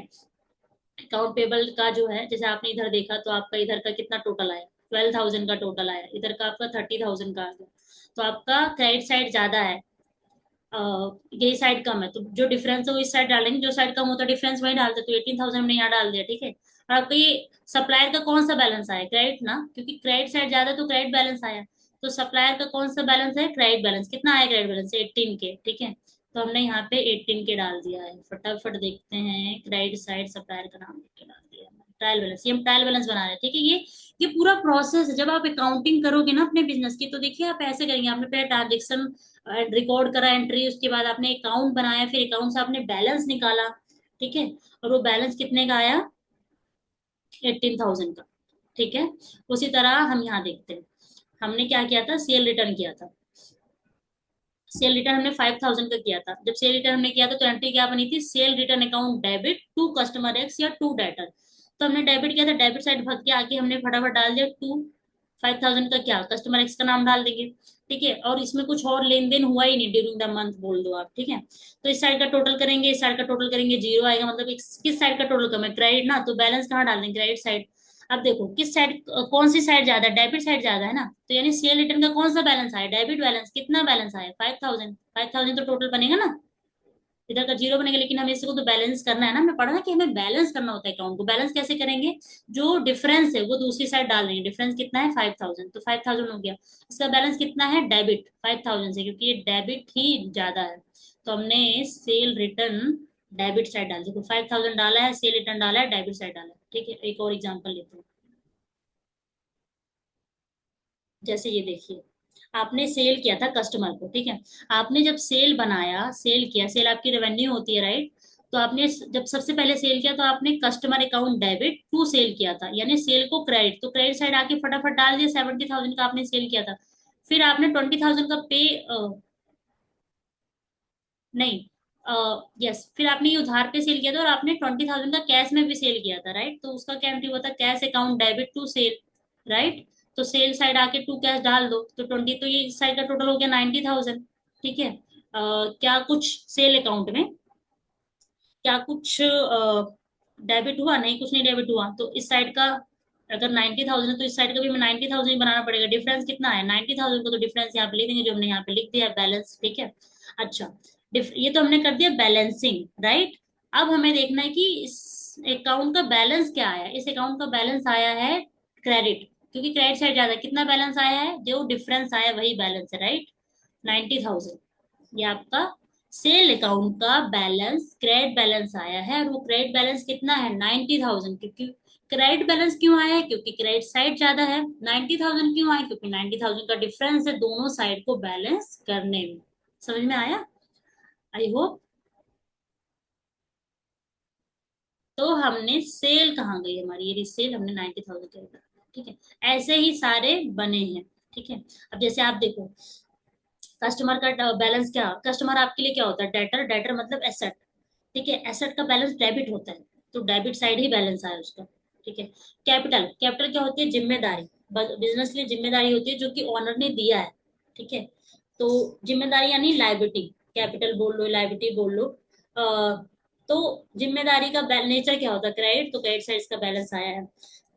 Speaker 1: अकाउंट पेबल का जो है, जैसे आपने इधर देखा तो आपका इधर का कितना टोटल आया, 12,000 का टोटल आया, इधर का आपका 30,000 का आ गया, तो आपका क्रेडिट साइड ज्यादा है, यही साइड कम है, तो जो डिफरेंस है वो इस साइड डालेंगे, जो साइड कम होता है डिफरेंस वही डालते, तो 18,000 हमने यहाँ डाल दिया, ठीक है। और आपका ये सप्लायर का कौन सा बैलेंस आया, क्रेडिट ना, क्योंकि क्रेडिट साइड ज्यादा तो क्रेडिट बैलेंस आया, तो सप्लायर का कौन सा बैलेंस है, क्रेडिट बैलेंस, कितना आया क्रेडिट बैलेंस 18 के, ठीक है। तो हमने यहाँ पे 18 के डाल दिया है, फटाफट देखते हैं, क्रेडिट साइड सप्लायर का नाम लिख के डाल दिया ट्रायल बैलेंस, ये हम ट्रायल बैलेंस बना रहे हैं, ठीक है। ये पूरा प्रोसेस है, जब आप अकाउंटिंग करोगे ना अपने बिजनेस की, तो देखिए आप ऐसे करेंगे, आपने पहले ट्रांजेक्शन रिकॉर्ड करा एंट्री, उसके बाद आपने अकाउंट बनाया, फिर अकाउंट से आपने बैलेंस निकाला, ठीक है। और वो बैलेंस कितने का आया, 18,000 का, ठीक है। उसी तरह हम यहाँ देखते हैं, हमने क्या किया था, सेल रिटर्न किया था, सेल रिटर्न हमने 5,000 का किया था, जब सेल रिटर्न हमने किया था तो एंट्री क्या बनी थी, sale return account debit to customer X या टू डेटर। तो हमने डेबिट किया था, डेबिट साइड भाग के आके हमने फटाफट डाल दिया टू, 5,000 का क्या कस्टमर एक्स का नाम डाल देंगे, ठीक है। और इसमें कुछ और लेन देन हुआ ही नहीं ड्यूरिंग द मंथ बोल दो आप, ठीक है। तो इस साइड का टोटल करेंगे, इस साइड का टोटल करेंगे, जीरो आएगा, मतलब किस साइड का टोटल कम है, क्रेडिट ना, तो बैलेंस कहाँ डाल देंगे, क्रेडिट साइड। अब देखो किस साइड, कौन सी साइड ज्यादा है, डेबिट साइड ज्यादा है ना, तो यानी सेल रिटर्न का कौन सा बैलेंस आया, डेबिट बैलेंस, कितना बैलेंस आया 5,000, 5,000 तो टोटल बनेगा ना, इधर का जीरो बनेगा, लेकिन हमें इसको तो बैलेंस करना है ना, हमने पढ़ा ना कि हमें बैलेंस करना होता है अकाउंट को। बैलेंस कैसे करेंगे, जो डिफरेंस है वो दूसरी साइड डाल देंगे। डिफरेंस कितना है 5000, तो 5000 हो गया। इसका बैलेंस कितना है डेबिट 5000 से, क्योंकि ये डेबिट ही ज्यादा है, तो हमने सेल रिटर्न डेबिट साइड डाल दी। तो 5000 डाला है, सेल रिटर्न डाला है, डेबिट साइड डाला है। ठीक है, एक और एग्जाम्पल लेते हैं। जैसे ये देखिए, आपने सेल किया था कस्टमर को, ठीक है। आपने जब सेल बनाया, सेल किया, सेल आपकी रेवेन्यू होती है, राइट। तो आपने जब सबसे पहले सेल किया तो आपने customer account debit to sale किया था, यानी सेल को क्रेडिट, तो क्रेडिट साइड आके फटाफट डाल दिया, 70,000 का आपने सेल किया था। फिर आपने 20,000 का पे, नहीं, यस, फिर आपने ये उधार पे सेल किया था और आपने 20,000 का कैश में भी सेल किया था, राइट। तो उसका क्या एंट्री हुआ था, cash account debit to sale, right. तो सेल साइड आके टू कैश डाल दो, तो 20, तो ये इस साइड का टोटल हो गया 90,000। ठीक है, क्या कुछ सेल अकाउंट में, क्या कुछ डेबिट हुआ, नहीं कुछ नहीं डेबिट हुआ, तो इस साइड का अगर 90,000 है तो इस साइड का भी हमें 90,000 ही बनाना पड़ेगा। डिफरेंस कितना है 90,000 को, तो डिफरेंस यहाँ पे लिख देंगे, जो हमने यहाँ पे लिख दिया बैलेंस। ठीक है, अच्छा, ये तो हमने कर दिया बैलेंसिंग, राइट। अब हमें देखना है कि इस अकाउंट का बैलेंस क्या आया। इस अकाउंट का बैलेंस आया है क्रेडिट, क्योंकि क्रेडिट साइड ज्यादा है। कितना बैलेंस आया है, जो डिफरेंस आया वही बैलेंस है, राइट, 90,000। ये आपका सेल अकाउंट का बैलेंस, क्रेडिट बैलेंस आया है, और वो क्रेडिट बैलेंस कितना है 90,000। क्योंकि क्रेडिट बैलेंस क्यों आया है, क्योंकि क्रेडिट साइड ज्यादा है। 90,000 क्यों आया, क्योंकि 90,000 का डिफरेंस है दोनों साइड को बैलेंस करने में। समझ में आया, आई होप। तो हमने सेल कहाँ गई हमारी, ये सेल हमने 90,000 का, ठीक है। ऐसे ही सारे बने हैं, ठीक है। अब जैसे आप देखो, कस्टमर का बैलेंस क्या, कस्टमर आपके लिए क्या होता है, डेटर, डेटर मतलब एसेट। ठीक है, एसेट का बैलेंस डेबिट होता है, तो डेबिट साइड ही बैलेंस आया उसका। ठीक है, कैपिटल, कैपिटल क्या होती है, जिम्मेदारी। बिजनेस के लिए जिम्मेदारी होती है जो कि ओनर ने दिया है। ठीक है, तो जिम्मेदारी यानी लाइबिलिटी, कैपिटल बोल लो, लाइबिलिटी बोल लो। तो जिम्मेदारी का नेचर क्या होता है, क्रेडिट, तो क्रेडिट साइड का बैलेंस आया है।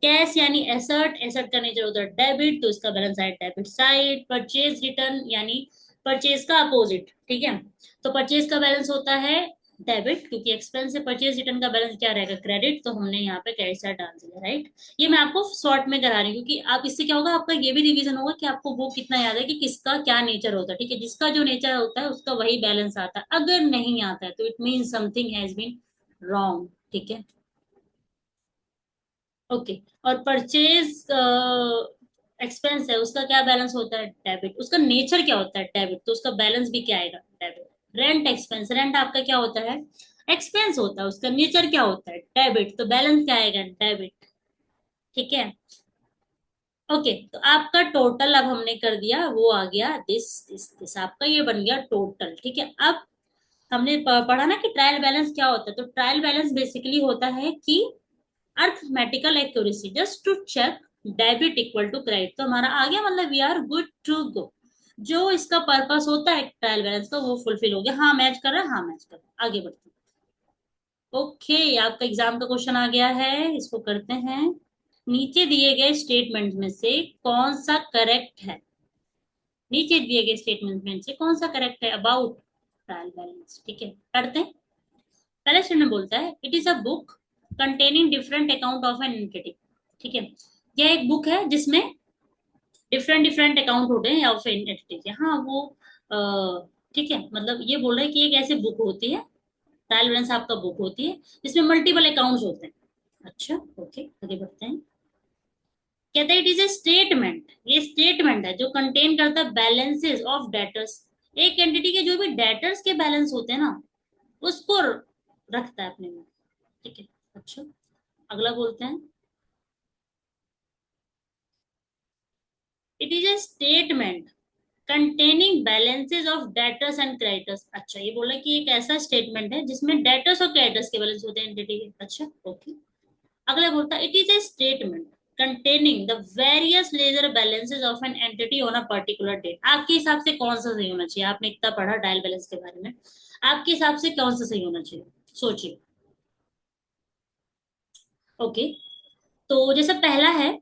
Speaker 1: कैश यानी एसेट, एसेट का नेचर होता है डेबिट, तो इसका बैलेंस आया डेबिट साइड। परचेज रिटर्न यानी परचेज का अपोजिट, ठीक है। तो परचेज का बैलेंस होता है डेबिट, क्योंकि एक्सपेंस से परचेज रिटर्न का बैलेंस क्या रहेगा, क्रेडिट, तो हमने यहाँ पे क्रेडिट साइड डाल दिया, राइट। ये मैं आपको शॉर्ट में करा रही हूँ, क्योंकि आप इससे क्या होगा, आपका ये भी रिवीजन होगा कि आपको वो कितना याद है कि किसका क्या नेचर होता है। ठीक है, जिसका जो नेचर होता है उसका वही बैलेंस आता है, अगर नहीं आता है तो it mean something has been wrong. ठीक है, ओके। और परचेज एक्सपेंस है, उसका क्या बैलेंस होता है, डेबिट। उसका नेचर क्या होता है, डेबिट, तो उसका बैलेंस भी क्या आएगा, डेबिट। रेंट एक्सपेंस, रेंट आपका क्या होता है, एक्सपेंस होता है, उसका नेचर क्या होता है, डेबिट, तो बैलेंस क्या आएगा, डेबिट। ठीक है, ओके। तो आपका टोटल अब हमने कर दिया, वो आ गया दिस आपका ये बन गया टोटल। ठीक है, अब हमने पढ़ा ना कि ट्रायल बैलेंस क्या होता है। तो ट्रायल बैलेंस बेसिकली होता है कि arithmetical accuracy, just to check debit equal to credit, तो हमारा आ गया, मतलब we are good to go. जो इसका पर्पस होता है ट्रायल बैलेंस का, वो फुलफिल हो गया। हाँ मैच कर रहा है, हाँ मैच कर रहा है, आगे बढ़ते हैं। ओके, आपका एग्जाम का क्वेश्चन आ गया है, इसको करते हैं। नीचे दिए गए स्टेटमेंट में से कौन सा करेक्ट है, नीचे दिए गए स्टेटमेंट में से कौन सा करेक्ट है अबाउट ट्रायल बैलेंस। ठीक है, पढ़ते हैं। पहले स्टेटमेंट बोलता है, it is a book containing different account of an entity. ठीक है, यह एक बुक है जिसमें डिफरेंट डिफरेंट अकाउंट होते हैं ऑफ एन एंटिटी के। हाँ वो ठीक है, मतलब ये बोल रहा है कि एक ऐसी बुक होती है, ट्रायल बैलेंस आपका बुक होती है जिसमें मल्टीपल अकाउंट्स होते हैं। अच्छा, ओके, आगे बढ़ते हैं। कहता है इट इज ए स्टेटमेंट, ये स्टेटमेंट है जो कंटेन करता है बैलेंसेस ऑफ डेटर्स। एक एंटिटी के जो भी डेटर्स के बैलेंस होते हैं ना, उसको रखता है अपने में। ठीक है, अच्छा, अगला बोलते हैं, it is a statement containing balances of debtors and creditors. अच्छा, ये बोला कि एक ऐसा स्टेटमेंट है जिसमें डेटर्स और क्रेडिटर्स के बैलेंस होते हैं एंटिटी के। अच्छा, ओके। अगला बोलता है, it is a statement containing the various ledger balances of an entity on a particular date. आपके हिसाब से कौन सा सही होना चाहिए, आपने इतना पढ़ा ट्रायल बैलेंस के बारे में, आपके हिसाब से कौन सा सही होना चाहिए, सोचिए। ओके, तो जैसे पहला है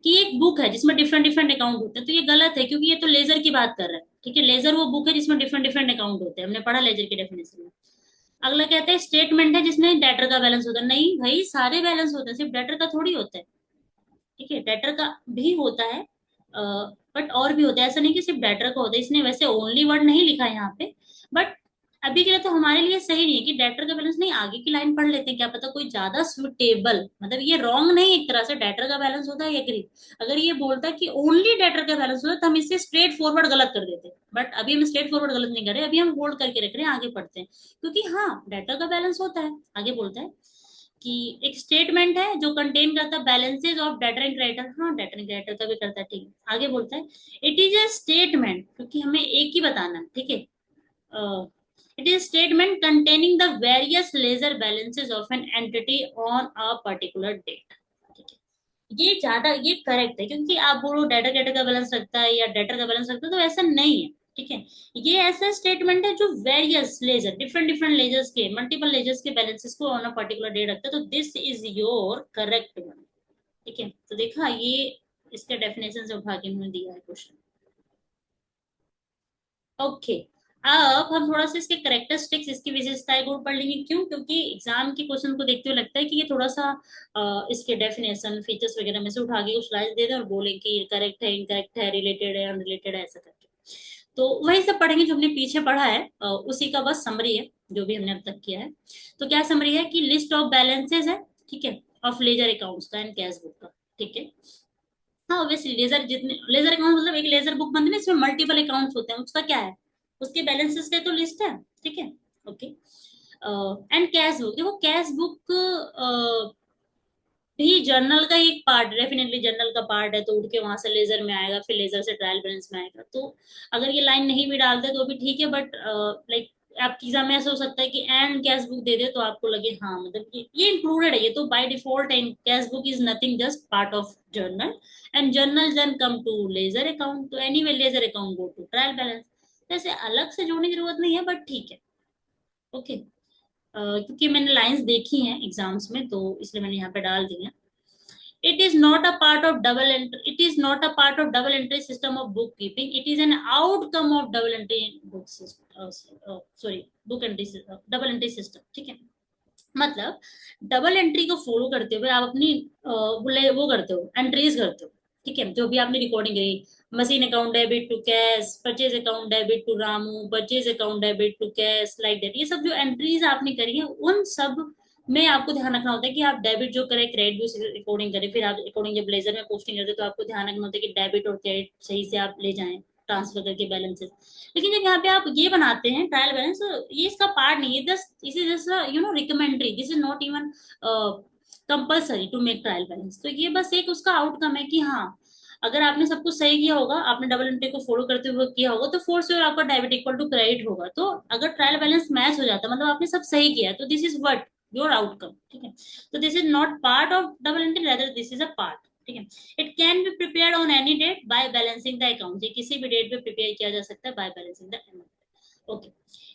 Speaker 1: कि एक बुक है जिसमें डिफरेंट डिफरेंट अकाउंट होते हैं, तो ये गलत है, क्योंकि ये तो लेजर की बात कर रहा है। ठीक है, लेजर वो बुक है जिसमें डिफरेंट डिफरेंट अकाउंट होते हैं, हमने पढ़ा लेजर की डेफिनेशन में। अगला कहता है स्टेटमेंट है जिसमें डेटर का बैलेंस होता है। नहीं भाई, सारे बैलेंस होते हैं, सिर्फ डेटर का थोड़ी होता है। ठीक है, डेटर का भी होता है, बट और भी होता है, ऐसा नहीं कि सिर्फ डेटर का होता है। इसने वैसे ओनली वर्ड नहीं लिखा है यहाँ पे, बट अभी के लिए तो हमारे लिए सही नहीं है कि डेटर का बैलेंस नहीं। आगे की लाइन पढ़ लेते हैं, क्या पता कोई ज्यादा सुटेबल, मतलब ये रॉन्ग नहीं, एक तरह से डेटर का बैलेंस होता है, एग्री। अगर ये बोलता कि ओनली डेटर का बैलेंस होता है तो हम इससे स्ट्रेट फॉरवर्ड गलत कर देते, बट अभी हम स्ट्रेट फॉरवर्ड गलत नहीं कर रहे, अभी हम होल्ड करके रख रहे हैं, आगे पढ़ते हैं। क्योंकि हाँ, डेटर का बैलेंस होता है। आगे बोलता है कि एक स्टेटमेंट है जो कंटेन करता है balances of debtor and creditor. हाँ, डेटर एंड क्रेडिटर का भी करता है, ठीक है। आगे बोलता है इट इज ए स्टेटमेंट, क्योंकि हमें एक ही बताना है, ठीक है। It is statement containing the various ledger balances of an entity on a particular date. ये ज्यादा ये करेक्ट है, क्योंकि आप बोलो डेटा डेटा का बैलेंस रखता है या डेटर का बैलेंस रखता है, तो ऐसा नहीं है। ठीक है, ये ऐसा स्टेटमेंट है जो various ledger, different different ledgers के, मल्टीपल लेजर्स के बैलेंसेस को ऑन अ पर्टिकुलर डे रखता है, तो this is your correct one. ठीक है, तो देखा, ये इसके डेफिनेशन से उठा के इन्होंने दिया है क्वेश्चन। ओके, अब हम थोड़ा सा इसके करेक्टरिस्टिक्स, इसकी विशेषताएं को पढ़ लेंगे। क्यों? क्योंकि एग्जाम के क्वेश्चन को देखते हुए लगता है कि ये थोड़ा सा इसके डेफिनेशन फीचर्स वगैरह में से उठा के कुछ स्लाइड दे दें और बोले कि करेक्ट है, इनकरेक्ट है, रिलेटेड है, अनरिलेटेड है, ऐसा करके। तो वही सब पढ़ेंगे जो हमने पीछे पढ़ा है, उसी का बस समरी है जो भी हमने अब तक किया है। तो क्या समरी है कि लिस्ट ऑफ बैलेंसेस है, ठीक है, ऑफ लेजर अकाउंट्स का एंड कैश बुक का। ठीक है, हाँ ऑब्वियसली लेजर, जितने लेजर अकाउंट मतलब एक लेजर बुक बनती है ना, इसमें मल्टीपल अकाउंट्स होते हैं, उसका क्या है, उसके बैलेंसेस का तो लिस्ट है। ठीक है, ओके। एंड कैश बुक, देखो कैश बुक भी जर्नल का एक पार्ट, डेफिनेटली जर्नल का पार्ट है, तो उठ के वहां से लेजर में आएगा, फिर लेजर से ट्रायल बैलेंस में आएगा। तो अगर ये लाइन नहीं भी डालते तो भी ठीक है, बट लाइक आपकी एग्जाम में ऐसा हो सकता है कि एंड कैश बुक दे दे तो आपको लगे हाँ मतलब ये इंक्लूडेड है, ये तो बाय डिफॉल्ट है, cash book is nothing just part of journal, and journal then come to ledger account, तो anyway ledger account go to trial balance. जैसे अलग से जोड़ने की जरूरत नहीं है, बट ठीक है, ओके। क्योंकि मैंने लाइंस देखी हैं एग्जाम्स में, तो इसलिए मैंने यहाँ पे डाल दी है। It is not a part of double entry. It is not a part of double entry system of bookkeeping. It is an outcome of double entry book system. Sorry, book entry double entry system. ठीक है, मतलब double entry को follow करते हुए आप अपनी वो करते हो, एंट्रीज करते हो। ठीक है, जो भी आपने रिकॉर्डिंग करी, machine account debit to cash, purchase account debit to Ramu, purchase account debit to cash, like that, ये सब जो एंट्रीज आपने करी है उन सब में आपको ध्यान रखना होता है कि आप डेबिट जो करें, क्रेडिट भी रिकॉर्डिंग करें, फिर आप रिकॉर्डिंग जब ब्लेजर में पोस्टिंग करते हैं तो आपको ध्यान रखना होता है कि डेबिट और क्रेडिट सही से आप ले जाएं, ट्रांसफर करके बैलेंसेस। लेकिन जब यहाँ पे आप ये बनाते हैं ट्रायल बैलेंस, ये इसका पार्ट नहीं है, just is just recommendary, this is not even compulsory to make trial balance. तो ये बस एक उसका आउटकम है कि हाँ, अगर आपने सब कुछ सही किया होगा, आपने डबल एंट्री को फॉलो करते हुए किया होगा, तो फोर श्योर आपका डेबिट इक्वल टू क्रेडिट होगा। तो अगर ट्रायल बैलेंस मैच हो जाता है, मतलब आपने सब सही किया है, तो this is what your outcome. ठीक है, तो this is not part of double entry, rather this is a part. ठीक है, it can be prepared on any date by balancing the account, ये किसी भी डेट पे प्रिपेयर किया जा सकता है by balancing the account. Okay,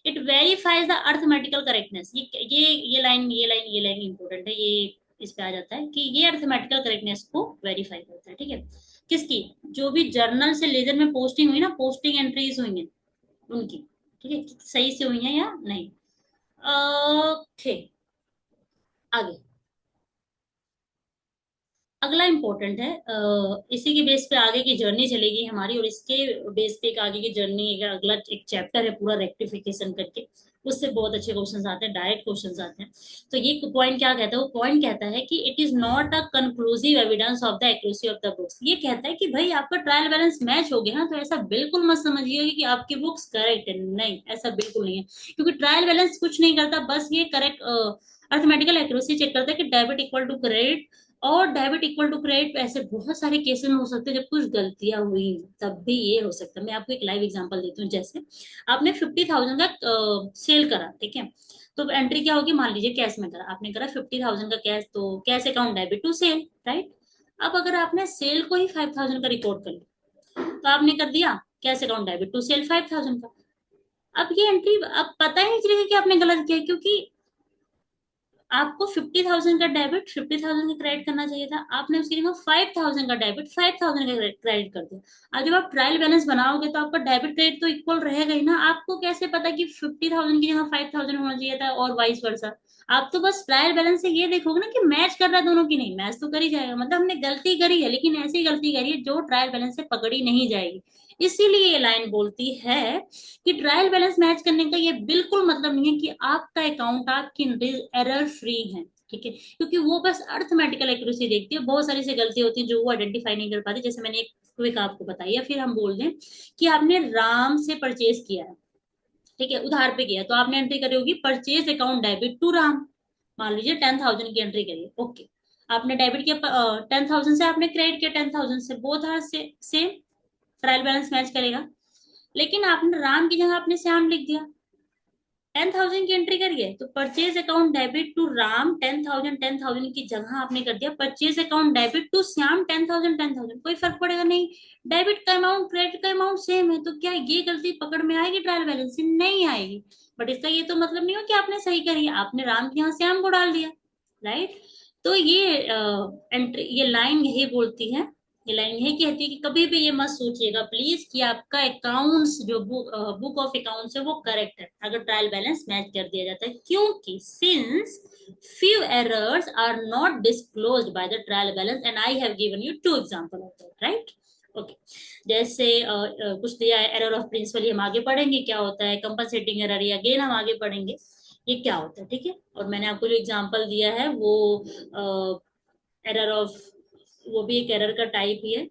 Speaker 1: it verifies the arithmetical correctness, ये लाइन इंपॉर्टेंट है, ये इस पे आ जाता है कि ये अर्थमेटिकल करेक्टनेस को वेरीफाई करता है। ठीक है, किसकी, जो भी जर्नल से लेजर में पोस्टिंग हुई ना, पोस्टिंग एंट्रीज हुई हैं उनकी, ठीक है, सही से हुई हैं या नहीं। ओके, आगे अगला इंपॉर्टेंट है, इसी के बेस पे आगे की जर्नी चलेगी हमारी, और इसके बेस पे एक आगे की जर्नी, एक अगला एक चैप्टर है पूरा रेक्टिफिकेशन करके, उससे बहुत अच्छे क्वेश्चंस आते हैं, डायरेक्ट क्वेश्चंस आते हैं। तो ये पॉइंट क्या कहता है, वो पॉइंट कहता है कि it is not a conclusive evidence of the accuracy of the books. ये कहता है कि भाई आपका ट्रायल बैलेंस मैच हो गया ना, तो ऐसा बिल्कुल मत समझिए कि आपकी बुक्स करेक्ट है, नहीं, ऐसा बिल्कुल नहीं है। क्योंकि ट्रायल बैलेंस कुछ नहीं करता, बस ये करेक्ट अर्थमेटिकल एक्यूरेसी चेक करता है कि डेबिट इक्वल टू क्रेडिट, और डेबिट इक्वल टू क्रेडिट ऐसे बहुत सारे केसेस में हो सकते हैं जब कुछ गलतियां हुई, तब भी ये हो सकता है। मैं आपको एक लाइव एग्जांपल देती हूँ, जैसे आपने 50,000 का सेल करा, ठीक है, तो एंट्री क्या होगी, मान लीजिए कैश में करा, आपने करा 50,000 का कैश, तो cash account debit to sale, right. अब अगर आपने सेल को ही 5,000 का रिकॉर्ड कर लिया, तो आपने कर दिया cash account debit to sale 5,000 का। अब ये एंट्री अब पता ही नहीं चलेगा कि आपने गलत किया, क्योंकि आपको 50,000 का डेबिट 50,000 का क्रेडिट करना चाहिए था, आपने उसकी जगह 5,000 का डेबिट 5,000 का क्रेडिट कर दिया। अब जब आप ट्रायल बैलेंस बनाओगे तो आपका डेबिट क्रेडिट तो इक्वल रहेगा ही ना। आपको कैसे पता कि 50,000 की जगह 5,000 होना चाहिए था और वाइस वर्सा। आप तो बस ट्रायल बैलेंस से ये देखोगे ना कि मैच कर रहा है दोनों की, नहीं मैच तो कर ही जाएगा, मतलब हमने गलती करी है लेकिन ऐसी गलती करी है जो ट्रायल बैलेंस से पकड़ी नहीं जाएगी। इसीलिए ये लाइन बोलती है कि ट्रायल बैलेंस मैच करने का ये बिल्कुल मतलब नहीं है कि आपका अकाउंट आपकी एरर फ्री है, ठीक है, क्योंकि वो बस अर्थमेटिकल एक्यूरेसी देखती है। बहुत सारी सी गलती होती है जो वो आइडेंटिफाई नहीं कर पाती, जैसे मैंने एक क्विक आपको बताई। या फिर हम बोल दें कि आपने राम से परचेज किया है, ठीक है, उधार पे किया, तो आपने एंट्री करी होगी purchase account debit to Ram. मान लीजिए 10,000 की एंट्री करिए, ओके। आपने डेबिट किया 10,000 से, आपने क्रेडिट किया 10,000 से, बोथ आर से सेम, ट्रायल बैलेंस मैच करेगा। लेकिन आपने राम की जगह आपने श्याम लिख दिया, 10,000 की एंट्री करिए, तो purchase account debit to Ram 10,000 की जगह आपने कर दिया purchase account debit to Shyam 10,000। कोई फर्क पड़ेगा नहीं, डेबिट का अमाउंट क्रेडिट का अमाउंट सेम है, तो क्या ये गलती पकड़ में आएगी ट्रायल बैलेंस से? नहीं आएगी। बट इसका ये तो मतलब नहीं हो कि आपने सही करी, आपने राम की जगह श्याम को डाल दिया, राइट। तो ये एंट्री, ये लाइन यही बोलती है, ये लाइन यही कहती है कि कभी भी ये मत सोचिएगा प्लीज कि आपका अकाउंट्स जो बुक ऑफ अकाउंट्स है वो करेक्ट है अगर ट्रायल बैलेंस मैच कर दिया जाता है, क्योंकि since few errors are not disclosed by the trial balance and I have given you two example of that, right? Okay जैसे कुछ दिया है एरर ऑफ प्रिंसिपल, ये हम आगे पढ़ेंगे क्या होता है, कंपनसेटिंग एरर ये अगेन हम आगे पढ़ेंगे ये क्या होता है, ठीक है। और मैंने आपको जो एग्जांपल दिया है वो एरर ऑफ, वो भी एक एरर का टाइप ही है।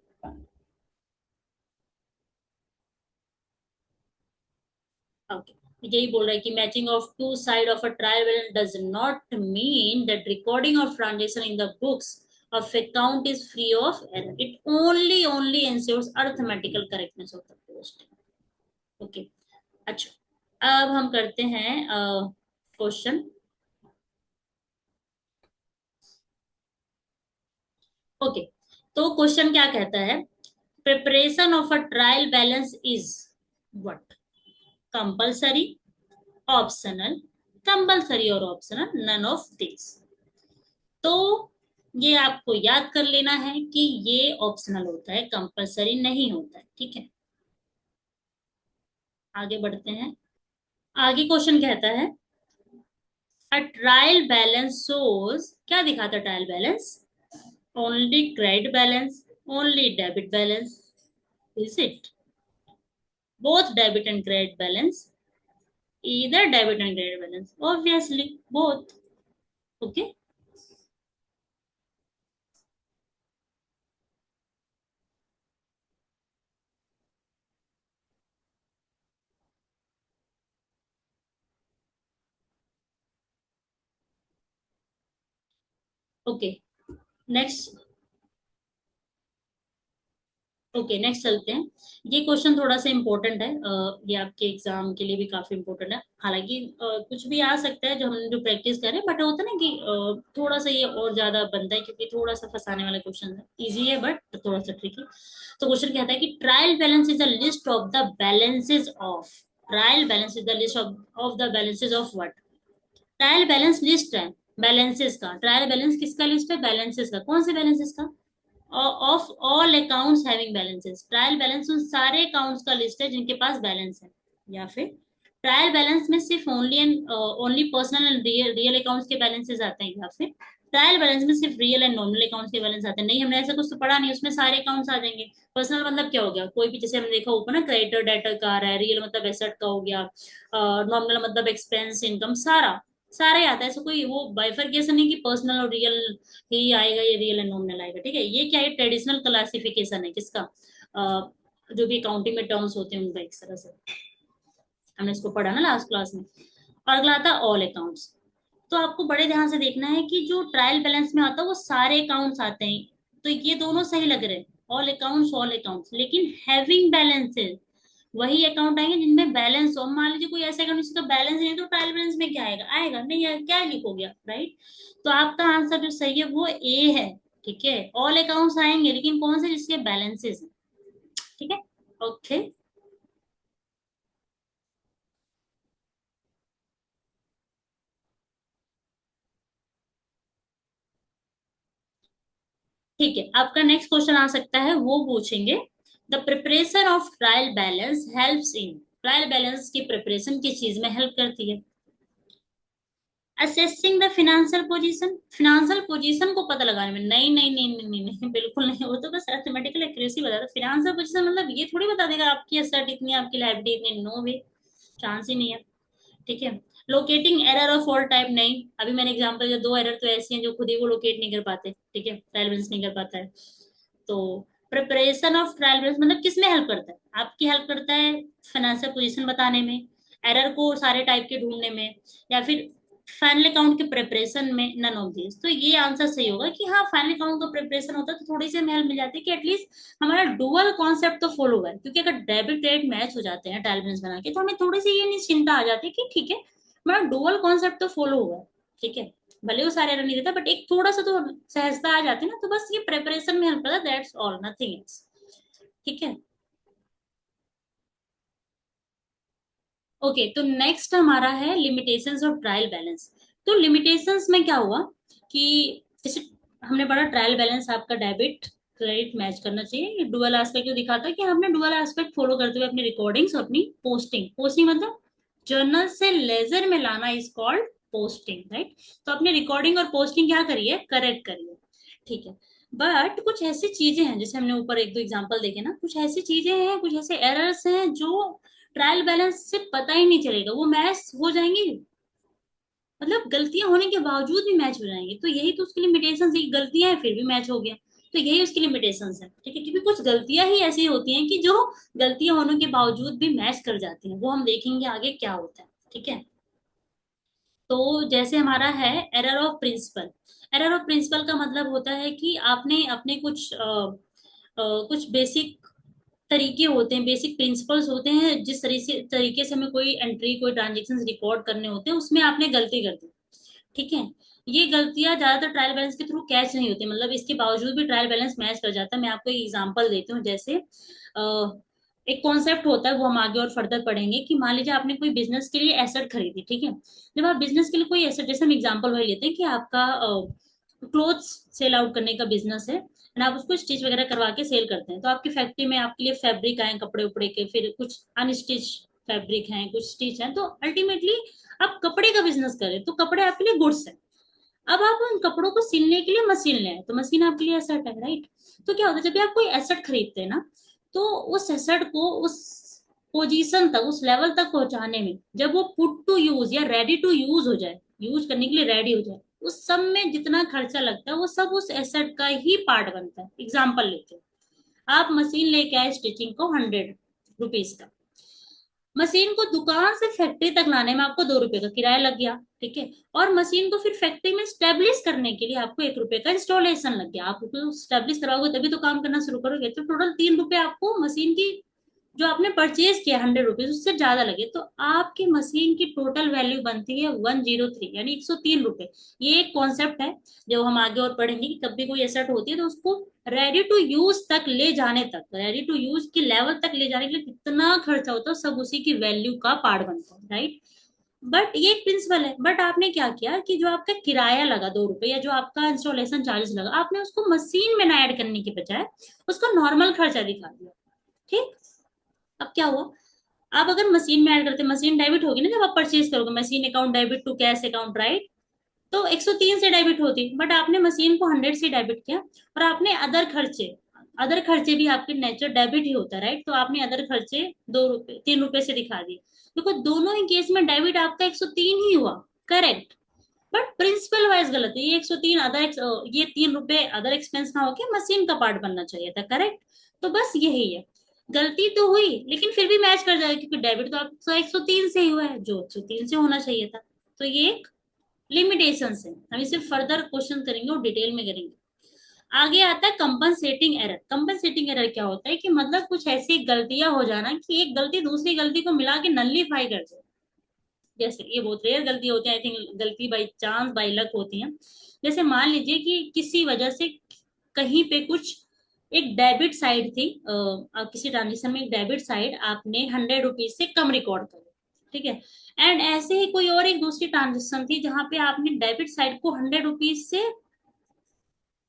Speaker 1: ओके यही बोल रहा है कि matching of two side of a trial balance does not mean that recording of transaction in the books of account is free of error, it only ensures arithmetical correctness of the post। Okay अच्छा अब हम करते हैं question. Okay तो question क्या कहता है, preparation of a trial balance is what, compulsory, optional, compulsory और ऑप्शनल, नन ऑफ दिस। तो ये आपको याद कर लेना है कि ये ऑप्शनल होता है, कंपल्सरी नहीं होता है, ठीक है। आगे बढ़ते हैं। आगे क्वेश्चन कहता है अ ट्रायल बैलेंस शोज, क्या दिखाता है trial balance, only credit balance, only debit balance, is it both debit and credit balance, either debit and credit balance, obviously both, okay। Okay next, okay next चलते हैं। ये question थोड़ा सा important है, ये आपके एग्जाम के लिए भी काफी इम्पोर्टेंट है। हालांकि कुछ भी आ सकता है जो हम जो प्रैक्टिस करें, बट होता है ना कि थोड़ा सा ये और ज्यादा बनता है क्योंकि थोड़ा सा फंसाने वाला क्वेश्चन है, इजी है बट थोड़ा सा ट्रिकी। तो क्वेश्चन कहता है कि trial balance is the list of the balances of, trial balance is the list of the balances of what, trial balance list है बैलेंसेस का, ट्रायल बैलेंस किसका लिस्ट है, बैलेंसेस का, कौन से बैलेंसेस का, of all accounts having balances, trial balance उन सारे अकाउंट्स का लिस्ट है जिनके पास बैलेंस है। या फिर ट्रायल बैलेंस में सिर्फ only and only personal and real accounts के बैलेंसेस आते हैं। या फिर ट्रायल बैलेंस में सिर्फ रियल एंड नॉमिनल अकाउंट्स के बैलेंस आते हैं। नहीं हमने ऐसा कुछ तो पढ़ा नहीं, उसमें सारे अकाउंट्स आ जाएंगे। पर्सनल मतलब क्या हो गया, कोई भी, जैसे हमने देखा ऊपर ना क्रेडिटर डेटर का आ रहा है, रियल मतलब एसेट का हो गया, नॉमिनल मतलब एक्सपेंस इनकम, सारा सारा ही आता है। ऐसा कोई वो बाइफरकेशन नहीं कि पर्सनल और रियल ही आएगा, ये रियल एंड नॉमिनल आएगा, ठीक है। ये क्या है, ट्रेडिशनल क्लासिफिकेशन है किसका, जो भी अकाउंटिंग में टर्म्स होते हैं उनका, एक तरह से हमने इसको पढ़ा ना लास्ट क्लास में। और अगला आता है ऑल अकाउंट्स। तो आपको बड़े ध्यान से देखना है कि जो ट्रायल बैलेंस में आता है वो सारे अकाउंट्स आते हैं, तो ये दोनों सही लग रहे हैं, ऑल अकाउंट्स, लेकिन हैविंग बैलेंसेस वही अकाउंट आएंगे जिनमें बैलेंस हो। मान लीजिए कोई ऐसा अकाउंट जिसका बैलेंस नहीं है, तो ट्रायल बैलेंस में क्या आएगा, आएगा नहीं आएगा, क्या लिखोगे आप, राइट। तो आपका आंसर जो सही है वो ए है, ठीक है। ऑल अकाउंट्स आएंगे लेकिन कौन से, जिसके बैलेंसेस है, ठीक है, ओके। ठीक है, आपका नेक्स्ट क्वेश्चन आ सकता है, वो पूछेंगे the preparation of trial balance helps in, trial balance की प्रिपरेशन किस चीज में हेल्प करती है? Assessing the financial position, financial position को पता लगाने में। नहीं नहीं नहीं नहीं नहीं, नहीं बिल्कुल नहीं, वो तो बस अरिथमेटिकल एक्यूरेसी बता दो। फिनेंशियल पोजीशन मतलब ये थोड़ी बता देगा आपकी एसेट इतनी है, आपकी लायबिलिटी इतनी, नो वे, चांस ही नहीं है। ठीक है, locating error of all type, नहीं, अभी मैंने एग्जांपल दिया, दो एरर तो ऐसी हैं जो खुद ही वो लोकेट नहीं कर पाते, ठीक है, ट्रायल बैलेंस नहीं कर पाता है। तो प्रिपरेशन ऑफ ट्रायल बैलेंस मतलब किस में हेल्प करता है? आपकी हेल्प करता है फाइनेंशियल पोजीशन बताने में, एरर को सारे टाइप के ढूंढने में, या फिर फाइनल अकाउंट के प्रिपरेशन में, नन ऑफ दिस। तो ये आंसर सही होगा कि हाँ, फाइनल अकाउंट का प्रिपरेशन होता है तो थोड़ी सी हमें हेल्प मिल जाती है कि एटलीस्ट हमारा डुअल कॉन्सेप्ट तो फॉलो हुआ है, क्योंकि अगर डेबिट क्रेडिट मैच हो जाते हैं ट्रायल बैलेंस बना के, तो हमें थोड़ी सी ये निश्चिंता आ जाती है कि ठीक है, हमारा डुअल कॉन्सेप्ट तो फॉलो हुआ है। ठीक है, भले वो सारे एरर नहीं देता, बट एक थोड़ा सा तो सहजता आ जाती है ना, तो बस ये प्रिपरेशन में हेल्प करता है, दैट्स ऑल, नथिंग एल्स। ठीक है, ओके, तो नेक्स्ट हमारा है लिमिटेशंस ऑफ ट्रायल बैलेंस। तो लिमिटेशंस में क्या हुआ कि जैसे हमने पढ़ा ट्रायल बैलेंस आपका डेबिट क्रेडिट मैच करना चाहिए, डुअल एस्पेक्ट जो दिखाता है कि हमने डुअल एस्पेक्ट फॉलो करते हुए अपनी रिकॉर्डिंग्स और अपनी पोस्टिंग, पोस्टिंग मतलब जर्नल से लेजर में लाना इज कॉल्ड पोस्टिंग, राइट? तो अपनी रिकॉर्डिंग और पोस्टिंग क्या करिए, करेक्ट करिए। ठीक है, बट कुछ ऐसी चीजें हैं, जैसे हमने ऊपर एक दो एग्जांपल देखे ना, कुछ ऐसी चीजें हैं, कुछ ऐसे एरर्स हैं जो ट्रायल बैलेंस से पता ही नहीं चलेगा, वो मैच हो जाएंगी, मतलब गलतियां होने के बावजूद भी मैच हो जाएंगे। तो यही तो उसकी लिमिटेशन है, गलतियां हैं फिर भी मैच हो गया, तो यही उसकी लिमिटेशन है। ठीक है, क्योंकि कुछ गलतियां ही ऐसी होती हैं कि जो गलतियां होने के बावजूद भी मैच कर जाती हैं, वो हम देखेंगे आगे क्या होता है। ठीक है, तो जैसे हमारा है error of principle. Error of principle का मतलब होता है कि आपने अपने कुछ बेसिक तरीके होते हैं, बेसिक प्रिंसिपल्स होते हैं, जिस तरीके से हमें कोई एंट्री, कोई ट्रांजेक्शन रिकॉर्ड करने होते हैं, उसमें आपने गलती कर दी। ठीक है, ये गलतियां ज्यादातर ट्रायल बैलेंस के थ्रू कैच नहीं होती, मतलब इसके बावजूद भी ट्रायल बैलेंस मैच कर जाता है। मैं आपको एक एग्जांपल देती हूँ, जैसे एक कॉन्सेप्ट होता है, वो हम आगे और फर्दर पढ़ेंगे, कि मान लीजिए आपने कोई बिजनेस के लिए एसेट खरीदी। ठीक है, जब आप बिजनेस के लिए कोई एसेट, जैसे हम एग्जांपल वही लेते हैं कि आपका क्लोथ्स सेल आउट करने का बिजनेस है, एंड आप उसको स्टिच वगैरह करवा के सेल करते हैं, तो आपकी फैक्ट्री में आपके लिए फैब्रिक आए कपड़े उपड़े के, फिर कुछ अनस्टिच फैब्रिक हैं, कुछ स्टिच हैं, तो अल्टीमेटली आप कपड़े का बिजनेस करें तो कपड़े आपके लिए गुड्स है। अब आप उन कपड़ों को सिलने के लिए मशीन ले आए, तो मशीन आपके लिए एसेट है, राइट? तो क्या होता है, जब भी आप कोई एसेट खरीदते हैं ना, तो उस एसेट को उस पोजीशन तक, उस लेवल तक पहुंचाने में, जब वो पुट टू यूज या रेडी टू यूज हो जाए, यूज करने के लिए रेडी हो जाए, उस सब में जितना खर्चा लगता है वो सब उस एसेट का ही पार्ट बनता है। एग्जाम्पल लेते हैं, आप मशीन लेके आए स्टिचिंग को 100 रुपीज का, मशीन को दुकान से फैक्ट्री तक लाने में आपको 2 रुपए का किराया लग गया। ठीक है, और मशीन को फिर फैक्ट्री में स्टेब्लिश करने के लिए आपको 1 रुपए का इंस्टॉलेशन लग गया। आप उसको स्टेब्लिश कराओगे तभी तो काम करना शुरू करोगे, तो टोटल 3 रुपए आपको मशीन की जो आपने परचेज किया 100 रुपीज, उससे ज्यादा लगे, तो आपकी मशीन की टोटल वैल्यू बनती है 103, यानी 103 रुपए। ये एक कॉन्सेप्ट है, जो हम आगे और पढ़ेंगे कि कभी कोई एसेट होती है तो उसको रेडी टू यूज तक ले जाने तक, रेडी टू यूज के लेवल तक ले जाने के लिए कितना खर्चा होता है, सब उसी की वैल्यू का पार्ट बनता है, राइट? बट ये एक प्रिंसिपल है, बट आपने क्या किया कि जो आपका किराया लगा 2 रुपए, या जो आपका इंस्टॉलेशन चार्जेस लगा, आपने उसको मशीन में ना ऐड करने की बजाय उसको नॉर्मल खर्चा दिखा दिया। ठीक, अब क्या हुआ, आप अगर मशीन में ऐड करते, मशीन डेबिट होगी ना, जब आप परचेज करोगे, machine account debit to cash account, right? तो 103 से डेबिट होती, बट आपने मशीन को 100 से डेबिट किया, और आपने अदर खर्चे भी आपके नेचर डेबिट ही होता है, राइट? तो आपने अदर खर्चे 2 रुपए 3 रुपए से दिखा दिए, देखो दोनों ही केस में डेबिट आपका 103 ही हुआ, करेक्ट? बट प्रिंसिपल वाइज गलत है, ये 103 ये 3 रुपए अदर एक्सपेंस ना होके मशीन का पार्ट बनना चाहिए था, करेक्ट? तो बस यही है, गलती तो हुई लेकिन फिर भी मैच कर जाएगा, क्योंकि डेबिट तो आपका 103 से ही हुआ है, जो 103 से होना चाहिए था। तो ये एक लिमिटेशन है, हम इसे फर्दर क्वेश्चन करेंगे और डिटेल में करेंगे। आगे आता है कंपनसेटिंग एरर। कंपनसेटिंग एरर क्या होता है कि मतलब कुछ ऐसी गलतियां हो जाना कि एक गलती दूसरी गलती को मिला के नल्लीफाई कर दे। जैसे ये बहुत रेयर गलती होती है, आई थिंक गलती बाई चांस बाई लक होती है। जैसे मान लीजिए कि किसी वजह से कहीं पे कुछ एक डेबिट साइड थी, किसी ट्रांजेक्शन में एक डेबिट साइड आपने 100 रुपीज से कम रिकॉर्ड करी। ठीक है, एंड ऐसे ही कोई और एक दूसरी ट्रांजेक्शन थी जहां पे आपने डेबिट साइड को 100 रुपीज से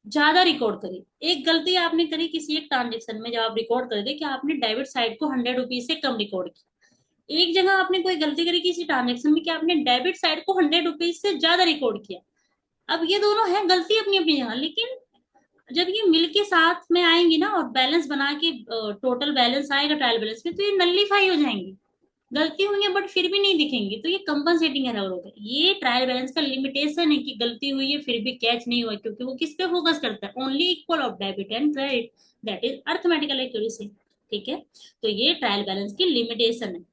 Speaker 1: ज्यादा रिकॉर्ड करी। एक गलती आपने करी किसी एक ट्रांजेक्शन में, जब आप रिकॉर्ड कर गए कि आपने डेबिट साइड को 100 रुपीज से कम रिकॉर्ड किया। एक जगह आपने कोई गलती करी किसी ट्रांजेक्शन में कि आपने डेबिट साइड को 100 रुपीज से ज्यादा रिकॉर्ड किया। अब ये दोनों है गलती अपनी अपनी जगह, लेकिन जब ये मिलके साथ में आएंगी ना और बैलेंस बना के टोटल बैलेंस आएगा ट्रायल बैलेंस में, तो ये नल्लीफाई हो जाएंगी। गलती हुई है बट फिर भी नहीं दिखेंगी, तो ये कंपनसेटिंग एरर होगा। ये ट्रायल बैलेंस का लिमिटेशन है कि गलती हुई है फिर भी कैच नहीं हुआ, क्योंकि वो किस पे फोकस करता है, only equal of debit and credit, that is arithmetical accuracy. ठीक है, तो ये ट्रायल बैलेंस की लिमिटेशन है।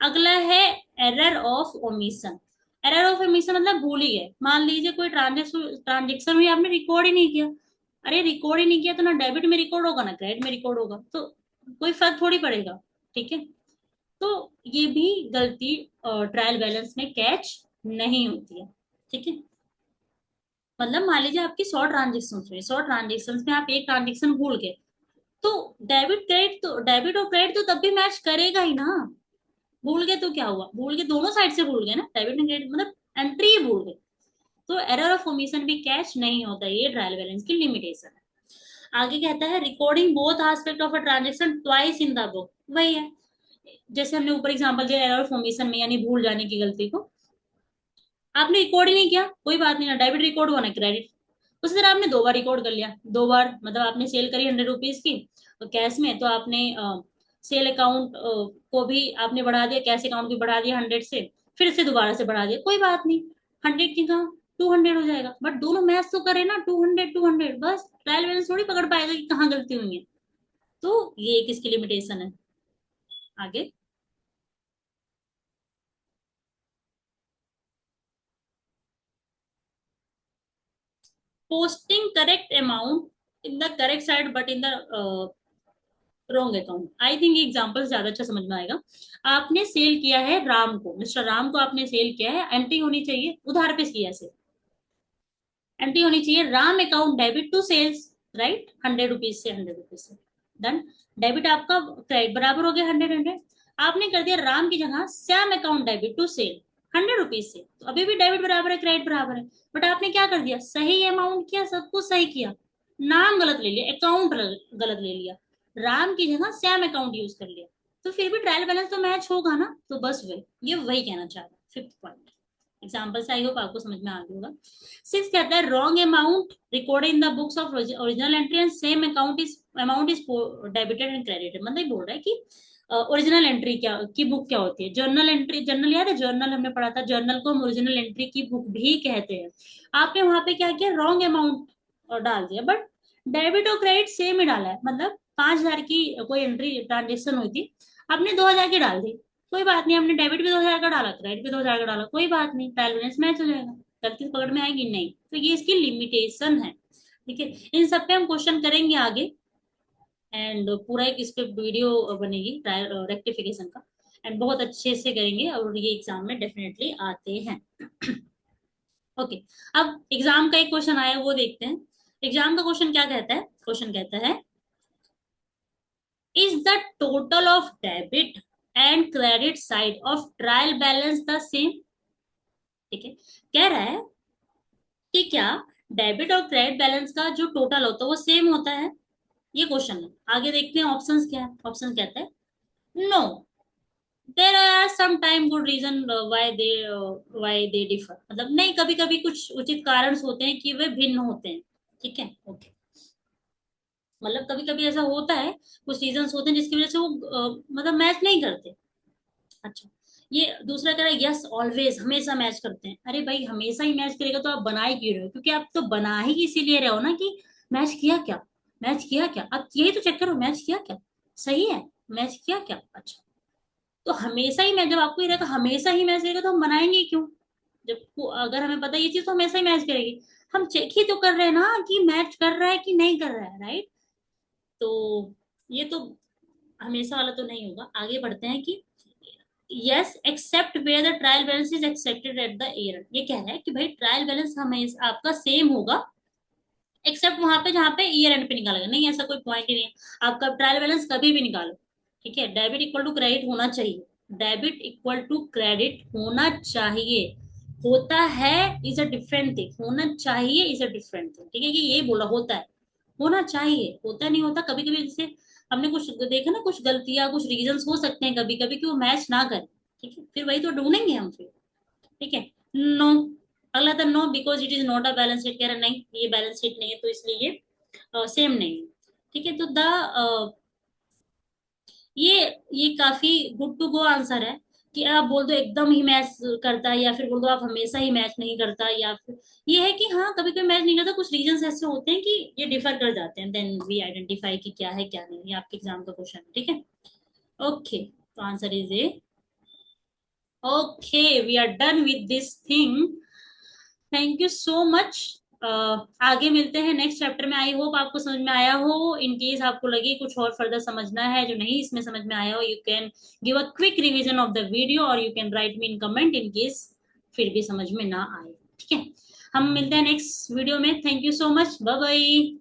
Speaker 1: अगला है error of omission. Error of omission मतलब भूल ही गए, मान लीजिए कोई ट्रांजेक्शन हुई, आपने रिकॉर्ड ही नहीं किया। अरे रिकॉर्ड ही नहीं किया तो ना डेबिट में रिकॉर्ड होगा ना क्रेडिट में रिकॉर्ड होगा, तो कोई फर्क थोड़ी पड़ेगा। ठीक है, तो ये भी गलती ट्रायल बैलेंस में कैच नहीं होती है। ठीक है, मतलब मान लीजिए आपकी 100 ट्रांजेक्शन हुई, 100 ट्रांजेक्शन में आप एक ट्रांजेक्शन भूल गए, तो डेबिट और क्रेडिट तो तब भी मैच करेगा ही ना। भूल गए तो क्या हुआ, भूल गए दोनों साइड से भूल गए ना, डेबिट एंड क्रेडिट मतलब एंट्री ही भूल गए, तो एरर ऑफ ओमिशन भी कैच नहीं होता। ये ट्रायल बैलेंस की लिमिटेशन है। आगे कहता है recording both aspect of a transaction twice in the book. वही है जैसे हमने ऊपर एग्जांपल दिया एरर ऑफ ओमिशन में, यानी भूल जाने की गलती को आपने रिकॉर्ड ही नहीं किया, कोई बात नहीं ना, डेबिट रिकॉर्ड हुआ ना क्रेडिट। उसी तरह आपने 2 बार रिकॉर्ड कर लिया, 2 बार मतलब आपने सेल करी 100 रुपीज की तो कैश में, तो आपने सेल अकाउंट को भी आपने बढ़ा दिया, कैश अकाउंट भी बढ़ा दिया 100 से, फिर से दोबारा से बढ़ा दिया, कोई बात नहीं, 100 की जगह 200 हो जाएगा, बट दोनों मैच तो करे ना, 200 200, बस ट्रायल बैलेंस थोड़ी पकड़ पाएगा कि कहाँ गलती हुई है। तो ये एक इसकी लिमिटेशन है। आगे, posting correct amount in the correct side but in the wrong account. I think ये एग्जाम्पल ज्यादा अच्छा समझ में आएगा। आपने सेल किया है राम को, मिस्टर राम को आपने सेल किया है, एंट्री होनी चाहिए उधार पे किया से, एंट्री होनी चाहिए Ram account debit to sales, right, 100 rupees से 100 रुपीज से डन। डेबिट आपका क्रेडिट बराबर हो गया 100 100। आपने कर दिया राम की जगह Shyam account debit to sale 100 rupees से, तो अभी भी डेबिट बराबर है क्रेडिट बराबर है, बट आपने क्या कर दिया, सही अमाउंट किया, सब कुछ सही किया, नाम गलत ले लिया, अकाउंट गलत ले लिया, राम की जगह श्याम अकाउंट यूज कर लिया, तो फिर भी ट्रायल बैलेंस तो मैच होगा ना। तो बस वही, ये वही कहना चाह रहा है। फिफ्थ पॉइंट एग्जाम्पल से आई होप आपको समझ में आ गया होगा। सिक्स कहता है wrong amount recorded in the books of original entry and same amount is debited and credited. मतलब बोल रहा है कि ओरिजिनल एंट्री क्या की बुक क्या होती है, जर्नल एंट्री, जर्नल याद है, जर्नल हमने पढ़ा था, जर्नल को हम ओरिजिनल एंट्री की बुक भी कहते हैं। आपने वहां पे क्या किया, रॉन्ग अमाउंट डाल दिया, बट डेबिट और क्रेडिट सेम ही डाला है, मतलब 5,000 की कोई एंट्री ट्रांजेक्शन हुई थी, आपने 2,000 की डाल दी, कोई बात नहीं, हमने डेबिट भी 2,000 का डाला, क्रेडिट भी 2,000 का डाला, कोई बात नहीं, ट्रायल बैलेंस मैच हो जाएगा। गलती पकड़ में आएगी नहीं, तो ये इसकी लिमिटेशन है। ठीक है, इन सब पे हम क्वेश्चन करेंगे आगे, एंड पूरा एक इस पे वीडियो बनेगी रेक्टिफिकेशन का, एंड बहुत अच्छे से करेंगे, और ये एग्जाम में डेफिनेटली आते हैं। ओके, अब एग्जाम का एक क्वेश्चन आया वो देखते हैं। एग्जाम का क्वेश्चन क्या कहता है, क्वेश्चन कहता है is the total of debit and credit side of trial balance the same. ठीक है, कह रहा है कि क्या डेबिट और क्रेडिट बैलेंस का जो टोटल होता है वो सेम होता है, ये क्वेश्चन है। आगे देखते हैं ऑप्शंस क्या है। ऑप्शन कहता है no, there are some time good reason why they differ, मतलब नहीं, कभी कभी कुछ उचित कारण होते हैं कि वे भिन्न होते हैं। ठीक है, ओके, मतलब कभी कभी ऐसा होता है, कुछ रीजंस होते हैं जिसकी वजह से वो मतलब मैच नहीं करते। अच्छा, ये दूसरा कह रहा है यस ऑलवेज, हमेशा मैच करते हैं। अरे भाई हमेशा ही मैच करेगा तो आप बना ही क्यों रहे हो, क्योंकि आप तो बना ही इसीलिए रहे हो ना कि मैच किया क्या, मैच किया क्या, अब यही तो चेक करो, मैच किया क्या, सही है, मैच किया क्या। अच्छा, तो हमेशा ही मैच, जब आपको ये रहेगा हमेशा ही मैच रहेगा तो हम बनाएंगे ही क्यों, जब अगर हमें पता है ये चीज तो हमेशा ही मैच करेगी। हम चेक ही तो कर रहे हैं ना कि मैच कर रहा है कि नहीं कर रहा है, राइट। तो ये तो हमेशा वाला तो नहीं होगा। आगे बढ़ते हैं कि yes except where the trial balance is accepted at the year. ये कह रहा है कि भाई ट्रायल बैलेंस हमें आपका सेम होगा, एक्सेप्ट वहां पे जहां पे ईयर एंड पे निकाला गया, नहीं ऐसा कोई पॉइंट ही नहीं है, आपका ट्रायल बैलेंस कभी भी निकालो। ठीक है, डेबिट इक्वल टू क्रेडिट होना चाहिए, डेबिट इक्वल टू क्रेडिट होना चाहिए, होता है इज अ डिफरेंट थिंग, होना चाहिए इज अ डिफरेंट थिंग, ठीक है, कि ये बोला होता है, होना चाहिए, होता नहीं होता। कभी कभी जैसे हमने कुछ देखा ना, कुछ गलतियां, कुछ रीजंस हो सकते हैं कभी कभी कि वो मैच ना करे, ठीक है, फिर वही तो ढूंढेंगे हम फिर, ठीक है। नो, अगला था no because it is not a balance sheet, कह रहा नहीं ये बैलेंस शीट नहीं है तो इसलिए ये सेम नहीं है, ठीक है। तो द ये काफी गुड टू गो आंसर है, कि आप बोल दो एकदम ही मैच करता है, या फिर बोल दो आप हमेशा ही मैच नहीं करता, या फिर ये है कि हाँ कभी कभी मैच नहीं करता, कुछ रीजंस ऐसे होते हैं कि ये डिफर कर जाते हैं, देन वी आइडेंटिफाई कि क्या है क्या नहीं, ये आपके एग्जाम का क्वेश्चन है, ठीक है। ओके, तो answer is A. Okay, we are done with this thing. Thank you so much. आगे मिलते हैं नेक्स्ट चैप्टर में। आई होप आपको समझ में आया हो। इन केस आपको लगे कुछ और फर्दर समझना है जो नहीं इसमें समझ में आया हो, you can give a quick revision of the video, और you can write me in comment in case फिर भी समझ में ना आए, ठीक है। हम मिलते हैं नेक्स्ट वीडियो में। Thank you so much, bye bye.